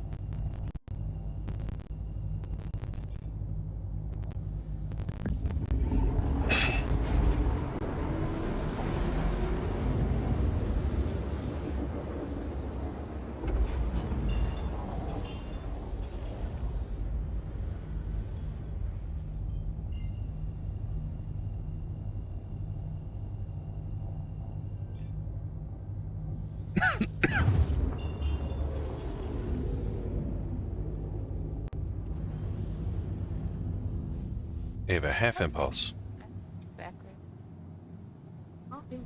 They have a half impulse. Backward. Okay.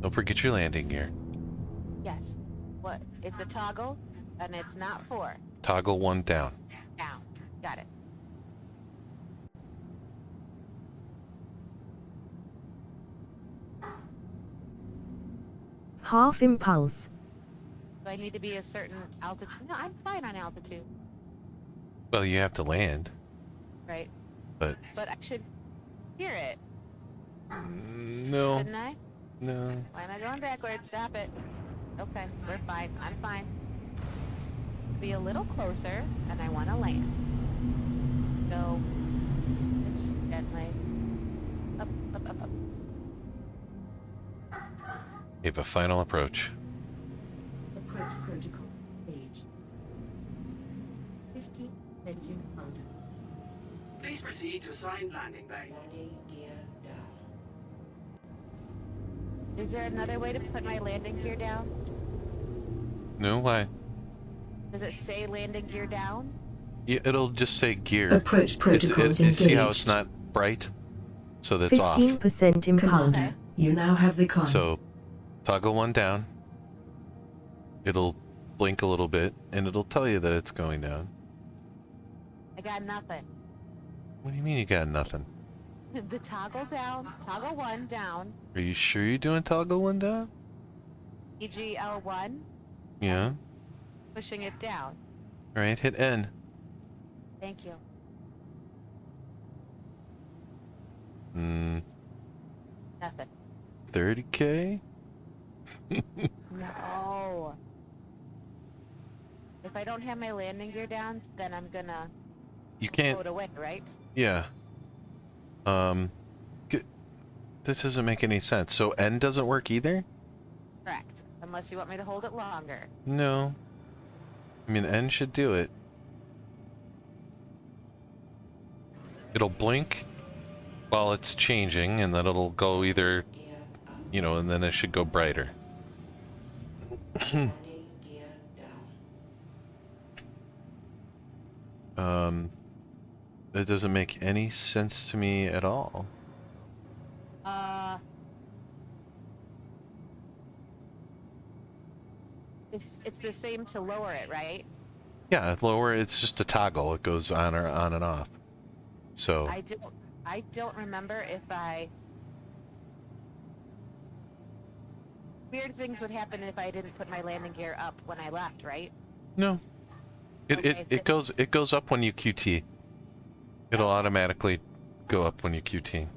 Don't forget your landing gear. Yes. What? It's a toggle, and it's not 4. Toggle 1 down. Down. Got it. Half impulse. Do I need to be a certain altitude? No, I'm fine on altitude. Well, you have to land. Right. But I should hear it. No. Shouldn't I? No. Why am I going backwards? Stop it. Okay, we're fine. I'm fine. Be a little closer, and I want to land. Go. It's gently. Up. You have a final approach. Approach protocol page. 15 engine under. Please proceed to assigned landing bay. Is there another way to put my landing gear down? No, why? Does it say landing gear down? Yeah, it'll just say gear. Approach protocols engaged. See how it's not bright? So that's off. 15% impulse. Commander, you now have the con. So toggle one down. It'll blink a little bit, and it'll tell you that it's going down. I got nothing. What do you mean you got nothing? The toggle down, toggle one down. Are you sure you're doing toggle one down? E.g. L1, Yeah. pushing it down. Alright, hit N. Thank you. Nothing. 30K? No. If I don't have my landing gear down, then I'm gonna You can't. float away, right? Yeah. This doesn't make any sense. So N doesn't work either? Correct. Unless you want me to hold it longer. No. I mean, N should do it. It'll blink while it's changing, and then it'll go either, you know, and then it should go brighter. It doesn't make any sense to me at all. It's the same to lower it, right? Yeah, lower, it's just a toggle. It goes on or on and off. So I don't remember if weird things would happen if I didn't put my landing gear up when I left, right? no. It goes up when you QT. It'll automatically go up when you QT.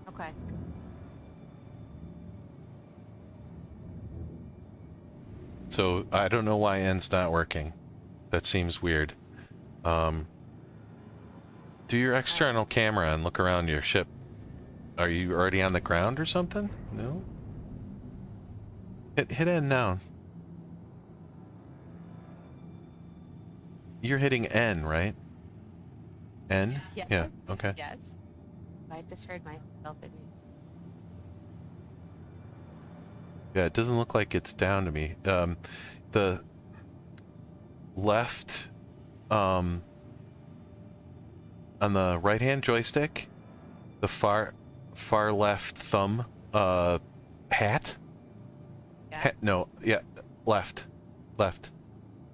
Okay. So I don't know why N's not working. That seems weird. Do your external camera and look around your ship. Are you already on the ground or something? No? Hit N now. You're hitting N, right? N? Yes. Yeah, okay. Yes. I just heard myself in me. Yeah, it doesn't look like it's down to me. The left, on the right-hand joystick, the far left thumb, hat? Yeah. No, yeah, left.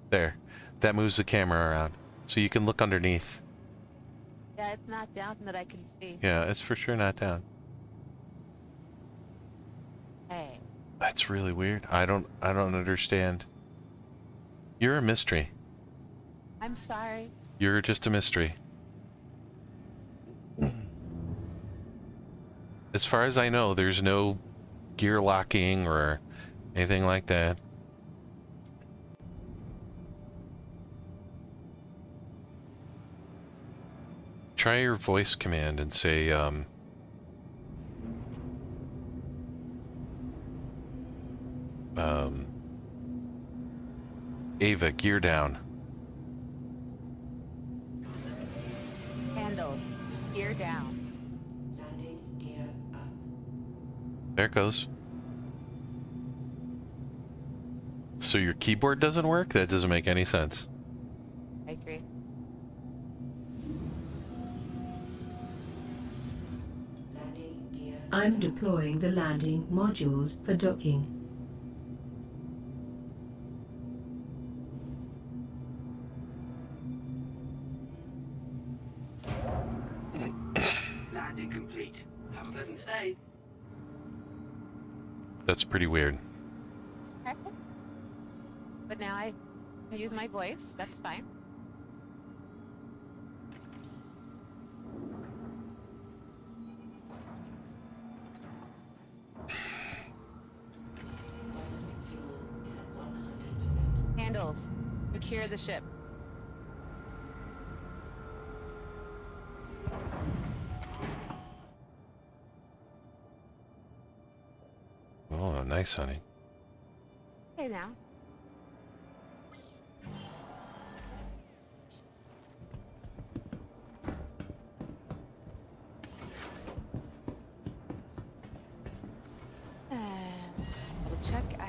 There. That moves the camera around. So you can look underneath. Yeah, it's not down that I can see. Yeah, it's for sure not down. Hey. That's really weird. I don't understand. You're a mystery. I'm sorry. You're just a mystery. As far as I know, there's no gear locking or anything like that. Try your voice command and say, Ava, gear down. Handles. Gear down. There it goes. So your keyboard doesn't work? That doesn't make any sense. I agree. I'm deploying the landing modules for docking. Landing complete. Have a pleasant stay. That's pretty weird. Okay. But now I use my voice. That's fine. Handles. Secure the ship. Oh, nice, honey. Hey now.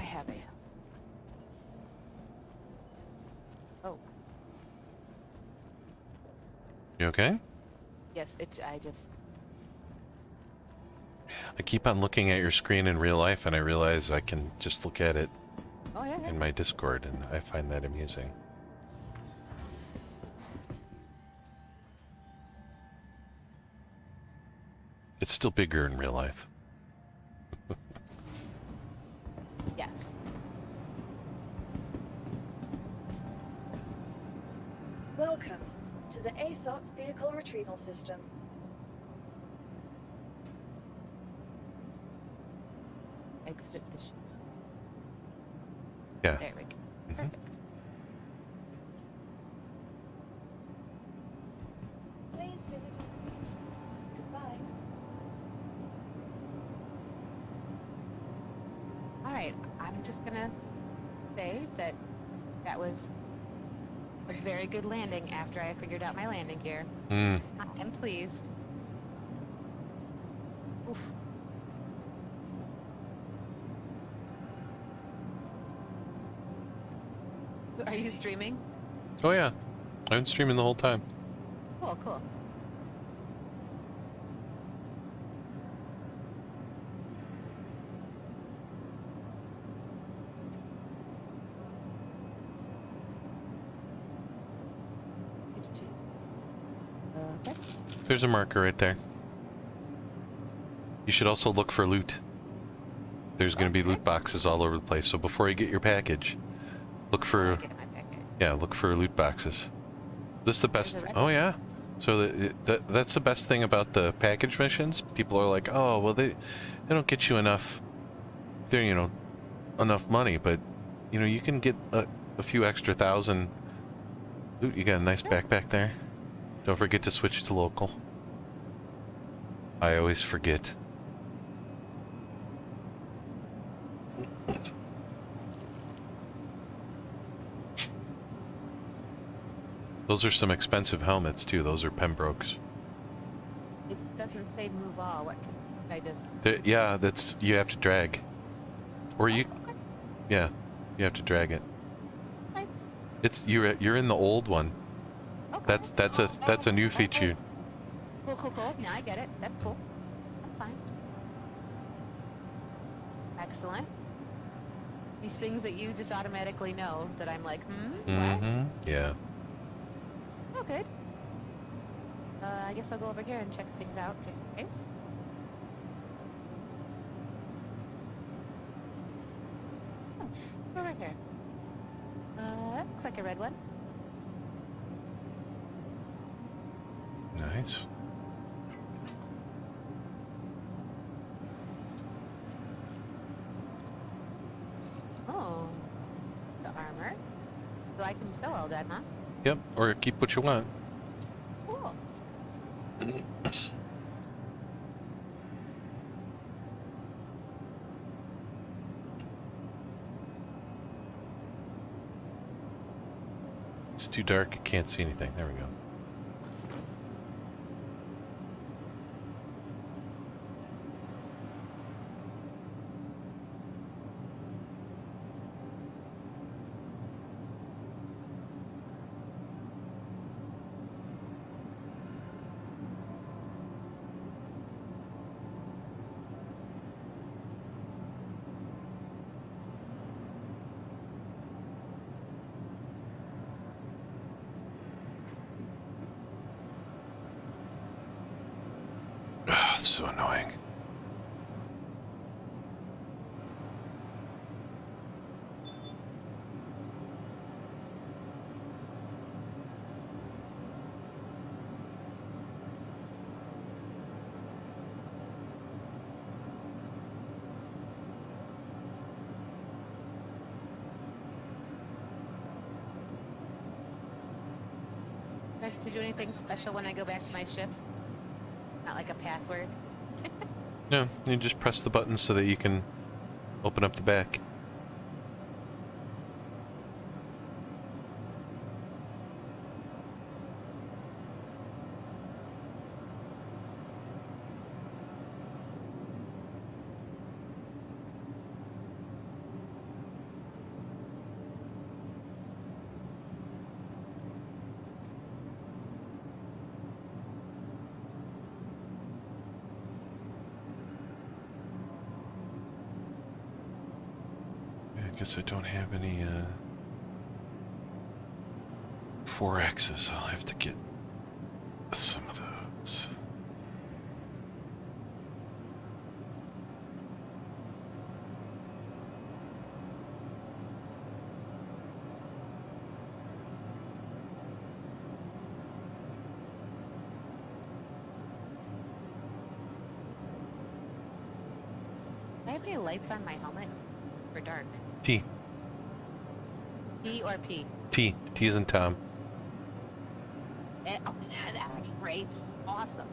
have a... Oh. You okay? Yes, I just... I keep on looking at your screen in real life, and I realize I can just look at it in my Discord, and I find that amusing. It's still bigger in real life. Yes. Welcome to the ASOP Vehicle Retrieval System. Expeditions. Yeah. There we go. Perfect. Please visit us. Goodbye. Alright, I'm just gonna say that that was a very good landing after I figured out my landing gear. I am pleased. Oof. Are you streaming? Oh yeah, I've been streaming the whole time. Cool, cool. Okay. There's a marker right there. You should also look for loot. There's going to be loot boxes all over the place, so before you get your package, look for... Yeah, look for loot boxes. This is the best... Oh yeah. So that's the best thing about the package missions. People are like, oh, well, they don't get you enough... They're, you know, enough money, but, you know, you can get a few extra thousand... Loot, you got a nice backpack there. Don't forget to switch to local. I always forget. Those are some expensive helmets too. Those are Pembroke's. It doesn't say move all. What can I just... Yeah, that's... You have to drag. Or you... Okay. Yeah, you have to drag it. Okay. It's... You're in the old one. Okay. That's a new feature. Cool, cool, cool. Yeah, I get it. That's cool. That's fine. Excellent. These things that you just automatically know that I'm like, what? Yeah. Oh, good. I guess I'll go over here and check things out just in case. Oh, go right here. Looks like a red one. Nice. Oh, the armor. So I can sell all that, huh? Yep, or keep what you want. Cool. It's too dark, I can't see anything. There we go. It's so annoying. Do I have to do anything special when I go back to my ship? Not like a password. No, you just press the button so that you can open up the back. guess I don't have any 4X's. I'll have to get some of those. Do I have any lights on my helmet? Or dark? T. T or P? T. T is in Tom. Oh, that's great. Awesome.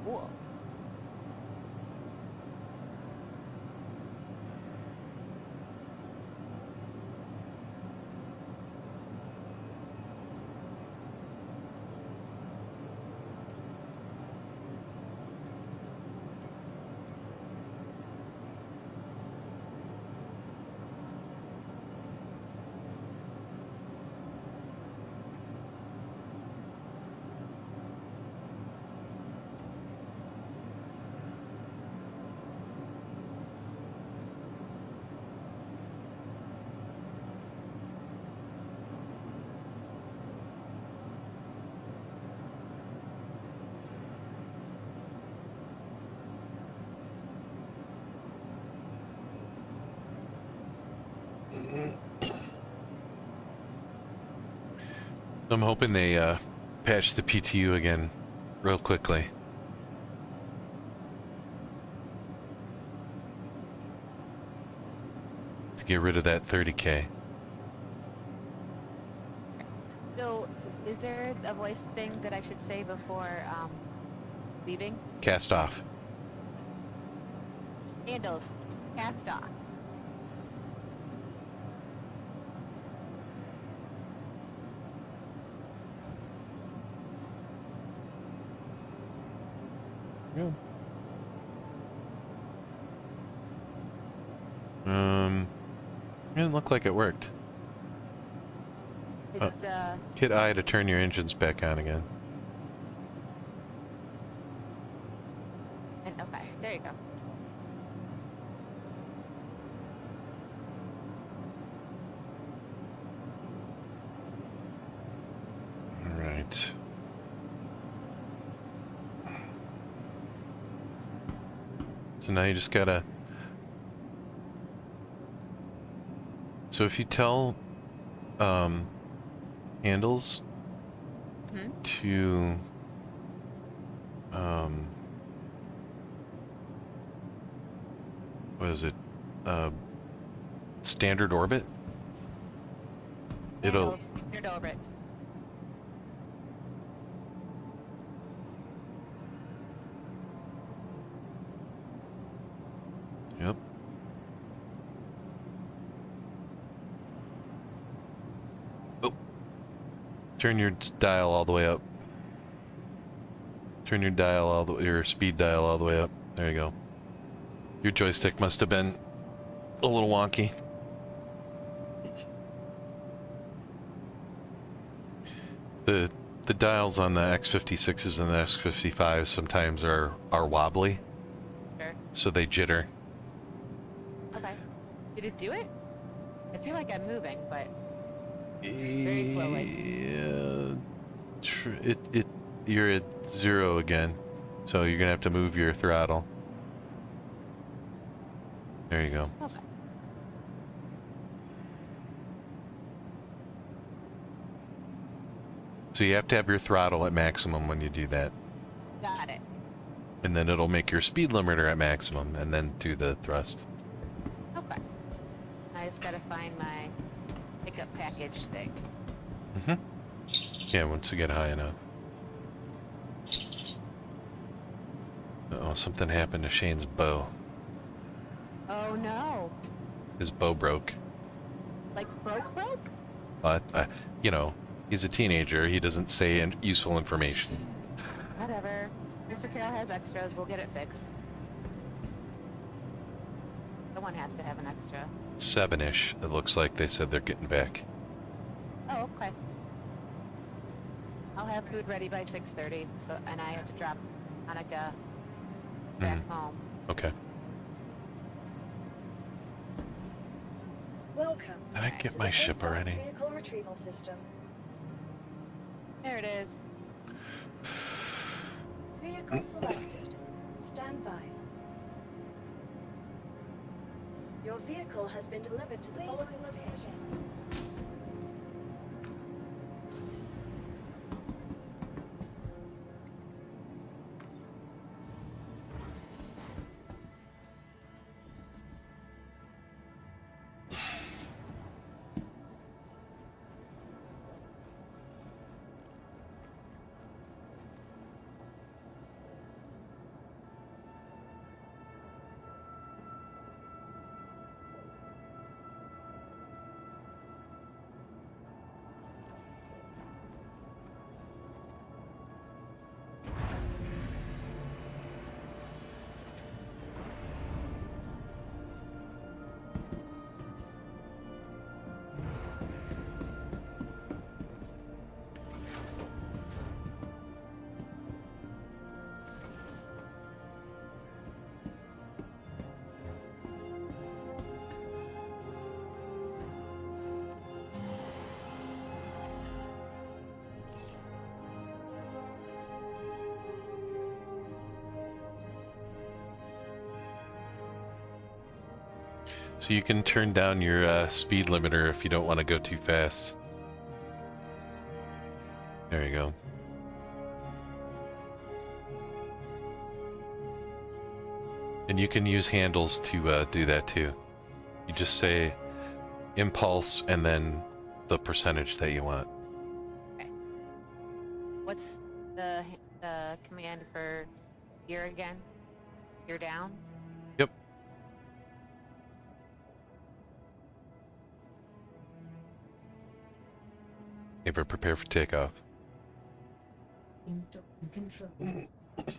Cool. I'm hoping they patch the PTU again real quickly. To get rid of that 30K. So, is there a voice thing that I should say before leaving? Cast off. Handles. Cast off. Yeah. Didn't look like it worked. Hit I to turn your engines back on again. And okay, there you go. All right. So now you just gotta... So if you tell handles to what is it? Standard orbit? It'll... Standard orbit. Yep. Oh. Turn your dial all the way up. Turn your dial all the your speed dial all the way up. There you go. Your joystick must have been a little wonky. The dials on the X56s and the X55s sometimes are wobbly. Sure. So they jitter. Okay. Did it do it? I feel like I'm moving, but very slowly. Yeah. You're at 0 again. So you're gonna have to move your throttle. There you go. Okay. So you have to have your throttle at maximum when you do that. Got it. And then it'll make your speed limiter at maximum and then do the thrust. Okay. I just gotta find my pickup package thing. Yeah, once you get high enough. Uh-oh, something happened to Shane's bow. Oh no. His bow broke. Like broke? But, you know, he's a teenager. He doesn't say useful information. Whatever. Mr. Carroll has extras. We'll get it fixed. Someone has to have an extra. 7-ish, it looks like they said they're getting back. Oh, okay. I'll have food ready by 6:30. So, and I have to drop Hanukkah back home. Okay. Welcome. Did I get to my the ship VoiceAttack already? Vehicle retrieval system. There it is. Vehicle selected. Stand by. Your vehicle has been delivered to the following location. So you can turn down your speed limiter if you don't want to go too fast. There you go. And you can use handles to do that too. You just say impulse and then the percentage that you want. Okay. What's the command for gear again? Gear down? Yep. Ava, prepare for takeoff. Control.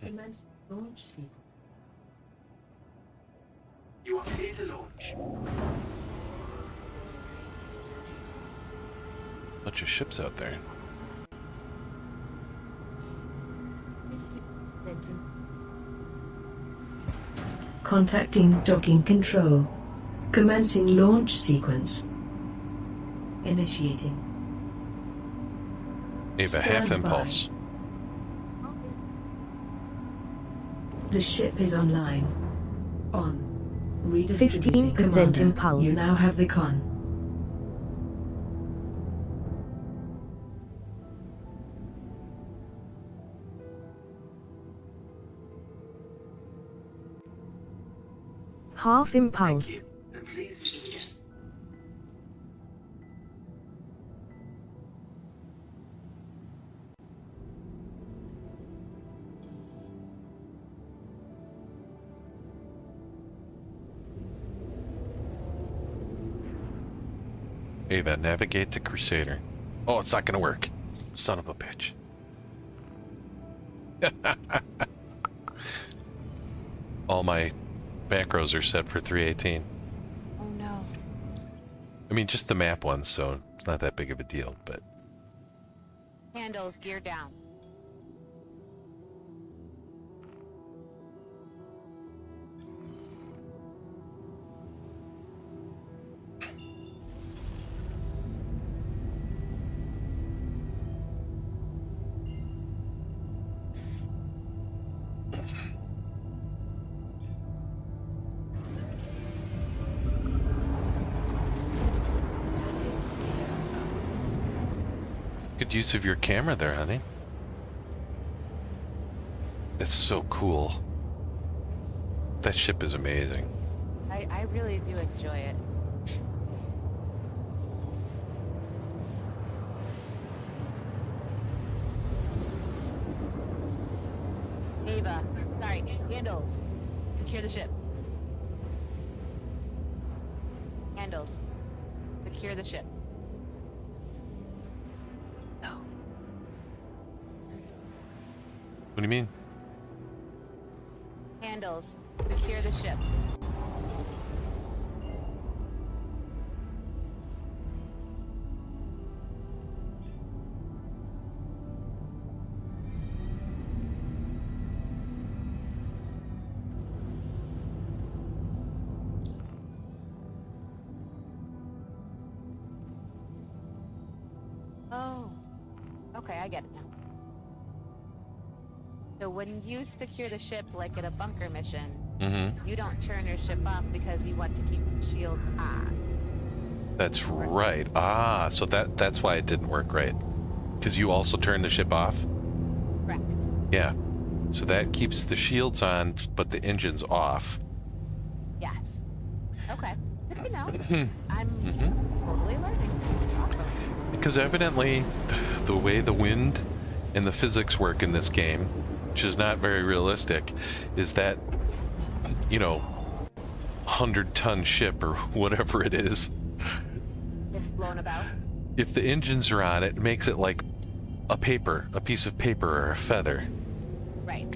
Commence launch sequence. You are clear to launch. Bunch of ships out there. Contacting docking control. Commencing launch sequence. Initiating. Ava, half Stand by. impulse. The ship is online. On. Redistributing 15% commander. impulse. You now have the con. Half impulse. And please begin. Ava, navigate to Crusader. Oh, it's not gonna work. Son of a bitch. All my macros are set for 318. Oh no. I mean, just the map ones, so it's not that big of a deal, but... Handles, gear down. Good use of your camera there, honey. It's so cool. That ship is amazing. I really do enjoy it. Ava, sorry, handles. Secure the ship. Handles. Secure the ship. No. What do you mean? Handles. Secure the ship. Okay, I get it now. So when you secure the ship, like at a bunker mission, you don't turn your ship off because you want to keep the shields on. That's right. Ah, so that's why it didn't work right. Because you also turned the ship off? Correct. Yeah. So that keeps the shields on, but the engine's off. Yes. Okay. Good to know. I'm totally learning. Awesome. Because evidently, the way the wind and the physics work in this game, which is not very realistic, is that, you know, 100-ton ship or whatever it is, It's blown about. if the engines are on, it makes it like a piece of paper or a feather. Right.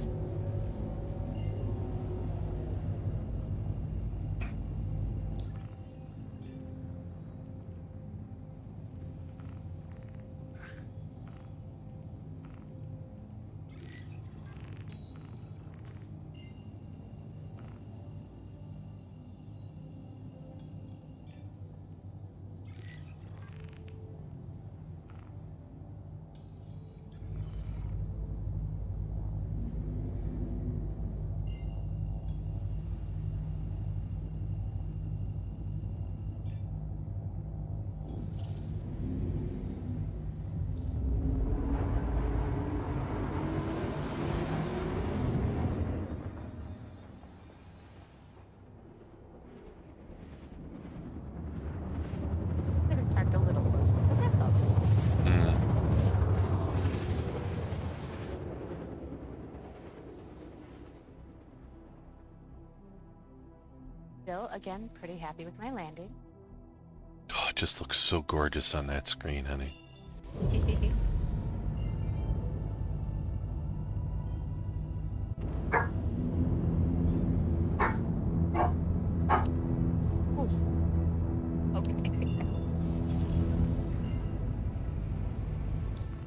Could have parked a little closer, but that's all. Still, again, pretty happy with my landing. Oh, it just looks so gorgeous on that screen, honey.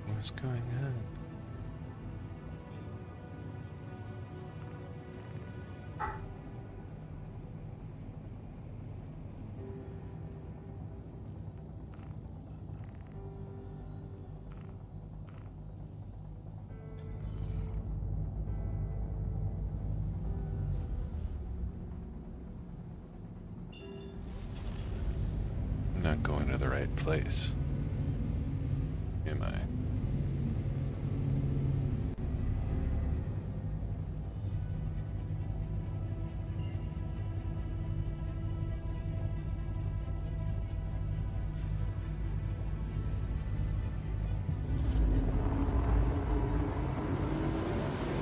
What's going on? I'm not going to the right place. Am I?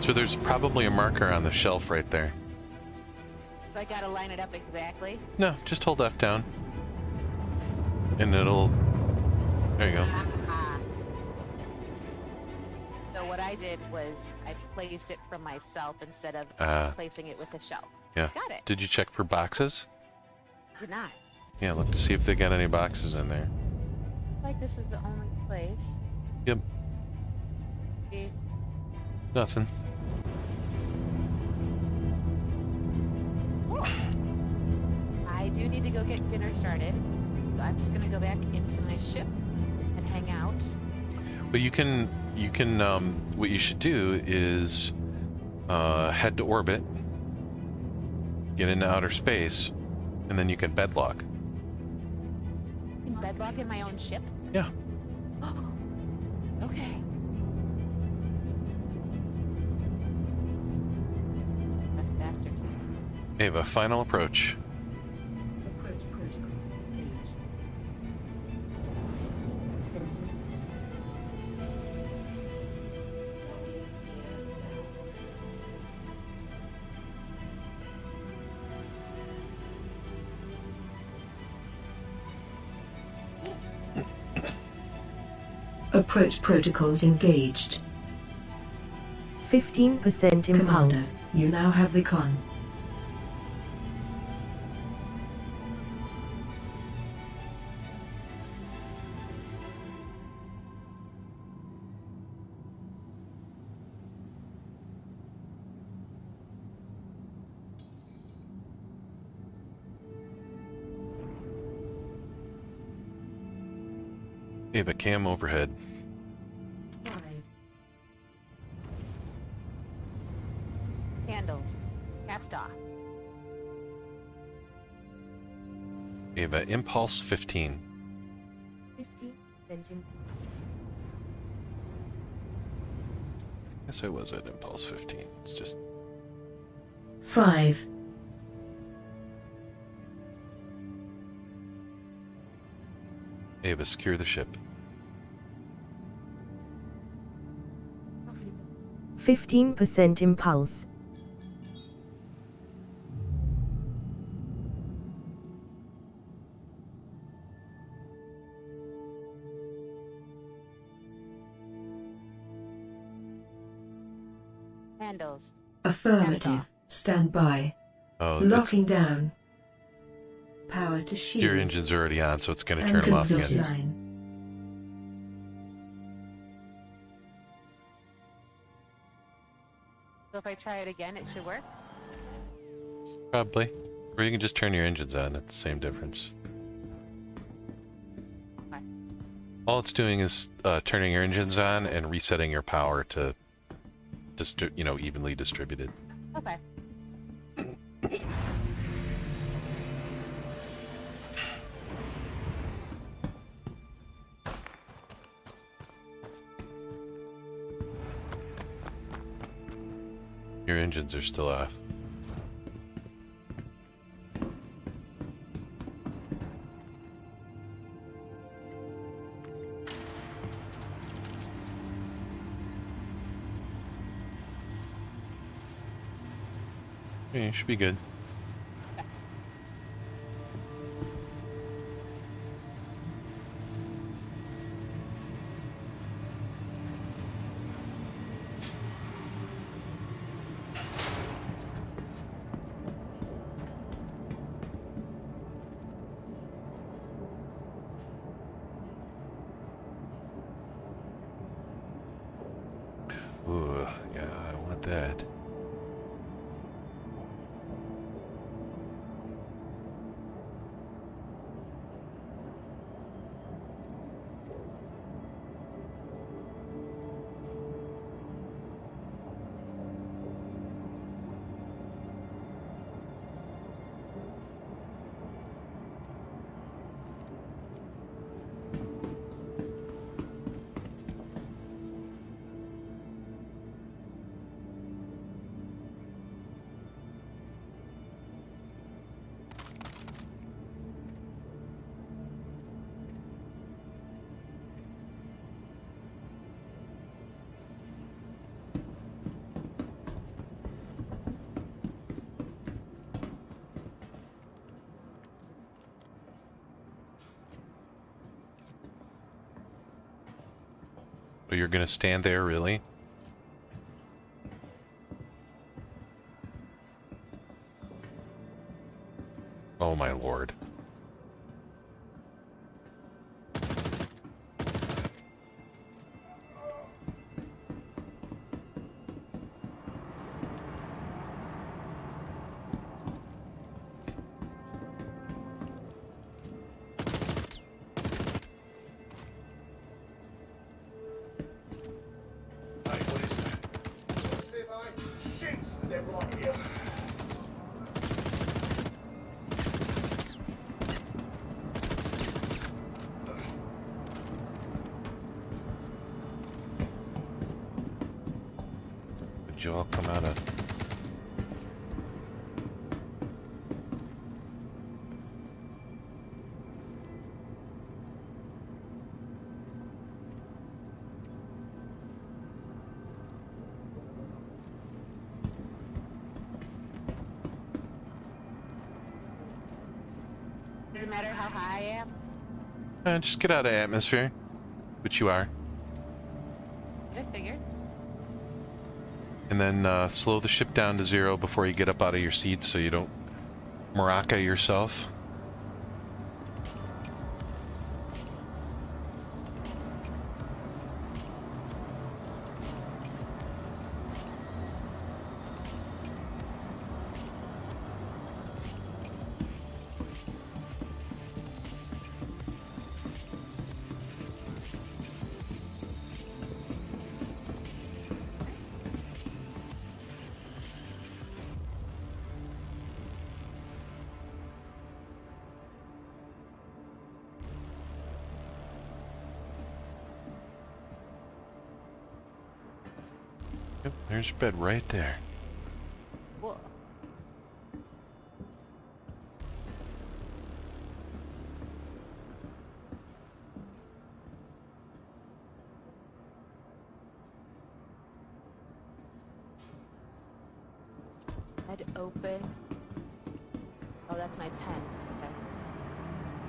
So there's probably a marker on the shelf right there. So I gotta line it up exactly. No, just hold F down. And it'll... There you go. So what I did was I placed it from myself instead of placing it with the shelf. Yeah. Got it. Did you check for boxes? Did not. Yeah, look to see if they got any boxes in there. Like this is the only place. Yep. See? Nothing. Cool. I do need to go get dinner started. So I'm just gonna go back into my ship and hang out. But you can, what you should do is head to orbit, get into outer space, and then you can bedlock. In bedlock in my own ship? Yeah. Okay. Bastard. Ava, final approach. Approach protocol. Age. Approach protocols engaged. 15% Commander, impulse. you now have the con. Ava, cam overhead. Yeah. Ava, Impulse 15. 15%. Guess I was at Impulse 15. It's just 5, Ava, secure the ship. 15% impulse. Handles. affirmative, stand by. Oh, Locking down. Power to shield. your engine's already on, so it's going to and turn them off converter again. line. So if I try it again, it should work? Probably. Or you can just turn your engines on. It's the same difference. Okay. All it's doing is turning your engines on and resetting your power to, evenly distributed. Okay. Your engines are still off. Yeah, you should be good. Ooh, yeah, I want that. So you're gonna stand there, really? Oh my lord. Did you all come out of... Does it matter how high I am? just get out of atmosphere, which you are. I figured. And then slow the ship down to 0 before you get up out of your seat so you don't maraca yourself. There's your bed right there. Whoa. Head open. Oh, that's my pen. Okay.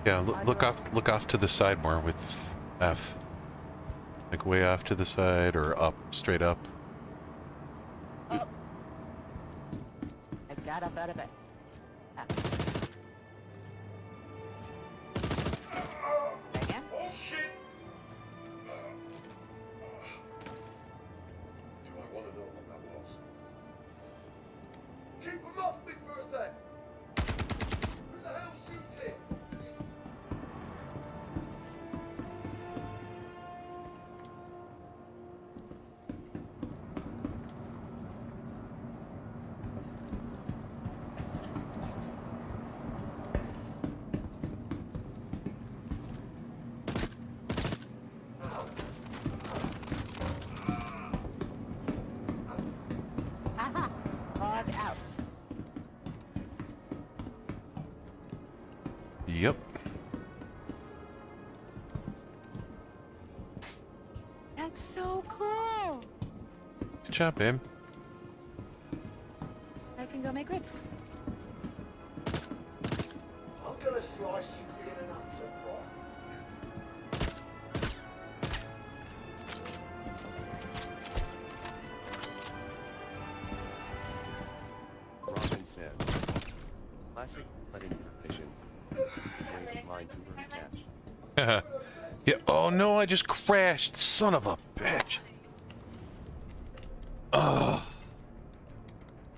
Yeah, look off to the side more with F. Like way off to the side or up, straight up. Oh. I got up out of it. Ah. Again? Oh shit! Do I want to know what that was? Keep them off me for a sec! Who the hell shoots it? Aha! Log out. Yep. That's so cool. Good job, babe. I can go make ribs. I'm gonna slice you in and up to Robin says, classic letting provisions. Great line to earn cash. Yeah. Oh no, I just crashed. Son of a bitch. Oh.